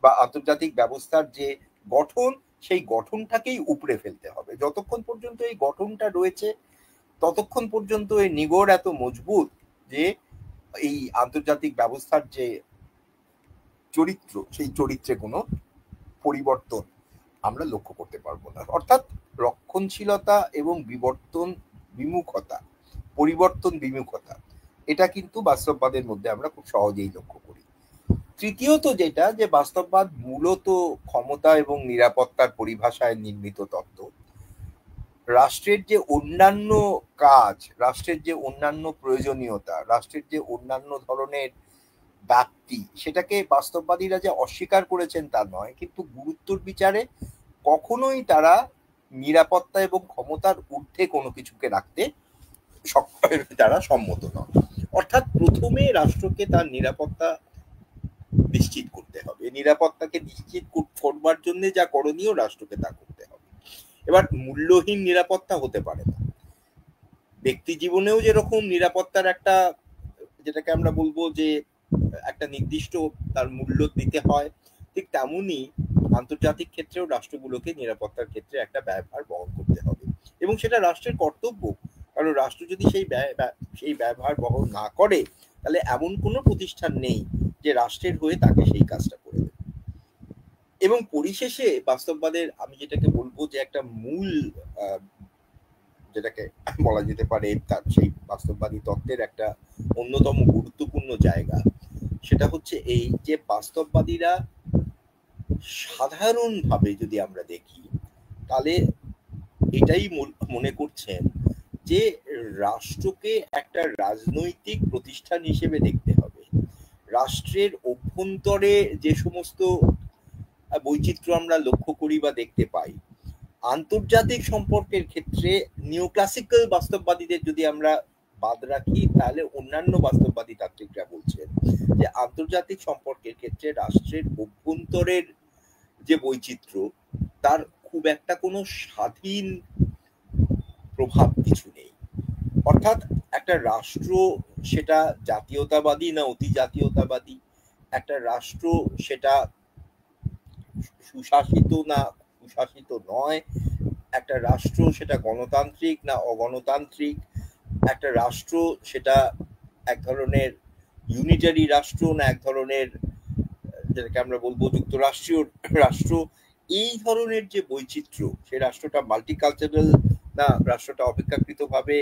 বা আন্তর্জাতিক ব্যবস্থার যে গঠন, সেই গঠনটাকেই উপড়ে ফেলতে হবে। যতক্ষণ পর্যন্ত এই গঠনটা রয়েছে ততক্ষণ পর্যন্ত এই নিগড় এত মজবুত যে এই আন্তর্জাতিক ব্যবস্থার যে চরিত্র, সেই চরিত্রে কোনো পরিবর্তন আমরা লক্ষ্য করতে পারবো না। অর্থাৎ রক্ষণশীলতা এবং পরিবর্তন বিমুখতা, এটা কিন্তু বাস্তববাদের মধ্যে আমরা খুব সহজেই লক্ষ্য করি। তৃতীয়ত যেটা, যে বাস্তববাদ মূলত ক্ষমতা এবং নিরাপত্তার পরিভাষায় নির্মিত তত্ত্ব। রাষ্ট্রের যে অন্যান্য কাজ, রাষ্ট্রের যে অন্যান্য প্রয়োজনীয়তা, রাষ্ট্রের যে অন্যান্য ধরনের ব্যাপ্তি, সেটাকে বাস্তববাদীরা যে অস্বীকার করেছেন তা নয়, কিন্তু গুরুত্বর বিচারে কখনোই তারা নিরাপত্তা এবং ক্ষমতার ঊর্ধ্বে কোনো কিছুকে রাখতে তারা সম্মত নয়। অর্থাৎ প্রথমে রাষ্ট্রকে তার নিরাপত্তা নিশ্চিত করতে হবে, নিরাপত্তাকে নিশ্চিত করবার জন্য যা করণীয় রাষ্ট্রকে তা করতে হবে। এবার মূল্যহীন নিরাপত্তা হতে পারে না। ব্যক্তি জীবনেও যেরকম নিরাপত্তার একটা, যেটাকে আমরা বলবো যে একটা নির্দিষ্ট তার মূল্য দিতে হয়, ঠিক তেমনি আন্তর্জাতিক ক্ষেত্রেও রাষ্ট্রগুলোকে নিরাপত্তার ক্ষেত্রে একটা ব্যয়ভার বহন করতে হবে, এবং সেটা রাষ্ট্রের কর্তব্য। কারণ রাষ্ট্র যদি সেই ব্যয়ভার বহন না করে, তাহলে এমন কোনো প্রতিষ্ঠান নেই যে রাষ্ট্রের হয়ে তাকে সেই কাজটা করে দেবে। এবং পরিশেষে বাস্তববাদের আমি যেটাকে বলবো যে একটা মূল, যেটাকে বলা যেতে পারে তার সেই বাস্তববাদী তত্ত্বের একটা অন্যতম গুরুত্বপূর্ণ জায়গা, সেটা হচ্ছে এই যে বাস্তববাদীরা সাধারণভাবে যদি আমরা দেখি, তাহলে এটাই মনে করছেন যে রাষ্ট্রকে একটা রাজনৈতিক প্রতিষ্ঠান হিসেবে দেখতে হবে। রাষ্ট্রের অভ্যন্তরে যে সমস্ত বৈচিত্র্য আমরা লক্ষ্য করি বা দেখতে পাই, আন্তর্জাতিক সম্পর্কের ক্ষেত্রে নিওক্লাসিক্যাল বাস্তববাদীদের যদি আমরা বাদ রাখি, তাহলে অন্যান্য বাস্তববাদী তাত্ত্বিকরা বলছেন যে আন্তর্জাতিক সম্পর্কের ক্ষেত্রে রাষ্ট্রের অভ্যন্তরের যে বৈচিত্র্য, তার খুব একটা কোনো স্বাধীন প্রভাব কিছু নেই। অর্থাৎ একটা রাষ্ট্র সেটা জাতীয়তাবাদী না অতি জাতীয়তাবাদী, একটা রাষ্ট্র সেটা সুশাসিত না সুশাসিত নয়, একটা রাষ্ট্র সেটা গণতান্ত্রিক না অগণতান্ত্রিক, একটা রাষ্ট্র সেটা এক ধরনের ইউনিটারি রাষ্ট্র না এক ধরনের, যেটাকে আমরা বলবো যুক্তরাষ্ট্রীয় রাষ্ট্র, এই ধরনের যে বৈচিত্র্য, সেই রাষ্ট্রটা মাল্টিকালচারাল না রাষ্ট্রটা অপেক্ষাকৃতভাবে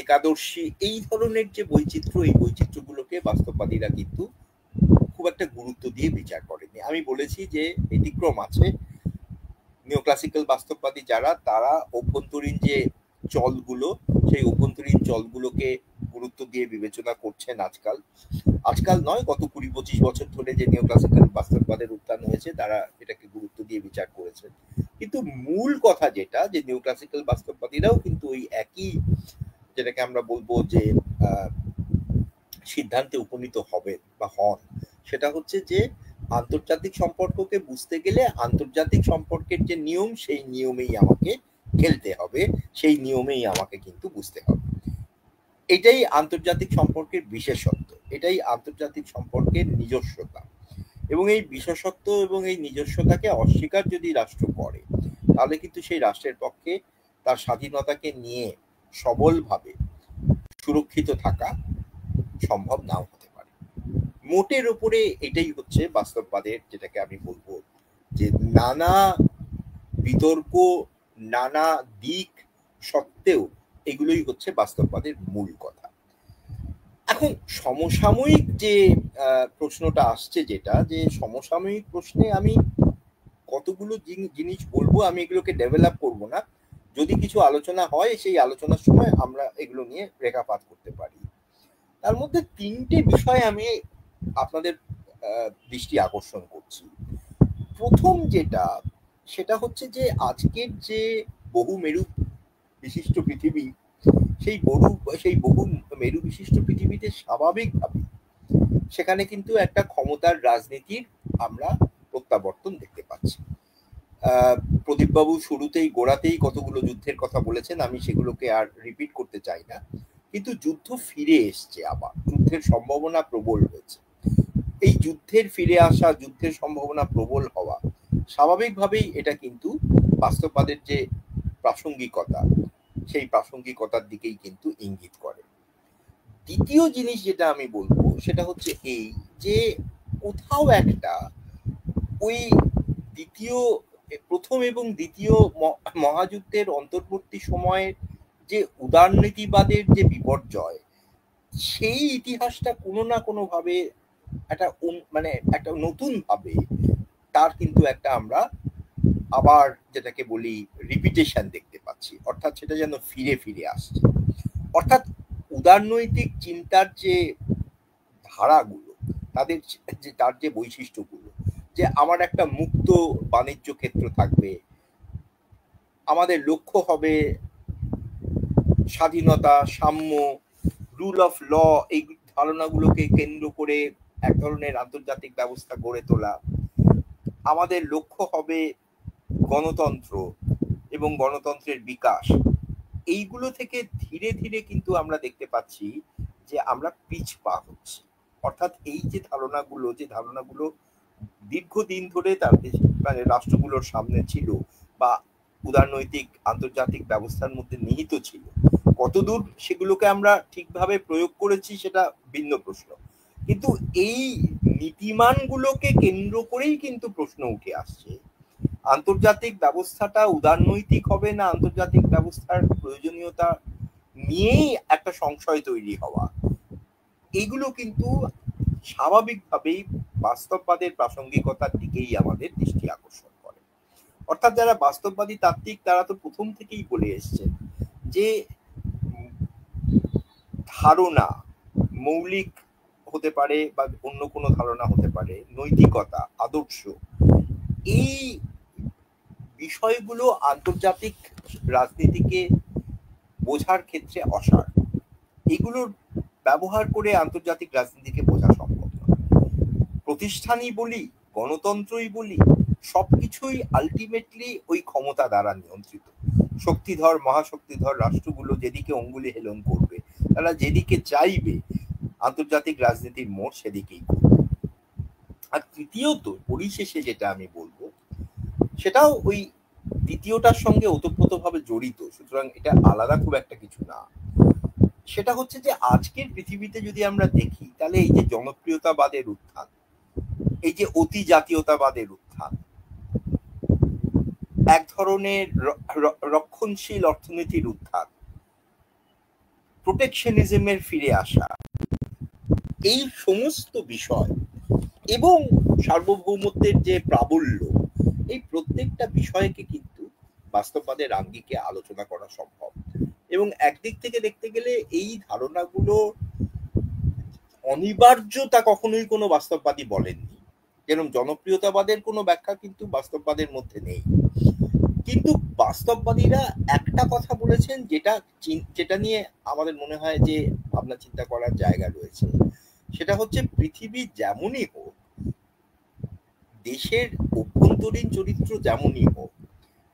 একাদর্শী, এই ধরনের যে বৈচিত্র্য, এই বৈচিত্র্যগুলোকে বাস্তববাদীরা কিন্তু খুব একটা গুরুত্ব দিয়ে বিচার করেনি। আমি বলেছি যে ব্যতিক্রম আছে, নিওক্লাসিক্যাল বাস্তববাদী যারা, তারা অভ্যন্তরীণ যে চলগুলো, সেই অভ্যন্তরীণ চলগুলোকে গুরুত্ব দিয়ে বিবেচনা করছেন আজকাল নয়, গত 20-25 বছর ধরে যে নিও ক্লাসিক্যাল বাস্তববাদের উত্থান হয়েছে তারা এটাকে গুরুত্ব দিয়ে বিচার করেছেন। কিন্তু মূল কথা যেটা, যে নিও ক্লাসিক্যাল বাস্তববাদীরাও কিন্তু ওই একই, যেটাকে আমরা বলবো যে সিদ্ধান্তে উপনীত হবেন বা হন, সেটা হচ্ছে যে আন্তর্জাতিক সম্পর্ককে বুঝতে গেলে আন্তর্জাতিক সম্পর্কের যে নিয়ম, সেই নিয়মেই আমাকে খেলতে হবে, সেই নিয়মেই আমাকে কিন্তু বুঝতে হবে। এটাই আন্তর্জাতিক সম্পর্কের বিশেষত্ব, এটাই আন্তর্জাতিক সম্পর্কের নিজস্বতা। এবং এই বিশেষত্ব এবং এই নিজস্বতাকে অস্বীকার যদি রাষ্ট্র করে, তাহলে কিন্তু সেই রাষ্ট্রের পক্ষে তার স্বাধীনতাকে নিয়ে সবলভাবে সুরক্ষিত থাকা সম্ভব নাও হতে পারে। মোটের উপরে এটাই হচ্ছে বাস্তববাদের, যেটাকে আমি বলবো যে নানা বিতর্ক, নানা দিক সত্ত্বেও এগুলোই হচ্ছে বাস্তববাদের মূল কথা। এখন সমসাময়িক যে প্রশ্নটা আসছে, যেটা যে সমসাময়িক প্রশ্নে আমি কতগুলো জিনিস বলবো, আমি এগুলোকে ডেভেলপ করব না, যদি কিছু আলোচনা হয় সেই আলোচনার সময় আমরা এগুলো নিয়ে রেখাপাত করতে পারি। তার মধ্যে 3টে বিষয় আমি আপনাদের দৃষ্টি আকর্ষণ করছি। প্রথম যেটা, সেটা হচ্ছে যে আজকের যে বহু মেরু বিশিষ্ট পৃথিবী, সেই বহু মেরু বিশিষ্ট পৃথিবীতে স্বাভাবিকভাবে সেখানে কিন্তু একটা ক্ষমতার রাজনীতির আমরা প্রত্যাবর্তন দেখতে পাচ্ছি। প্রদীপবাবু শুরুতেই গোড়াতেই কতগুলো যুদ্ধের কথা বলেছেন, আমি সেগুলোকে আর রিপিট করতে চাই না, কিন্তু যুদ্ধ ফিরে এসছে, আবার যুদ্ধের সম্ভাবনা প্রবল হয়েছে। এই যুদ্ধের ফিরে আসা, যুদ্ধের সম্ভাবনা প্রবল হওয়া, স্বাভাবিকভাবেই এটা কিন্তু বাস্তববাদের যে প্রাসঙ্গিকতা, সেই প্রাসঙ্গিকতার দিকেই কিন্তু ইঙ্গিত করে। দ্বিতীয় জিনিস যেটা আমি বলবো, সেটা হচ্ছে এই যে কোথাও একটা ওই প্রথম এবং দ্বিতীয় মহাযুদ্ধের অন্তর্বর্তী সময়ের যে উদারনীতিবাদের যে বিপর্যয়, সেই ইতিহাসটা কোনো না কোনো ভাবে একটা নতুন ভাবে তার কিন্তু একটা আমরা আবার যেটাকে বলি রিপিটেশন দেখতে পাচ্ছি, অর্থাৎ সেটা যেন ফিরে ফিরে আসছে। অর্থাৎ উদারনৈতিক চিন্তার যে ধারাগুলো, তার যে বৈশিষ্ট্যগুলো, যে আমার একটা মুক্ত বাণিজ্য ক্ষেত্র থাকবে, আমাদের লক্ষ্য হবে স্বাধীনতা, সাম্য, রুল অফ ল, এই ধারণাগুলোকে কেন্দ্র করে এক ধরনের আন্তর্জাতিক ব্যবস্থা গড়ে তোলা, আমাদের লক্ষ্য হবে গণতন্ত্র এবং গণতন্ত্রের বিকাশ, এইগুলো থেকে ধীরে ধীরে কিন্তু আমরা দেখতে পাচ্ছি যে আমরা পিছপা হচ্ছি। অর্থাৎ এই যে ধারণাগুলো দীর্ঘদিন ধরে তাদের রাষ্ট্রগুলোর সামনে ছিল বা উদারনৈতিক আন্তর্জাতিক ব্যবস্থার মধ্যে নিহিত ছিল, কতদূর সেগুলোকে আমরা ঠিকভাবে প্রয়োগ করেছি সেটা ভিন্ন প্রশ্ন, কিন্তু এই নীতিমানগুলোকে কেন্দ্র করেই কিন্তু প্রশ্ন উঠে আসছে, আন্তর্জাতিক ব্যবস্থাটা উদারনৈতিক হবে না আন্তর্জাতিক ব্যবস্থার প্রয়োজনীয়তা নিয়েই একটা সংশয় তৈরি হওয়া, এইগুলো কিন্তু স্বাভাবিকভাবেই বাস্তববাদের প্রাসঙ্গিকতার দিকেই আমাদের দৃষ্টি আকর্ষণ করে। অর্থাৎ যারা বাস্তববাদী তাত্ত্বিক, তারা তো প্রথম থেকেই বলে এসছেন যে ধারণা মৌলিক হতে পারে বা অন্য কোনো ধারণা হতে পারে, নৈতিকতা, আদর্শ, এই বিষয়গুলো আন্তর্জাতিক রাজনীতিকে বোঝার ক্ষেত্রে অসার, এগুলোর ব্যবহার করে আন্তর্জাতিক রাজনীতিকে বোঝা সম্ভব নয়। প্রতিষ্ঠানই বলি, গণতন্ত্রই বলি, সবকিছুই আলটিমেটলি ওই ক্ষমতা দ্বারা নিয়ন্ত্রিত। শক্তিধর মহাশক্তিধর রাষ্ট্রগুলো যেদিকে অঙ্গুলি হেলন করবে, তারা যেদিকে চাইবে আন্তর্জাতিক রাজনীতির মোড় সেদিকেই করবে। আর তৃতীয়ত, পরিশেষে যেটা আমি বলবো, সেটাও ওই দ্বিতীয়টার সঙ্গে ওতপ্রোতভাবে জড়িত, সুতরাং এটা আলাদা খুব একটা কিছু না। সেটা হচ্ছে যে আজকের পৃথিবীতে যদি আমরা দেখি, তাহলে এই যে জনপ্রিয়তাবাদের উত্থান, এই যে অতি জাতীয়তাবাদের উত্থান, এক ধরনের রক্ষণশীল অর্থনীতির উত্থান, প্রোটেকশনিজমের ফিরে আসা, এই সমস্ত বিষয় এবং সার্বভৌমত্বের যে প্রাবল্য, এই প্রত্যেকটা বিষয়কে কিন্তু বাস্তববাদের আঙ্গিকে আলোচনা করা সম্ভব। এবং একদিক থেকে দেখতে গেলে এই ধারণাগুলো অনিবার্যতা কখনোই কোনো বাস্তববাদী বলেননি। যেরকম জনপ্রিয়তাবাদের কোনো ব্যাখ্যা কিন্তু বাস্তববাদের মধ্যে নেই, কিন্তু বাস্তববাদীরা একটা কথা বলেছেন যেটা নিয়ে আমাদের মনে হয় যে ভাবনা চিন্তা করার জায়গা রয়েছে। সেটা হচ্ছে পৃথিবী যেমনই হোক, দেশের অভ্যন্তরীণ চরিত্র যেমনই হোক,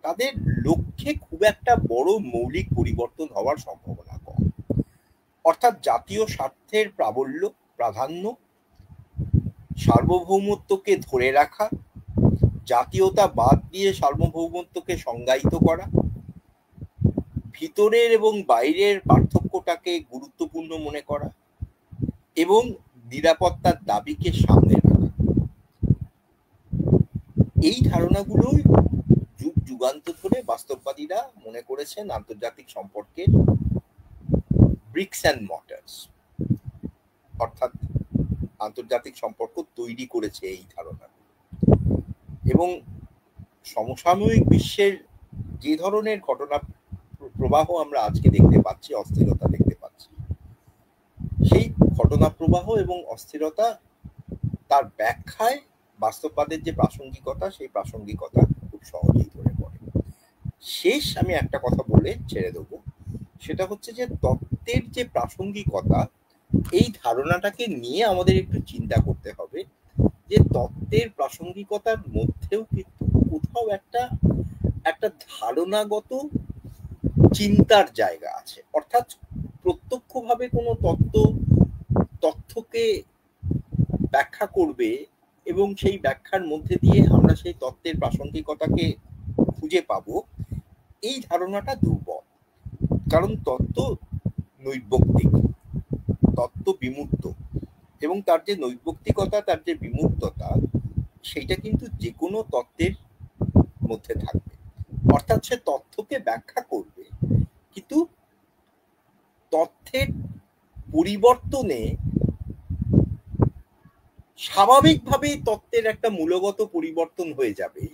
তাদের লক্ষ্যে খুব একটা বড় মৌলিক পরিবর্তন হওয়ার সম্ভাবনা কম। অর্থাৎ জাতীয় স্বার্থের প্রাধান্য, সার্বভৌমত্বকে ধরে রাখা, জাতীয়তা বাদ দিয়ে সার্বভৌমত্বকে সংজ্ঞায়িত করা, ভিতরের এবং বাইরের পার্থক্যটাকে গুরুত্বপূর্ণ মনে করা এবং নিরাপত্তার দাবিকে সামনে রাখা, এই ধারণাগুলোই যুগ যুগান্ত ধরে বাস্তববাদীরা মনে করেছেন আন্তর্জাতিক সম্পর্কের ব্রিক্স অ্যান্ড মর্টার্স, অর্থাৎ আন্তর্জাতিক সম্পর্ক তৈরি করেছে এই ধারণা। এবং সমসাময়িক বিশ্বের যে ধরনের ঘটনা প্রবাহ আমরা আজকে দেখতে পাচ্ছি, অস্থিরতা দেখতে পাচ্ছি, সেই ঘটনা প্রবাহ এবং অস্থিরতা তার ব্যাখ্যায় বাস্তববাদের যে প্রাসঙ্গিকতা, সেই প্রাসঙ্গিকতা খুব সহজেই ধরে পড়ে। শেষ আমি একটা কথা বলে ছেড়ে দেব, সেটা হচ্ছে যে তত্ত্বের যে প্রাসঙ্গিকতা, এই ধারণাটাকে নিয়ে আমাদের একটু চিন্তা করতে হবে যে তত্ত্বের প্রাসঙ্গিকতার মধ্যেও কিন্তু কোথাও একটা ধারণাগত চিন্তার জায়গা আছে। অর্থাৎ প্রত্যক্ষভাবে কোনো তথ্যকে ব্যাখ্যা করবে এবং সেই ব্যাখ্যার মধ্যে দিয়ে আমরা সেই তত্ত্বের প্রাসঙ্গিকতাকে খুঁজে পাবো, এই ধারণাটা দুর্বল। কারণ তত্ত্ব নৈর্ব্যক্তিক, তত্ত্ব বিমূর্ত, এবং তার যে নৈর্ব্যক্তিকতা, তার যে বিমূর্ততা, সেইটা কিন্তু যে কোনো তত্ত্বের মধ্যে থাকবে। অর্থাৎ সে তথ্যকে ব্যাখ্যা করবে, কিন্তু তথ্যের পরিবর্তনে স্বাভাবিকভাবেই তত্ত্বের একটা মূলগত পরিবর্তন হয়ে যাবে,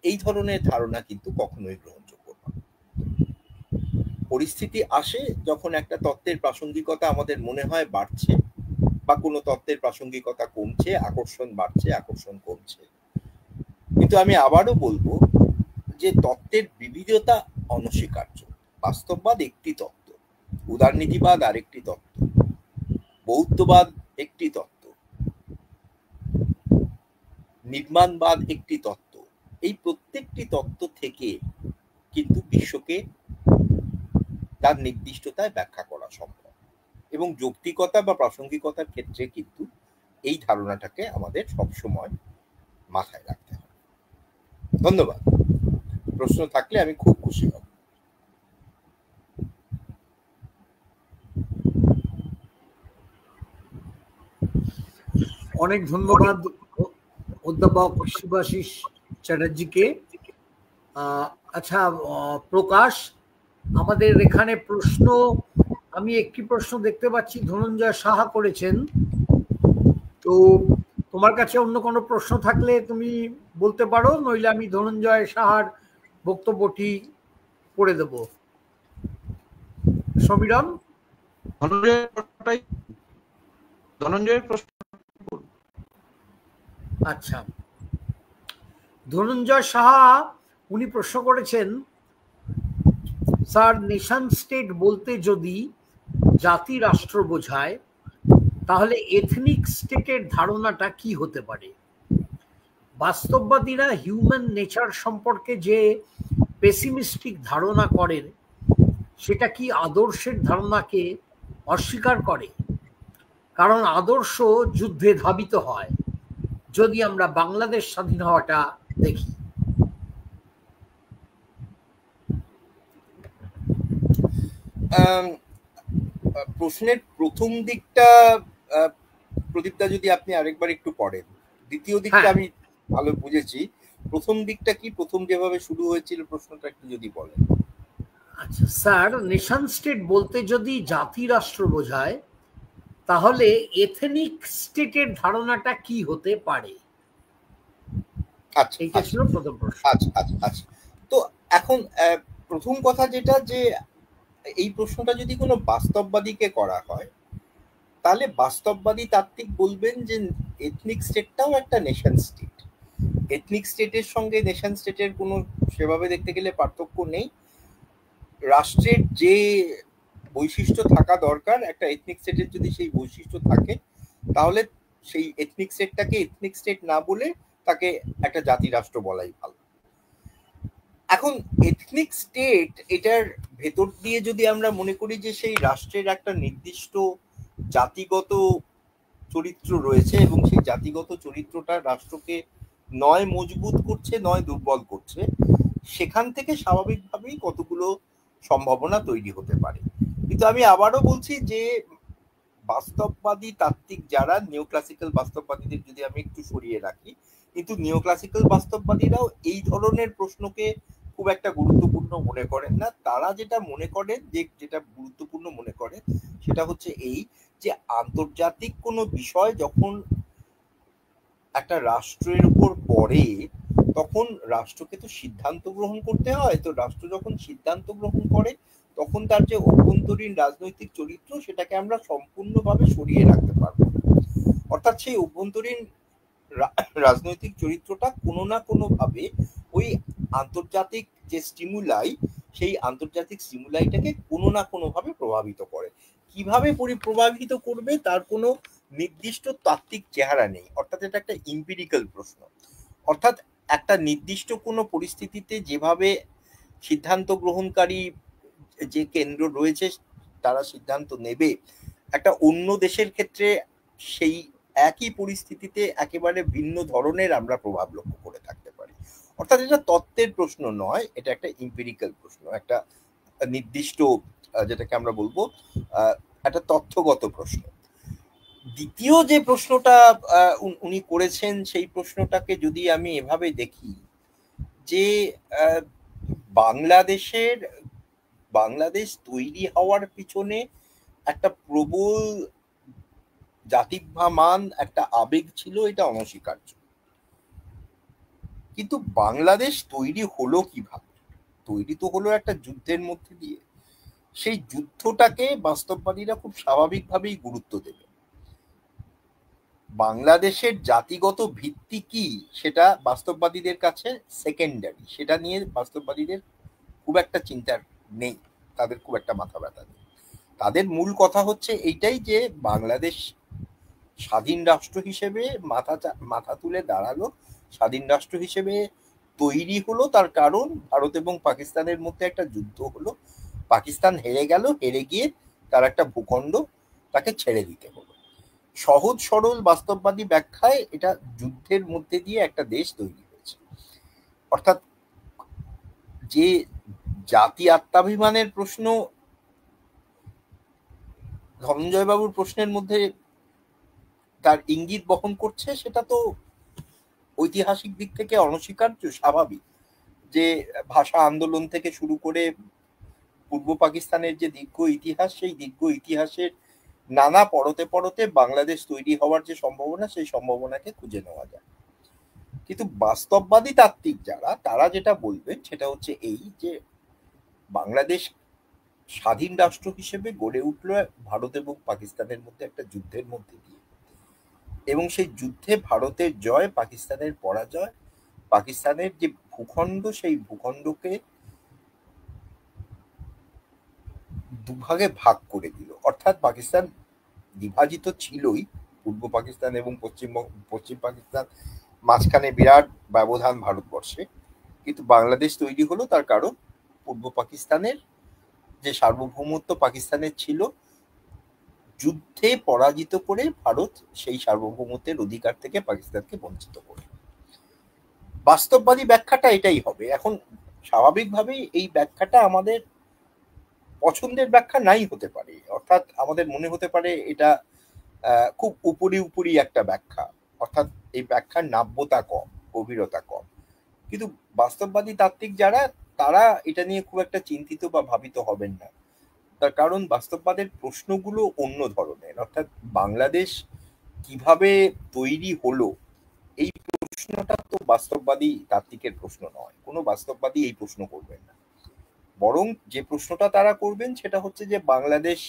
এই ধরনের ধারণা কিন্তু কখনোই গ্রহণযোগ্য নয়। পরিস্থিতি আসে যখন একটা তত্ত্বের প্রাসঙ্গিকতা আমাদের মনে হয় বাড়ছে, বা কোনো তত্ত্বের প্রাসঙ্গিকতা কমছে, আকর্ষণ বাড়ছে, আকর্ষণ কমছে। কিন্তু আমি আবারও বলবো যে তত্ত্বের বিবিধতা অনস্বীকার্য। বাস্তববাদ একটি তত্ত্ব, উদারনীতিবাদ আরেকটি তত্ত্ব, বৌদ্ধবাদ একটি তত্ত্ব, নির্মাণবাদ একটি তত্ত্ব। এই প্রত্যেকটি তত্ত্ব থেকে কিন্তু বিশ্বকে তার নির্দিষ্টতায় ব্যাখ্যা করা সম্ভব, এবং যৌক্তিকতা বা প্রাসঙ্গিকতার ক্ষেত্রে কিন্তু এই ধারণাটাকে আমাদের সবসময় মাথায় রাখতে হবে। ধন্যবাদ। প্রশ্ন থাকলে আমি খুব খুশি হব। অনেক ধন্যবাদ অধ্যাপক শুভাশিস চ্যাটার্জিকে। আচ্ছা প্রকাশ, আমাদের এখানে প্রশ্ন, আমি একটি প্রশ্ন দেখতে পাচ্ছি ধনঞ্জয় সাহা করেছেন, তো তোমার কাছে অন্য কোনো প্রশ্ন থাকলে তুমি বলতে পারো, নইলে আমি ধনঞ্জয় সাহার বক্তব্যটি পড়ে দেব। সমীরণ, ধনঞ্জয়ের প্রশ্ন। আচ্ছা, ধনঞ্জয় সাহা উনি প্রশ্ন করেছেন, স্যার নেশন স্টেট বলতে যদি জাতি রাষ্ট্র বোঝায়, তাহলে এথনিক স্টেটের ধারণাটা কি হতে পারে? বাস্তববাদীরা হিউম্যান নেচার সম্পর্কে যে পেসিমিস্টিক ধারণা করেন, সেটা কি আদর্শের ধারণাকে অস্বীকার করে? কারণ আদর্শ যুদ্ধে ধাবিত হয়, যদি আমরা বাংলাদেশ স্বাধীন হওয়াটা দেখি। প্রশ্নের প্রথম দিকটা প্রদীপদা যদি আপনি আরেকবার একটু পড়েন। দ্বিতীয় দিকটা আমি ভালো বুঝেছি, প্রথম দিকটা কি, প্রথম যেভাবে শুরু হয়েছিল প্রশ্নটা একটু যদি বলেন। আচ্ছা স্যার, নেশন স্টেট বলতে যদি জাতি রাষ্ট্র বোঝায়, তাহলে এথনিক স্টেটের ধারণাটা কি হতে পারে? আচ্ছা, এইটা ছিল প্রথম প্রশ্ন। আচ্ছা আচ্ছা আচ্ছা। তো এখন প্রথম কথা যেটা, যে এই প্রশ্নটা যদি কোনো বাস্তববাদীকে করা হয়, তাহলে বাস্তববাদী তাত্ত্বিক বলবেন যে এথনিক স্টেটটাও একটা নেশন স্টেট। এথনিক স্টেটের সঙ্গে নেশন স্টেটের কোনো সেভাবে দেখতে গেলে পার্থক্য নেই। রাষ্ট্রের যে বৈশিষ্ট্য থাকা দরকার, একটা এথনিক স্টেটের যদি সেই বৈশিষ্ট্য থাকে, তাহলে সেই এথনিক স্টেটটাকে এথনিক স্টেট না বলে তাকে একটা জাতি রাষ্ট্র বলাই ভালো। এখন এথনিক স্টেট এটার ভেতর দিয়ে যদি আমরা মনে করি যে সেই রাষ্ট্রের একটা নির্দিষ্ট জাতিগত চরিত্র রয়েছে এবং সেই জাতিগত চরিত্রটা রাষ্ট্রকে নয় মজবুত করছে নয় দুর্বল করছে, সেখান থেকে স্বাভাবিকভাবেই কতগুলো সম্ভাবনা তৈরি হতে পারে। কিন্তু আমি আবারও বলছি যে বাস্তববাদী তাত্ত্বিক যারা, নিও ক্লাসিক্যাল বাস্তববাদীদের যদি আমি একটু সরিয়ে রাখি, কিন্তু নিও ক্লাসিক্যাল বাস্তববাদীরাও এই ধরনের প্রশ্নকে খুব একটা গুরুত্বপূর্ণ মনে করেন না। তারা যেটা মনে করেন, যেটা গুরুত্বপূর্ণ মনে করেন, সেটা হচ্ছে এই যে আন্তর্জাতিক কোনো বিষয় যখন একটা রাষ্ট্রের উপর পড়ে, তখন রাষ্ট্রকে তো সিদ্ধান্ত গ্রহণ করতে হয়। তো রাষ্ট্র যখন সিদ্ধান্ত গ্রহণ করে, তখন তার যে অভ্যন্তরীণ রাজনৈতিক চরিত্র, সেটাকে আমরা সম্পূর্ণভাবে সরিয়ে রাখতে পারবো। অর্থাৎ সেই অভ্যন্তরীণ রাজনৈতিক চরিত্রটা কোনো না কোনো ভাবে ওই আন্তর্জাতিক যে স্টিমুলাই, সেই আন্তর্জাতিক স্টিমুলাইটাকে কোনো না কোনো ভাবে প্রভাবিত করে। কিভাবে প্রভাবিত করবে তার কোনো নির্দিষ্ট তাত্ত্বিক চেহারা নেই। অর্থাৎ এটা একটা ইম্পিরিক্যাল প্রশ্ন। অর্থাৎ একটা নির্দিষ্ট কোনো পরিস্থিতিতে যেভাবে সিদ্ধান্ত গ্রহণকারী যে কেন্দ্র রয়েছে তারা সিদ্ধান্ত নেবে, একটা অন্য দেশের ক্ষেত্রে সেই একই পরিস্থিতিতে একেবারে ভিন্ন ধরনের আমরা প্রভাব লক্ষ্য করে থাকতে পারি। অর্থাৎ এটা তত্ত্বের প্রশ্ন নয়, এটা একটা ইম্পিরিক্যাল প্রশ্ন, একটা নির্দিষ্ট যেটাকে আমরা বলবো একটা তথ্যগত প্রশ্ন। দ্বিতীয় যে প্রশ্নটা উনি করেছেন, সেই প্রশ্নটাকে যদি আমি এভাবে দেখি যে বাংলাদেশ তৈরি হওয়ার পিছনে একটা প্রবল জাতিভামান একটা আবেগ ছিল, এটা অনস্বীকার্য। কিন্তু বাংলাদেশ তৈরি হলো কিভাবে? তৈরি তো হলো একটা যুদ্ধের মধ্যে দিয়ে। সেই যুদ্ধটাকে বাস্তববাদীরা খুব স্বাভাবিকভাবেই গুরুত্ব দেবে। বাংলাদেশের জাতিগত ভিত্তি কি সেটা বাস্তববাদীদের কাছে সেকেন্ডারি, সেটা নিয়ে বাস্তববাদীদের খুব একটা চিন্তার নেই, তাদের খুব একটা মাথা ব্যথা নেই। তাদের মূল কথা হচ্ছে এইটাই যে বাংলাদেশ স্বাধীন রাষ্ট্র হিসেবে মাথা তুলে দাঁড়ালো, স্বাধীন রাষ্ট্র হিসেবে তৈরি হলো তার কারণ ভারত এবং পাকিস্তানের মধ্যে একটা যুদ্ধ হলো, পাকিস্তান হেরে গেল, হেরে গিয়ে তার একটা ভূখণ্ড তাকে ছেড়ে দিতে হলো। সহজ সরল বাস্তববাদী ব্যাখ্যায় এটা যুদ্ধের মধ্যে দিয়ে একটা দেশ তৈরি হয়েছে। অর্থাৎ যে জাতি আত্মাভিমানের প্রশ্ন ধনঞ্জয় বাবুর প্রশ্নের মধ্যে তার ইঙ্গিত বহন করছে, সেটা তো ঐতিহাসিক দিক থেকে অনস্বীকার্য, স্বাভাবিক যে ভাষা আন্দোলন থেকে শুরু করে পূর্ব পাকিস্তানের যে দীর্ঘ ইতিহাস, সেই দীর্ঘ ইতিহাসের নানা পরতে পরতে বাংলাদেশ তৈরি হওয়ার যে সম্ভাবনা, সেই সম্ভাবনাকে খুঁজে নেওয়া যায়। কিন্তু বাস্তববাদী তাত্ত্বিক যারা, তারা যেটা বলবেন সেটা হচ্ছে এই যে বাংলাদেশ স্বাধীন রাষ্ট্র হিসেবে গড়ে উঠল ভারত এবং পাকিস্তানের মধ্যে একটা যুদ্ধের মধ্যে দিয়ে, এবং সেই যুদ্ধে ভারতের জয়, পাকিস্তানের পরাজয়, পাকিস্তানের যে ভূখণ্ড, সেই ভূখণ্ডকে দুভাগে ভাগ করে দিল। অর্থাৎ পাকিস্তান বিভাজিত ছিলই, পূর্ব পাকিস্তান এবং পশ্চিম পাকিস্তান, মাঝখানে বিরাট ব্যবধান ভারতবর্ষে। কিন্তু বাংলাদেশ তৈরি হলো তার কারণ পূর্ব পাকিস্তানের যে সার্বভৌমত্ব পাকিস্তানের ছিল, যুদ্ধে পরাজিত করে ভারত সেই সার্বভৌমত্বের অধিকার থেকে পাকিস্তানকে বঞ্চিত করে। বাস্তববাদী ব্যাখ্যাটা এটাই হবে। এখন স্বাভাবিকভাবেই এই ব্যাখ্যাটা আমাদের পছন্দের ব্যাখ্যা নাই হতে পারে, অর্থাৎ আমাদের মনে হতে পারে এটা খুব উপরি একটা ব্যাখ্যা, অর্থাৎ এই ব্যাখ্যার নাব্যতা কম, গভীরতা কম। কিন্তু বাস্তববাদী তাত্ত্বিক যারা, তারা এটা নিয়ে খুব একটা চিন্তিত বা ভাবিত হবেন না। তার কারণ বাস্তববাদের প্রশ্নগুলো অন্য ধরনের। অর্থাৎ বাংলাদেশ কিভাবে তৈরি হলো, এই প্রশ্নটা তো বাস্তববাদী তাত্ত্বিকের প্রশ্ন নয়। কোনো বাস্তববাদী এই প্রশ্ন করবেন না। বরং যে প্রশ্নটা তারা করবেন সেটা হচ্ছে যে বাংলাদেশ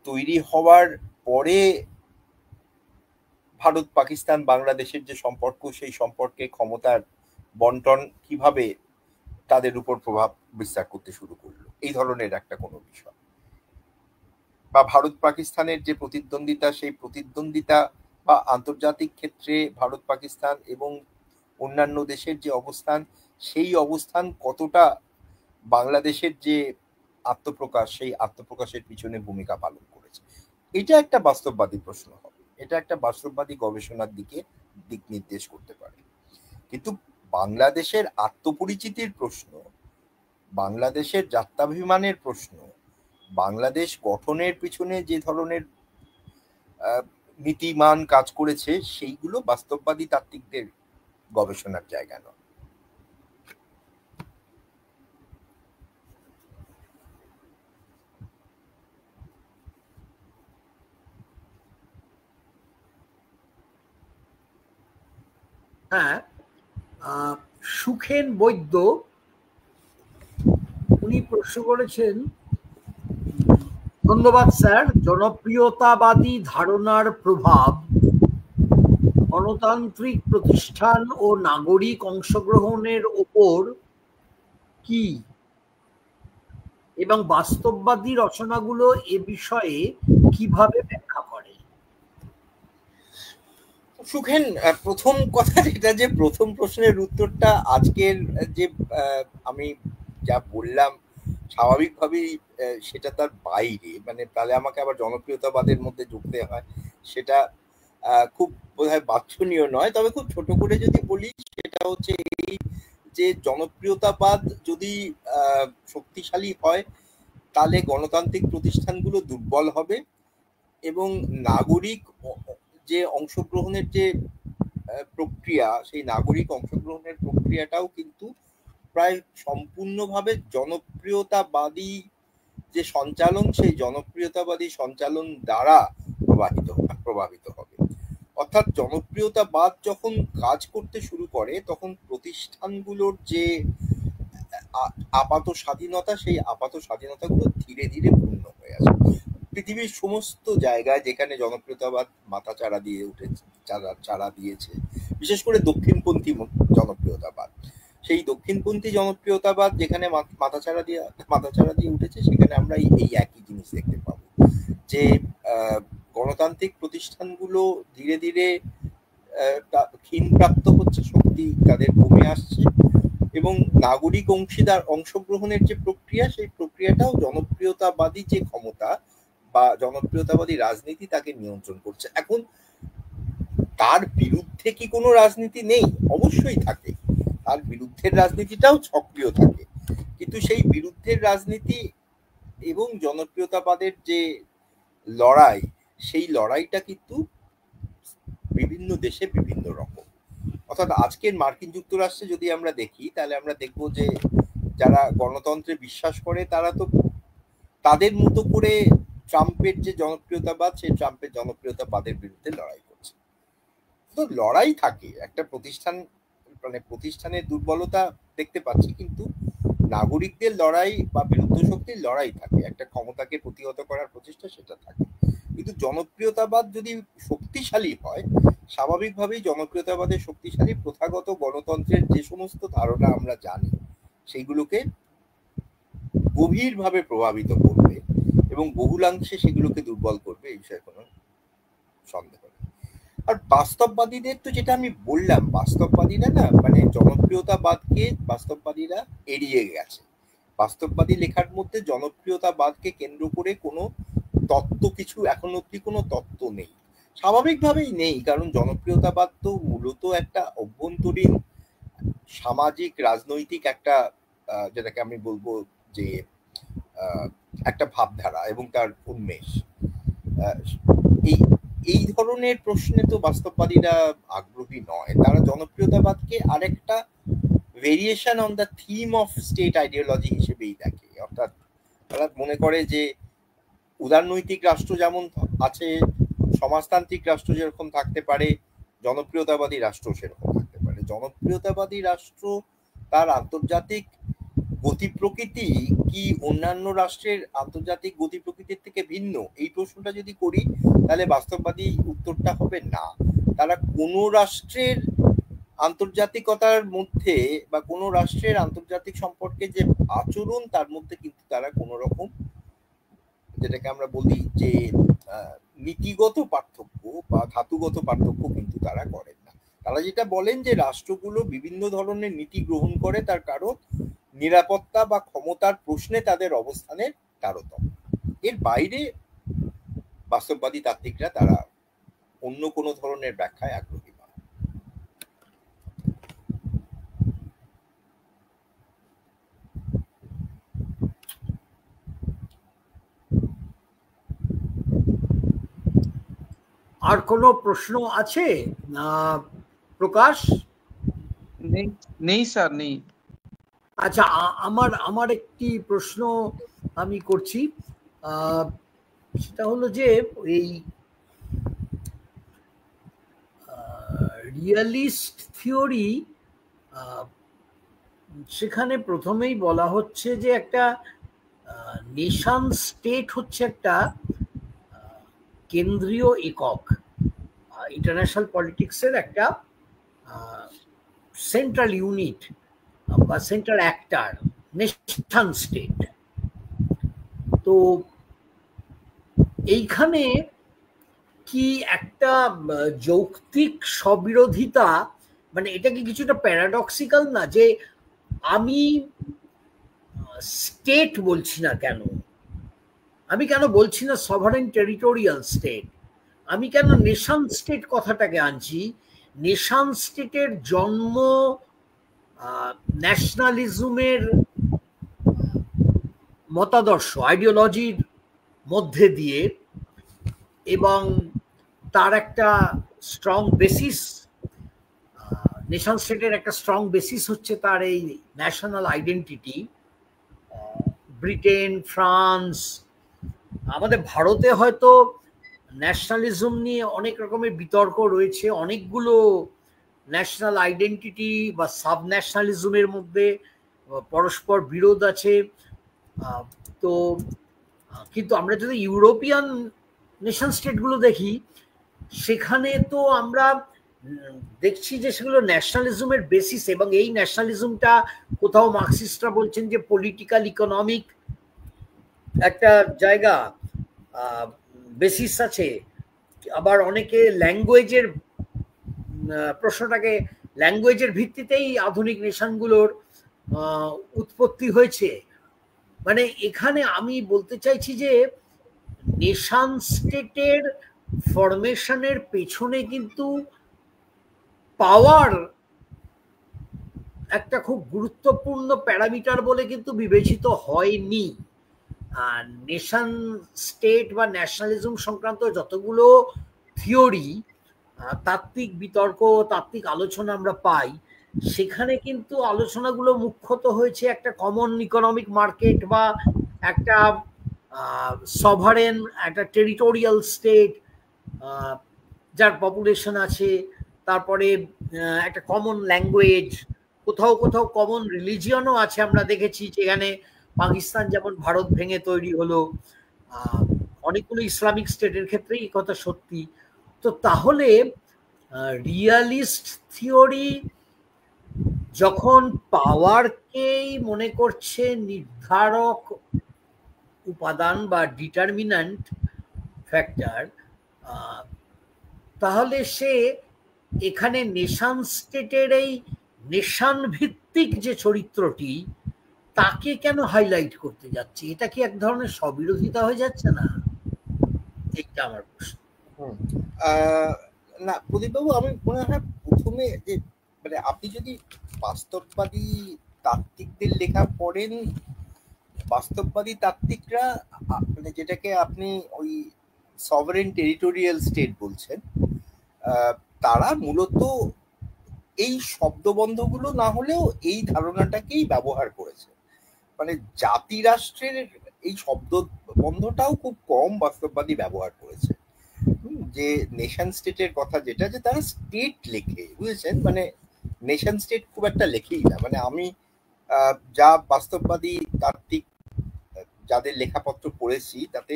তৈরি হওয়ার পরে ভারত পাকিস্তান বাংলাদেশের যে সম্পর্ক, সেই সম্পর্কে ক্ষমতার বন্টন কিভাবে তাদের উপর প্রভাব বিস্তার করতে শুরু করলো, এই ধরনের একটা কোনো বিষয়। বা ভারত পাকিস্তানের যে প্রতিদ্বন্দ্বিতা, সেই প্রতিদ্বন্দ্বিতা বা আন্তর্জাতিক ক্ষেত্রে ভারত পাকিস্তান এবং অন্যান্য দেশের যে অবস্থান, সেই অবস্থান কতটা বাংলাদেশের যে আত্মপ্রকাশ, সেই আত্মপ্রকাশের পিছনে ভূমিকা পালন করেছে। এটা একটা বাস্তববাদী প্রশ্ন হবে, এটা একটা বাস্তববাদী গবেষণার দিকে দিক নির্দেশ করতে পারে। কিন্তু বাংলাদেশের আত্মপরিচিতির প্রশ্ন, বাংলাদেশের জাত্যাভিমানের প্রশ্ন, বাংলাদেশ গঠনের পিছনে যে ধরনের নীতিমান কাজ করেছে, সেইগুলো বাস্তববাদী তাত্ত্বিকদের গবেষণার জায়গা নয়। হ্যাঁ, সুখেন বৈদ্য উনি প্রশ্ন করেছেন, ধন্যবাদ স্যার, জনপ্রিয়তাবাদী ধারণার প্রভাব গণতান্ত্রিক প্রতিষ্ঠান ও নাগরিক অংশগ্রহণের ওপর কি, এবং বাস্তববাদী রচনাগুলো এ বিষয়ে কিভাবে ব্যাখ্যা করে? সুখেন, প্রথম কথা যেটা, যে প্রথম প্রশ্নের উত্তরটা আজকের যে আমি যা বললাম স্বাভাবিকভাবেই সেটা তার বাইরে, মানে তাহলে আমাকে আবার জনপ্রিয়তাবাদের মধ্যে ঢুকতে হয়, সেটা খুব বোধহয় বাঞ্ছনীয় নয়। তবে খুব ছোট করে যদি বলি, সেটা হচ্ছে এই যে জনপ্রিয়তাবাদ যদি শক্তিশালী হয়, তাহলে গণতান্ত্রিক প্রতিষ্ঠানগুলো দুর্বল হবে এবং নাগরিক যে অংশগ্রহণের যে প্রক্রিয়া, সেই নাগরিক অংশগ্রহণের প্রক্রিয়াটাও কিন্তু প্রায় সম্পূর্ণভাবে জনপ্রিয়তাবাদী যে সঞ্চালন, সেই জনপ্রিয়তাবাদী সঞ্চালন দ্বারা প্রভাবিত হবে। অর্থাৎ জনপ্রিয়তাবাদ যখন কাজ করতে শুরু করে, তখন প্রতিষ্ঠানগুলোর যে আপাত স্বাধীনতা, সেই আপাত স্বাধীনতাগুলো ধীরে ধীরে পূর্ণ হয়ে আসে। পৃথিবীর সমস্ত জায়গায় যেখানে জনপ্রিয়তাবাদ মাথা চাড়া দিয়েছে, বিশেষ করে দক্ষিণপন্থী জনপ্রিয়তাবাদ, সেই দক্ষিণপন্থী জনপ্রিয়তাবাদ যেখানে মাথাচাড়া দিয়ে উঠেছে, সেখানে আমরা এই একই জিনিস দেখতে পাবো, যে গণতান্ত্রিক প্রতিষ্ঠানগুলো ধীরে ধীরে ক্ষীণপ্রাপ্ত হচ্ছে, শক্তি তাদের কমে আসছে, এবং নাগরিক অংশগ্রহণের যে প্রক্রিয়া, সেই প্রক্রিয়াটাও জনপ্রিয়তাবাদী যে ক্ষমতা বা জনপ্রিয়তাবাদী রাজনীতি তাকে নিয়ন্ত্রণ করছে। এখন তার বিরুদ্ধে কি কোনো রাজনীতি নেই? অবশ্যই থাকে, তার বিরুদ্ধের রাজনীতিটাও সক্রিয় থাকে, কিন্তু সেই বিরুদ্ধের রাজনীতি এবং জনপ্রিয়তাবাদের যে লড়াই, সেই লড়াইটা কিন্তু বিভিন্ন দেশে বিভিন্ন রকম। অর্থাৎ আজকের মার্কিন যুক্তরাষ্ট্রে যদি আমরা দেখি, তাহলে আমরা দেখব যে যারা গণতন্ত্রে বিশ্বাস করে, তারা তো তাদের মতো করে ট্রাম্পের যে জনপ্রিয়তাবাদ, সেই ট্রাম্পের জনপ্রিয়তাবাদের বিরুদ্ধে লড়াই করছে। তো লড়াই থাকে, একটা প্রতিষ্ঠানের দুর্বলতা দেখতে পাচ্ছি, কিন্তু নাগরিকদের লড়াই বা বিরুদ্ধ শক্তির লড়াই থাকে, একটা ক্ষমতাকে প্রতিহত করার প্রচেষ্টা সেটা থাকে। কিন্তু জনপ্রিয়তাবাদ যদি শক্তিশালী হয়, স্বাভাবিকভাবেই জনপ্রিয়তাবাদের শক্তিশালী প্রথাগত গণতন্ত্রের যে সমস্ত ধারণা আমরা জানি, সেইগুলোকে গভীরভাবে প্রভাবিত করবে এবং বহুলাংশে সেগুলোকে দুর্বল করবে, এই বিষয়ে কোনো সন্দেহ নেই। আর বাস্তববাদীদের তো যেটা আমি বললাম, বাস্তববাদীরা না, মানে বাস্তববাদীরা এড়িয়ে গেছে। বাস্তববাদী লেখার মধ্যে জনপ্রিয়তাবাদকে কেন্দ্র করে কোনো তত্ত্ব, কিছু এখন অব্দি কোনো তত্ত্ব নেই, স্বাভাবিকভাবেই নেই, কারণ জনপ্রিয়তাবাদ তো মূলত একটা অভ্যন্তরীণ সামাজিক রাজনৈতিক একটা যেটাকে আমি বলবো যে একটা ভাবধারা এবং তার উন্মেষ। এই ধরনের প্রশ্নে তো বাস্তববাদীরা আগ্রহী নয়, তারা জনপ্রিয়তাবাদকে আরেকটা variation on the theme of state ideology হিসেবেই দেখে। অর্থাৎ তারা মনে করে যে উদারনৈতিক রাষ্ট্র যেমন আছে, সমাজতান্ত্রিক রাষ্ট্র যেরকম থাকতে পারে, জনপ্রিয়তাবাদী রাষ্ট্র সেরকম থাকতে পারে। জনপ্রিয়তাবাদী রাষ্ট্র তার আন্তর্জাতিক গতি প্রকৃতি কি অন্যান্য রাষ্ট্রের আন্তর্জাতিক গতি প্রকৃতির থেকে ভিন্ন, এই প্রশ্নটা যদি করি তাহলে বাস্তববাদী উত্তরটা হবে না। তারা কোনো রাষ্ট্রের আন্তর্জাতিকতার মধ্যে বা কোনো রাষ্ট্রের আন্তর্জাতিক সম্পর্কে যে আচরণ তার মধ্যে কিন্তু তারা কোনো রকম, যেটাকে আমরা বলি যে নীতিগত পার্থক্য বা ধাতুগত পার্থক্য কিন্তু তারা করেন না। তারা যেটা বলেন যে রাষ্ট্রগুলো বিভিন্ন ধরনের নীতি গ্রহণ করে তার কারণ নিরাপত্তা বা ক্ষমতার প্রশ্নে তাদের অবস্থানের তারতম্য। এর বাইরে বাস্তববাদী তাত্ত্বিকরা তারা অন্য কোনো ধরনের ব্যাখ্যায় আগ্রহী নয়। আর কোনো প্রশ্ন আছে প্রকাশ? নেই স্যার, নেই। আচ্ছা, আমার একটি প্রশ্ন আমি করছি, সেটা হলো যে এই রিয়ালিস্ট থিওরি, সেখানে প্রথমেই বলা হচ্ছে যে একটা নেশন স্টেট হচ্ছে একটা কেন্দ্রীয় একক, ইন্টারন্যাশনাল পলিটিক্সের একটা সেন্ট্রাল ইউনিট বা সেন্ট্রাল অ্যাক্টার নেশন স্টেট। তো এইখানে কি একটা যৌক্তিক স্ববিরোধিতা, মানে এটা কি কিছুটা প্যারাডক্সিক্যাল না, যে আমি স্টেট বলছি না কেন, আমি কেন বলছি না সভারেন টেরিটোরিয়াল স্টেট, আমি কেন নেশন স্টেট কথাটাকে আনছি? নেশন স্টেটের জন্ম ন্যাশনালিজমের মতাদর্শ, আইডিওলজির মধ্যে দিয়ে, এবং তার একটা স্ট্রং বেসিস, নেশন স্টেটের একটা স্ট্রং বেসিস হচ্ছে তার এই ন্যাশনাল আইডেন্টিটি। ব্রিটেন, ফ্রান্স, আমাদের ভারতে হয়তো ন্যাশনালিজম নিয়ে অনেক রকমের বিতর্ক রয়েছে, অনেকগুলো ন্যাশনাল আইডেন্টিটি বা সাব ন্যাশনালিজমের মধ্যে পরস্পর বিরোধ আছে। তো কিন্তু আমরা যদি ইউরোপিয়ান নেশন স্টেটগুলো দেখি, সেখানে তো আমরা দেখছি যে সেগুলো ন্যাশনালিজমের বেসিস, এবং এই ন্যাশনালিজমটা কোথাও মার্কসিস্টরা বলছেন যে পলিটিক্যাল ইকোনমিক একটা জায়গা বেসিস আছে, আবার অনেকে ল্যাঙ্গুয়েজের প্রশ্নটাকে, ল্যাঙ্গুয়েজের ভিত্তিতেই আধুনিক নেশনগুলোর উৎপত্তি হয়েছে। মানে এখানে আমি বলতে চাইছি যে নেশন স্টেটের ফরমেশনের পেছনে কিন্তু পাওয়ার একটা খুব গুরুত্বপূর্ণ প্যারামিটার বলে কিন্তু বিবেচিত হয়নি। নেশন স্টেট বা ন্যাশনালিজম সংক্রান্ত যতগুলো থিওরি, তাত্ত্বিক বিতর্ক, তাত্ত্বিক আলোচনা আমরা পাই, সেখানে কিন্তু আলোচনাগুলো মুখ্যত হয়েছে একটা কমন ইকোনমিক মার্কেট বা একটা সভারেন, একটা টেরিটোরিয়াল স্টেট যার পপুলেশন আছে, তারপরে একটা কমন ল্যাঙ্গুয়েজ, কোথাও কোথাও কমন রিলিজিয়নও আছে। আমরা দেখেছি যেখানে পাকিস্তান যেমন ভারত ভেঙে তৈরি হলো, অনেকগুলো ইসলামিক স্টেটের ক্ষেত্রেই এই কথা সত্যি। তো তাহলে রিয়ালিস্ট থিওরি যখন পাওয়ারকেই মনে করছে নির্ধারক উপাদান বা ডিটারমিন্যান্ট ফ্যাক্টর, তাহলে সে এখানে নেশন স্টেটের এই নেশন ভিত্তিক যে চরিত্রটি, তাকে কেন হাইলাইট করতে যাচ্ছে? এটা কি এক ধরনের স্ববিরোধিতা হয়ে যাচ্ছে না? এটা আমার প্রশ্ন। না প্রদীপবাবু, আমি মনে হয় প্রথমে যে মানে আপনি যদি বাস্তববাদী তাত্ত্বিকদের লেখা পড়েন, বাস্তববাদী তাত্ত্বিকরা মানে যেটাকে আপনি ওই সভারেন টেরিটোরিয়াল স্টেট বলছেন, তারা মূলত এই শব্দবন্ধগুলো না হলেও এই ধারণাটাকেই ব্যবহার করেছে। মানে জাতি রাষ্ট্রের এই শব্দবন্ধটাও খুব কম বাস্তববাদী ব্যবহার করেছে। যে নেশন স্টেটের কথা, যেটা যে তারা স্টেট লেখে, বুঝেছেন, মানে নেশন স্টেট খুব একটা লেখেই না। মানে আমি যা বাস্তববাদী তাত্ত্বিক যাদের লেখাপত্র পড়েছি তাতে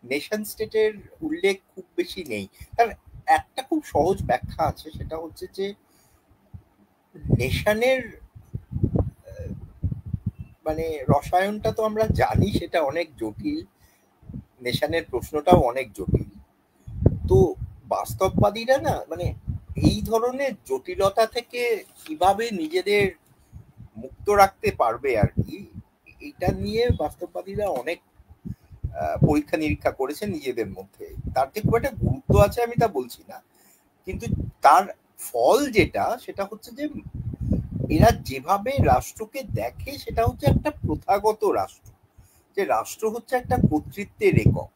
নেশন স্টেটের উল্লেখ খুব বেশি নেই। তার একটা খুব সহজ ব্যাখ্যা আছে, সেটা হচ্ছে যে নেশনের মানে রসায়নটা তো আমরা জানি সেটা অনেক জটিল, নেশনের প্রশ্নটাও অনেক জটিল। তো বাস্তববাদীরা না মানে এই ধরনের জটিলতা থেকে কিভাবে নিজেদের মুক্ত রাখতে পারবে আর কি, এটা নিয়ে বাস্তববাদীরা অনেক পরীক্ষা নিরীক্ষা করেছে নিজেদের মধ্যে। তার যে খুব একটা গুরুত্ব আছে আমি তা বলছি না, কিন্তু তার ফল যেটা সেটা হচ্ছে যে এরা যেভাবে রাষ্ট্রকে দেখে সেটা হচ্ছে একটা প্রথাগত রাষ্ট্র, যে রাষ্ট্র হচ্ছে একটা কর্তৃত্বের একক,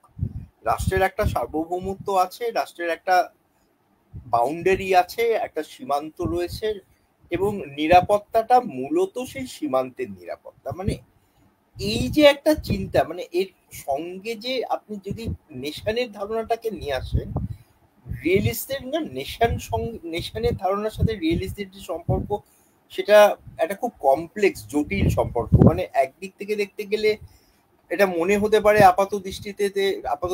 রাষ্ট্রের একটা সার্বভৌমত্ব আছে, রাষ্ট্রের একটা বাউন্ডারি আছে, একটা সীমান্ত রয়েছে, এবং নিরাপত্তাটা মূলত সেই সীমান্তের নিরাপত্তা। মানে এই যে একটা চিন্তা, মানে এর সঙ্গে যে আপনি যদি নেশনের ধারণাটাকে নিয়ে আসেন, রিয়েলিস্টের না নেশনের ধারণার সাথে রিয়েলিস্টের যে সম্পর্ক সেটা একটা খুব কমপ্লেক্স জটিল সম্পর্ক। মানে একদিক থেকে দেখতে গেলে এটা মনে হতে পারে আপাত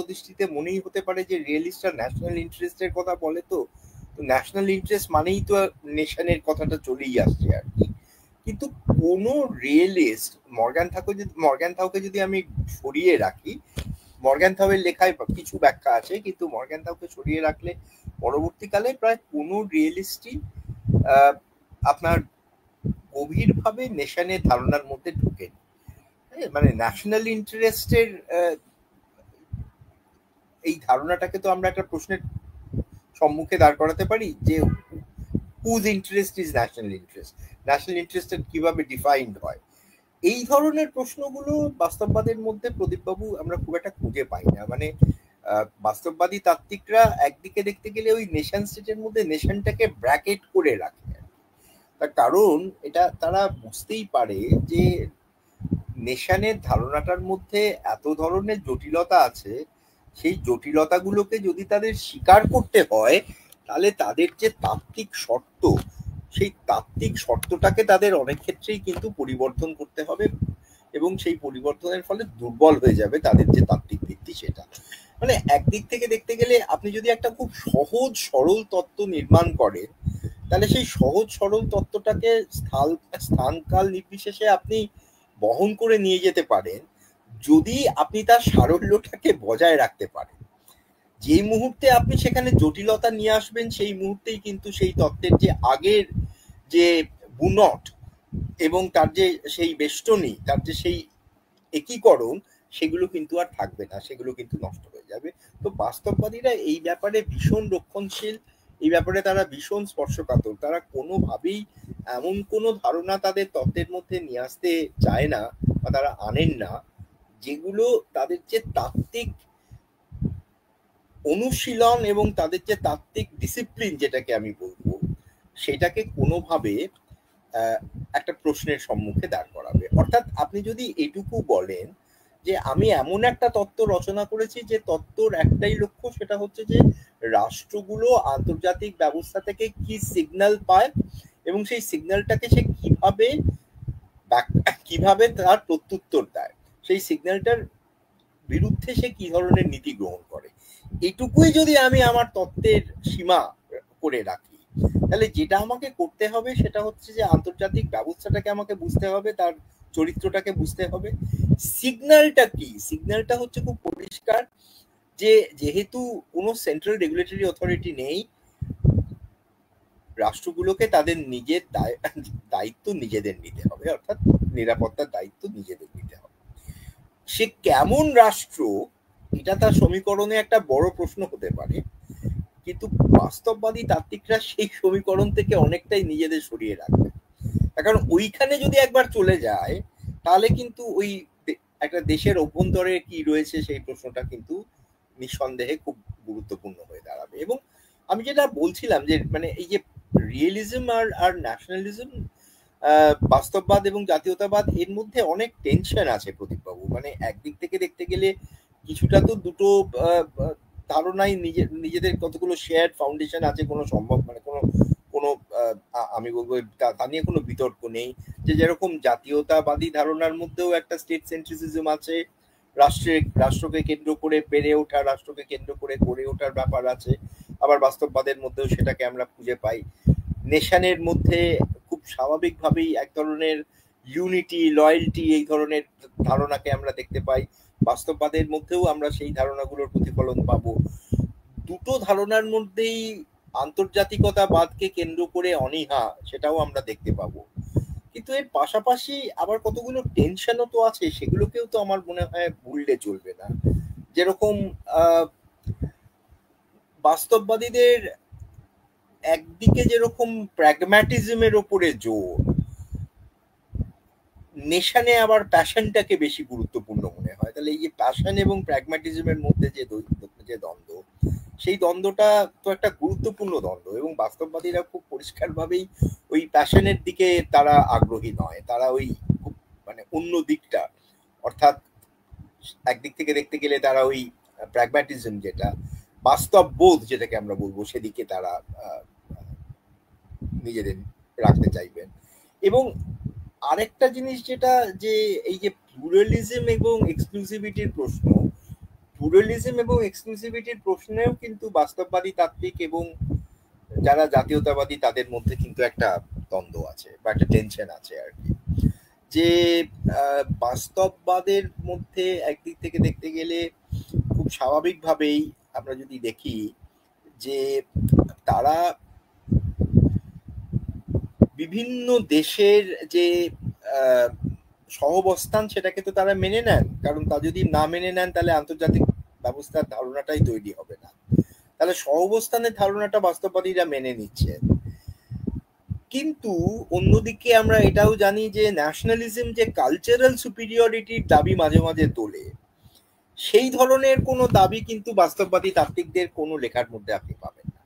দৃষ্টিতে মনেই হতে পারে যে রিয়েলিস্টরা ন্যাশনাল ইন্টারেস্টের কথা বলে, তো ন্যাশনাল ইন্টারেস্ট মানেই তো নেশনের কথাটা চলেই আসছে আর কি। কিন্তু কোন রিয়েলিস্ট মর্গ্যান থাউকে যদি আমি সরিয়ে রাখি, মর্গ্যান থাউয়ের লেখায় কিছু ব্যাখ্যা আছে, কিন্তু মর্গ্যান থাউকে সরিয়ে রাখলে পরবর্তীকালে প্রায় কোনো রিয়েলিস্টই আপনার গভীরভাবে নেশনের ধারণার মধ্যে ঢুকেনি। মানে ন্যাশনাল ইন্টারেস্টের এই ধারণাটাকে তো আমরা একটা প্রশ্নের সম্মুখে দাঁড় করাতে পারি যে whose interest is national interest, national interest কিভাবে ডিফাইন্ড হয়। এই ধরনের প্রশ্নগুলো বাস্তববাদের মধ্যে প্রদীপবাবু আমরা খুব একটা খুঁজে পাই না। মানে বাস্তববাদী তাত্ত্বিকরা একদিকে দেখতে গেলে ওই নেশন স্টেটের মধ্যে নেশনটাকে ব্র্যাকেট করে রাখে, তার কারণ এটা তারা বুঝতেই পারে যে নেশনের ধারণাটার মধ্যে এত ধরনের জটিলতা আছে, সেই জটিলতাগুলোকে যদি তাদের স্বীকার করতে হয় তাহলে তাদের যে তাত্ত্বিক শর্ত, সেই তাত্ত্বিক শর্তটাকে তাদের অনেক ক্ষেত্রেই কিন্তু পরিবর্তন করতে হবে, এবং সেই পরিবর্তনের ফলে দুর্বল হয়ে যাবে তাদের যে তাত্ত্বিক ভিত্তি সেটা। মানে একদিক থেকে দেখতে গেলে আপনি যদি একটা খুব সহজ সরল তত্ত্ব নির্মাণ করেন, তাহলে সেই সহজ সরল তত্ত্বটাকে স্থানকাল নির্বিশেষে আপনি বহন করে নিয়ে যেতে পারেন যদি আপনি তার সারল্যটাকে বজায় রাখতে পারেন। যে মুহূর্তে আপনি সেখানে জটিলতা নিয়ে আসবেন সেই মুহূর্তেই কিন্তু সেই তত্ত্বের যে আগের যে বুনট এবং তার যে সেই বেষ্টনী, তার যে সেই একীকরণ, সেগুলো কিন্তু আর থাকবে না, সেগুলো কিন্তু নষ্ট হয়ে যাবে। তো বাস্তববাদীরা এই ব্যাপারে ভীষণ রক্ষণশীল, এই ব্যাপারে তারা ভীষণ স্পর্শকাতর। তারা কোনোভাবেই এমন কোনো ধারণা তাদের তত্ত্বের মধ্যে নিয়ে আসতে চায় না বা তারা আনেন না যেগুলো তাদের যে তাত্ত্বিক অনুশীলন এবং তাদের যে তাত্ত্বিক ডিসিপ্লিন যেটাকে আমি বলবো, সেটাকে কোনোভাবে একটা প্রশ্নের সম্মুখে দাঁড় করাবে। অর্থাৎ আপনি যদি এটুকু বলেন যে আমি এমন একটা তত্ত্ব রচনা করেছি যে তত্ত্বর একটাই লক্ষ্য, সেটা হচ্ছে যে রাষ্ট্রগুলো আন্তর্জাতিক ব্যবস্থা থেকে কি সিগন্যাল পায় এবং সেই সিগন্যালটাকে সে কিভাবে তার প্রত্যুত্তর দেয়, সেই সিগন্যালটার বিরুদ্ধে সে কি ধরনের নীতি গ্রহণ করে, এটুকুই যদি আমি আমার তত্ত্বের সীমা করে রাখি, তাহলে যেটা আমাকে করতে হবে সেটা হচ্ছে যে আন্তর্জাতিক ব্যবস্থাটাকে আমাকে বুঝতে হবে, তার চরিত্রটাকে বুঝতে হবে। সিগন্যালটা কি? সিগন্যালটা হচ্ছে খুব পরিষ্কার যে যেহেতু কোনো সেন্ট্রাল রেগুলেটরি অথরিটি নেই, রাষ্ট্রগুলোকে তাদের নিজের দায়িত্ব নিজেদের নিতে হবে, অর্থাৎ নিরাপত্তার দায়িত্ব নিজেদের নিতে হবে। সে কেমন রাষ্ট্র এটা তার সমীকরণে একটা বড় প্রশ্ন হতে পারে, কিন্তু বাস্তববাদী তাত্ত্বিকরা সেই সমীকরণ থেকে অনেকটাই নিজেদের সরিয়ে রাখবে। কারণ ওইখানে যদি একবার চলে যায় তাহলে কিন্তু ওই একটা দেশের অভ্যন্তরে কি রয়েছে সেই প্রশ্নটা কিন্তু নিঃসন্দেহে খুব গুরুত্বপূর্ণ হয়ে দাঁড়াবে। এবং আমি যেটা বলছিলাম যে মানে এই যে রিয়েলিজম আর ন্যাশনালিজম, বাস্তববাদ এবং জাতীয়তাবাদ, এর মধ্যে অনেক টেনশন আছে প্রদীপবাবু। মানে একদিক থেকে দেখতে গেলে কিছুটা তো দুটো ধারণাই নিজেদের কতগুলো শেয়ার ফাউন্ডেশন আছে, কোনো কোনো আমি বলবো তা নিয়ে কোনো বিতর্ক নেই যে যেরকম জাতীয়তাবাদী ধারণার মধ্যেও একটা স্টেট সেন্ট্রিসিজম আছে, রাষ্ট্রকে কেন্দ্র করে বেড়ে ওঠা, রাষ্ট্রকে কেন্দ্র করে গড়ে ওঠার ব্যাপার আছে, আবার বাস্তববাদের মধ্যেও সেটাকে আমরা খুঁজে পাই। নেশনের মধ্যে খুব স্বাভাবিকভাবেই এক ধরনের ইউনিটি, লয়্যালটি, এই ধরনের ধারণাকে আমরা দেখতে পাই। বাস্তববাদের মধ্যেও আমরা সেই ধারণাগুলোর প্রতিফলন পাবো। দুটো ধারণার মধ্যেই আন্তর্জাতিকতাবাদকে কেন্দ্র করে অনীহা, সেটাও আমরা দেখতে পাবো। কিন্তু এর পাশাপাশি আবার কতগুলো টেনশনও তো আছে, সেগুলোকেও তো আমার মনে হয় ভুললে চলবে না। যেরকম বাস্তববাদীদের একদিকে যেরকম প্র্যাগম্যাটিজমের ওপরে জোর, নেশনে আবার প্যাশনটাকে বেশি গুরুত্বপূর্ণ মনে হয়। তাহলে এই যে প্যাশন এবং প্র্যাগম্যাটিজমের মধ্যে যে দ্বন্দ্ব, সেই দ্বন্দ্বটা তো একটা গুরুত্বপূর্ণ দ্বন্দ্ব, এবং বাস্তববাদীরা খুব পরিষ্কারভাবেই ওই প্যাশনের দিকে তারা আগ্রহী নয়, তারা ওই খুব মানে অন্য দিকটা, অর্থাৎ একদিক থেকে দেখতে গেলে তারা ওই প্র্যাগম্যাটিজম, যেটা বাস্তব বোধ যেটাকে আমরা বলবো, সেদিকে তারা নিজেদের রাখতে চাইবেন। এবং আরেকটা জিনিস যেটা, যে এই যে প্লুরালিজম এবং এক্সক্লুসিভিটির প্রশ্ন, প্লুরালিজম এবং এক্সক্লুসিভিটির প্রশ্নেও কিন্তু বাস্তববাদী তাত্ত্বিক এবং যারা জাতীয়তাবাদী তাদের মধ্যে কিন্তু একটা দ্বন্দ্ব আছে বা একটা টেনশন আছে আর কি। যে বাস্তববাদের মধ্যে একদিক থেকে দেখতে গেলে খুব স্বাভাবিকভাবেই আমরা যদি দেখি যে তারা বিভিন্ন দেশের যে সহাবস্থান, সেটাকে তো তারা মেনে নেন, কারণ তা যদি না মেনে নেন তাহলে আন্তর্জাতিক ব্যবস্থার ধারণাটাই তৈরি হবে না। তাহলে সহাবস্থানের ধারণাটা বাস্তববাদীরা মেনে নিচ্ছেন। কিন্তু অন্যদিকে আমরা এটাও জানি যে ন্যাশনালিজম যে কালচারাল সুপিরিয়রিটির দাবি মাঝে মাঝে তোলে, সেই ধরনের কোনো দাবি কিন্তু বাস্তববাদী তাত্ত্বিকদের কোনো লেখার মধ্যে আপনি পাবেন না।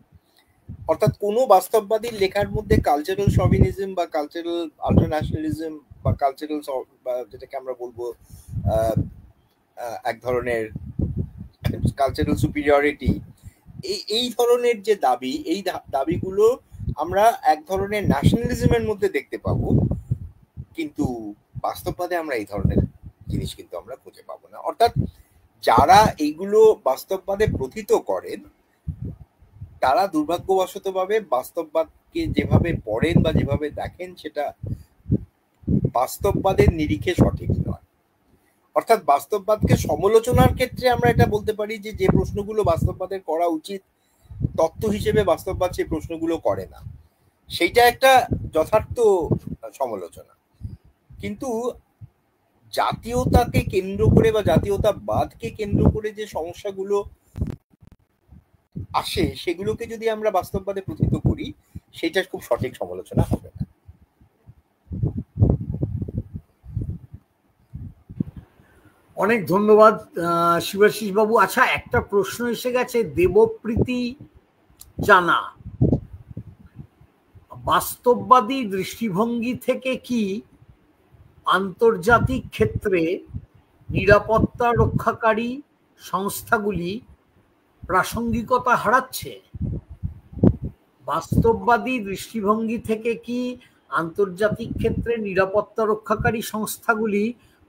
অর্থাৎ কোনো বাস্তববাদীর লেখার মধ্যে কালচারাল শভিনিজম বা কালচারাল আল্টারন্যাশনালিজম বা কালচারাল, যেটাকে আমরা বলবো এক ধরনের কালচারাল সুপিরিয়রিটি, এই ধরনের যে দাবি, এই দাবিগুলো আমরা এক ধরনের ন্যাশনালিজমের মধ্যে দেখতে পাবো, কিন্তু বাস্তববাদে আমরা এই ধরনের জিনিস কিন্তু আমরা খুঁজে পাবো না। অর্থাৎ যারা এইগুলো বাস্তববাদে প্রথিত করেন, তারা দুর্ভাগ্যবশত ভাবে বাস্তববাদকে যেভাবে পড়েন বা যেভাবে দেখেন, সেটা বাস্তববাদের নিরিখে সঠিক নয়। অর্থাৎ বাস্তববাদকে সমালোচনার ক্ষেত্রে আমরা এটা বলতে পারি যে যে প্রশ্নগুলো বাস্তববাদের করা উচিত, তত্ত্ব হিসেবে বাস্তববাদ সেই প্রশ্নগুলো করে না, সেইটা একটা যথার্থ সমালোচনা। কিন্তু জাতীয়তাকে কেন্দ্র করে বা জাতীয়তাবাদকে কেন্দ্র করে যে সমস্যাগুলো আসে, সেগুলোকে যদি আমরা বাস্তববাদে প্রথিত করি, সেটা খুব সঠিক সমালোচনা হবে না। অনেক ধন্যবাদ শিবাশিস বাবু। আচ্ছা, একটা প্রশ্ন এসে গেছে দেবপ্রীতি জানা, বাস্তববাদী দৃষ্টিভঙ্গি থেকে কি আন্তর্জাতিক ক্ষেত্রে নিরাপত্তা রক্ষাকারী সংস্থাগুলি প্রাসঙ্গিকতা হারাচ্ছে? বাস্তববাদী দৃষ্টিভঙ্গি থেকে কি আন্তর্জাতিক ক্ষেত্রে নিরাপত্তা রক্ষাকারী সংস্থাগুলি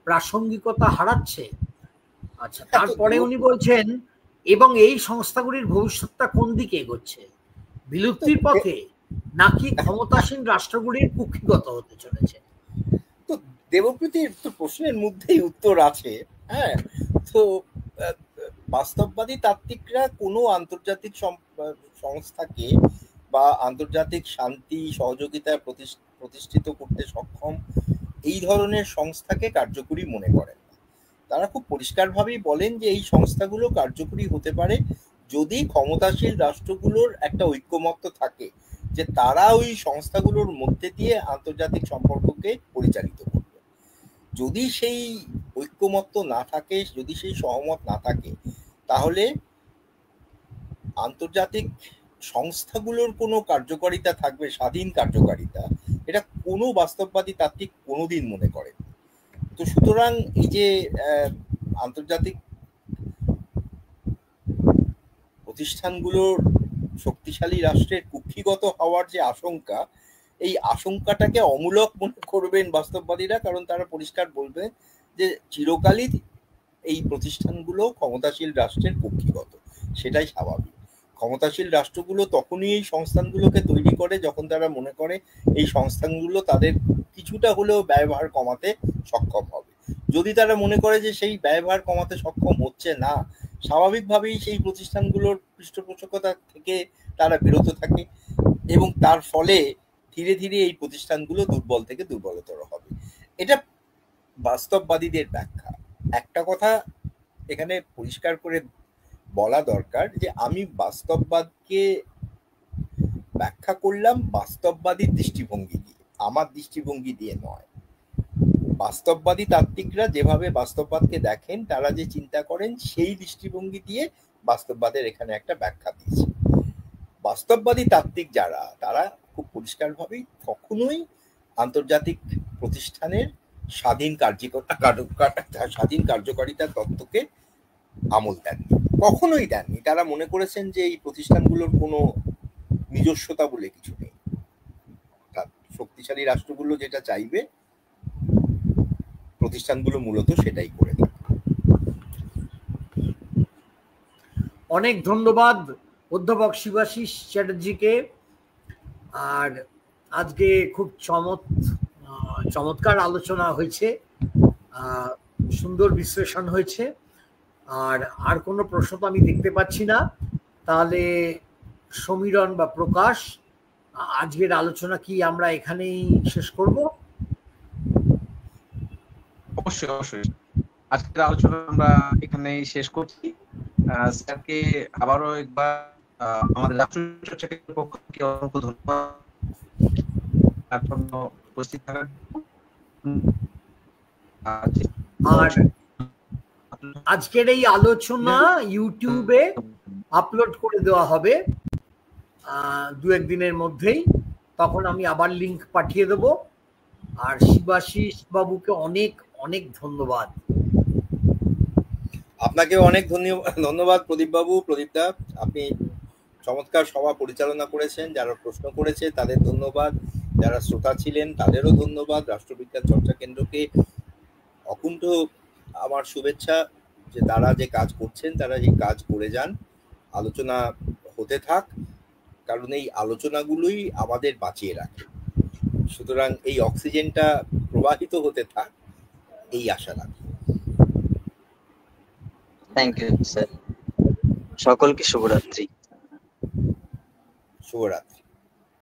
প্রাসঙ্গিকতা হারাচ্ছে? আচ্ছা, তারপরে উনি বলছেন, এবং এই সংস্থাগুলির ভবিষ্যৎটা কোন দিকে এগোচ্ছে, বিলুপ্তির পথে নাকি ক্ষমতাসীন রাষ্ট্রগুলির কুক্ষিগত হতে চলেছে? তো দেবপ্রীতির তো প্রশ্নের মধ্যেই উত্তর আছে। হ্যাঁ, তো বাস্তববাদী তাত্ত্বিকরা কোনো আন্তর্জাতিক সংস্থাকে বা আন্তর্জাতিক শান্তি সহযোগিতা প্রতিষ্ঠিত করতে সক্ষম এই ধরনের সংস্থাকে কার্যকরী মনে করেন। তারা খুব পরিষ্কারভাবেই বলেন যে এই সংস্থাগুলো কার্যকরী হতে পারে যদি ক্ষমতাশীল রাষ্ট্রগুলোর একটা ঐক্যমত্য থাকে যে তারা ওই সংস্থাগুলোর মধ্যে দিয়ে আন্তর্জাতিক সম্পর্ককে পরিচালিত করবে। যদি সেই ঐক্যমত্য না থাকে, যদি সেই সহমত না থাকে, তাহলে আন্তর্জাতিক সংস্থাগুলোর কোনো কার্যকারিতা থাকবে, স্বাধীন কার্যকারিতা, এটা কোনো বাস্তববাদী তাত্ত্বিক কোনোদিন মনে করেন। তো সুতরাং এই যে আন্তর্জাতিক প্রতিষ্ঠানগুলোর শক্তিশালী রাষ্ট্রের কুক্ষিগত হওয়ার যে আশঙ্কা, এই আশঙ্কাটাকে অমূলক মনে করবেন বাস্তববাদীরা, কারণ তারা পরিষ্কার বলবে যে চিরকালই এই প্রতিষ্ঠানগুলো ক্ষমতাশীল রাষ্ট্রের কুক্ষিগত। সেটাই স্বাভাবিক। ক্ষমতাশীল রাষ্ট্রগুলো তখনই এই সংস্থানগুলোকে তৈরি করে যখন তারা মনে করে এই সংস্থানগুলো তাদের কিছুটা হলেও ব্যয়ভার কমাতে সক্ষম হবে। যদি তারা মনে করে যে সেই ব্যয়ভার কমাতে সক্ষম হচ্ছে না, স্বাভাবিকভাবেই সেই প্রতিষ্ঠানগুলোর পৃষ্ঠপোষকতা থেকে তারা বিরত থাকে এবং তার ফলে ধীরে ধীরে এই প্রতিষ্ঠানগুলো দুর্বল থেকে দুর্বলতর হবে। এটা বাস্তববাদীদের ব্যাখ্যা। একটা কথা এখানে পরিষ্কার করে বলা দরকার যে আমি বাস্তববাদকে ব্যাখ্যা করলাম বাস্তববাদী দৃষ্টিভঙ্গি দিয়ে, আমার দৃষ্টিভঙ্গি দিয়ে নয়। বাস্তববাদী তাত্ত্বিকরা যেভাবে বাস্তববাদকে দেখেন, তারা যে চিন্তা করেন, সেই দৃষ্টিভঙ্গি দিয়ে বাস্তববাদের এখানে একটা ব্যাখ্যা দিয়েছে। বাস্তববাদী তাত্ত্বিক যারা, তারা খুব পরিষ্কারভাবেই কখনোই আন্তর্জাতিক প্রতিষ্ঠানের স্বাধীন কার্যকারিতার তত্ত্বকে আমল দেননি, কখনোই দেননি। তারা মনে করেছেন যে এই প্রতিষ্ঠানগুলোর কোনো নিজস্বতা বলে কিছু নেই। শক্তিশালী রাষ্ট্রগুলো যেটা চাইবে, প্রতিষ্ঠানগুলো মূলত সেটাই করে থাকে। অনেক ধন্যবাদ অধ্যাপক শিবাশিস চ্যাটার্জিকে। আর আজকে খুব চমৎকার আলোচনা হয়েছে, সুন্দর বিশ্লেষণ হয়েছে। আর কোনো প্রশ্ন তো আমি দেখতে পাচ্ছি না। তাহলে সমীরণ বা প্রকাশ, আজকের আলোচনা কি আমরা এখানেই শেষ করব? অবশ্যই অবশ্যই, আজকের আলোচনা আমরা এখানেই শেষ করছি। স্যারকে আবারও একবার আমাদের রাষ্ট্রীয় চর্চা কেন্দ্রের পক্ষ থেকে অসংখ্য ধন্যবাদ উপস্থিত থাকার। আর আজকের এই আলোচনা ইউটিউবে আপলোড করে দেওয়া হবে 2-1 দিনের মধ্যেই। তখন আমি আবার লিংক পাঠিয়ে দেব। আর শিবাশিস বাবুকে অনেক অনেক ধন্যবাদ। আপনাকে অনেক ধন্যবাদ প্রদীপ বাবু, প্রদীপ দা। আপনি চমৎকার সভা পরিচালনা করেছেন। যারা প্রশ্ন করেছে তাদের ধন্যবাদ, যারা শ্রোতা ছিলেন তাদেরও ধন্যবাদ। রাষ্ট্রবিজ্ঞান চর্চা কেন্দ্রকে অকুণ্ঠ আমার শুভেচ্ছা যে তারা যে কাজ করছেন, তারা এই কাজ করে যান, আলোচনা হতে থাক, কারণ এই আলোচনাগুলোই আমাদের বাঁচিয়ে রাখে। সুতরাং এই অক্সিজেনটা প্রবাহিত হতে থাক, এই আশা রাখি। Thank you sir. সকলকে শুভরাত্রি। শুভরাত্রি।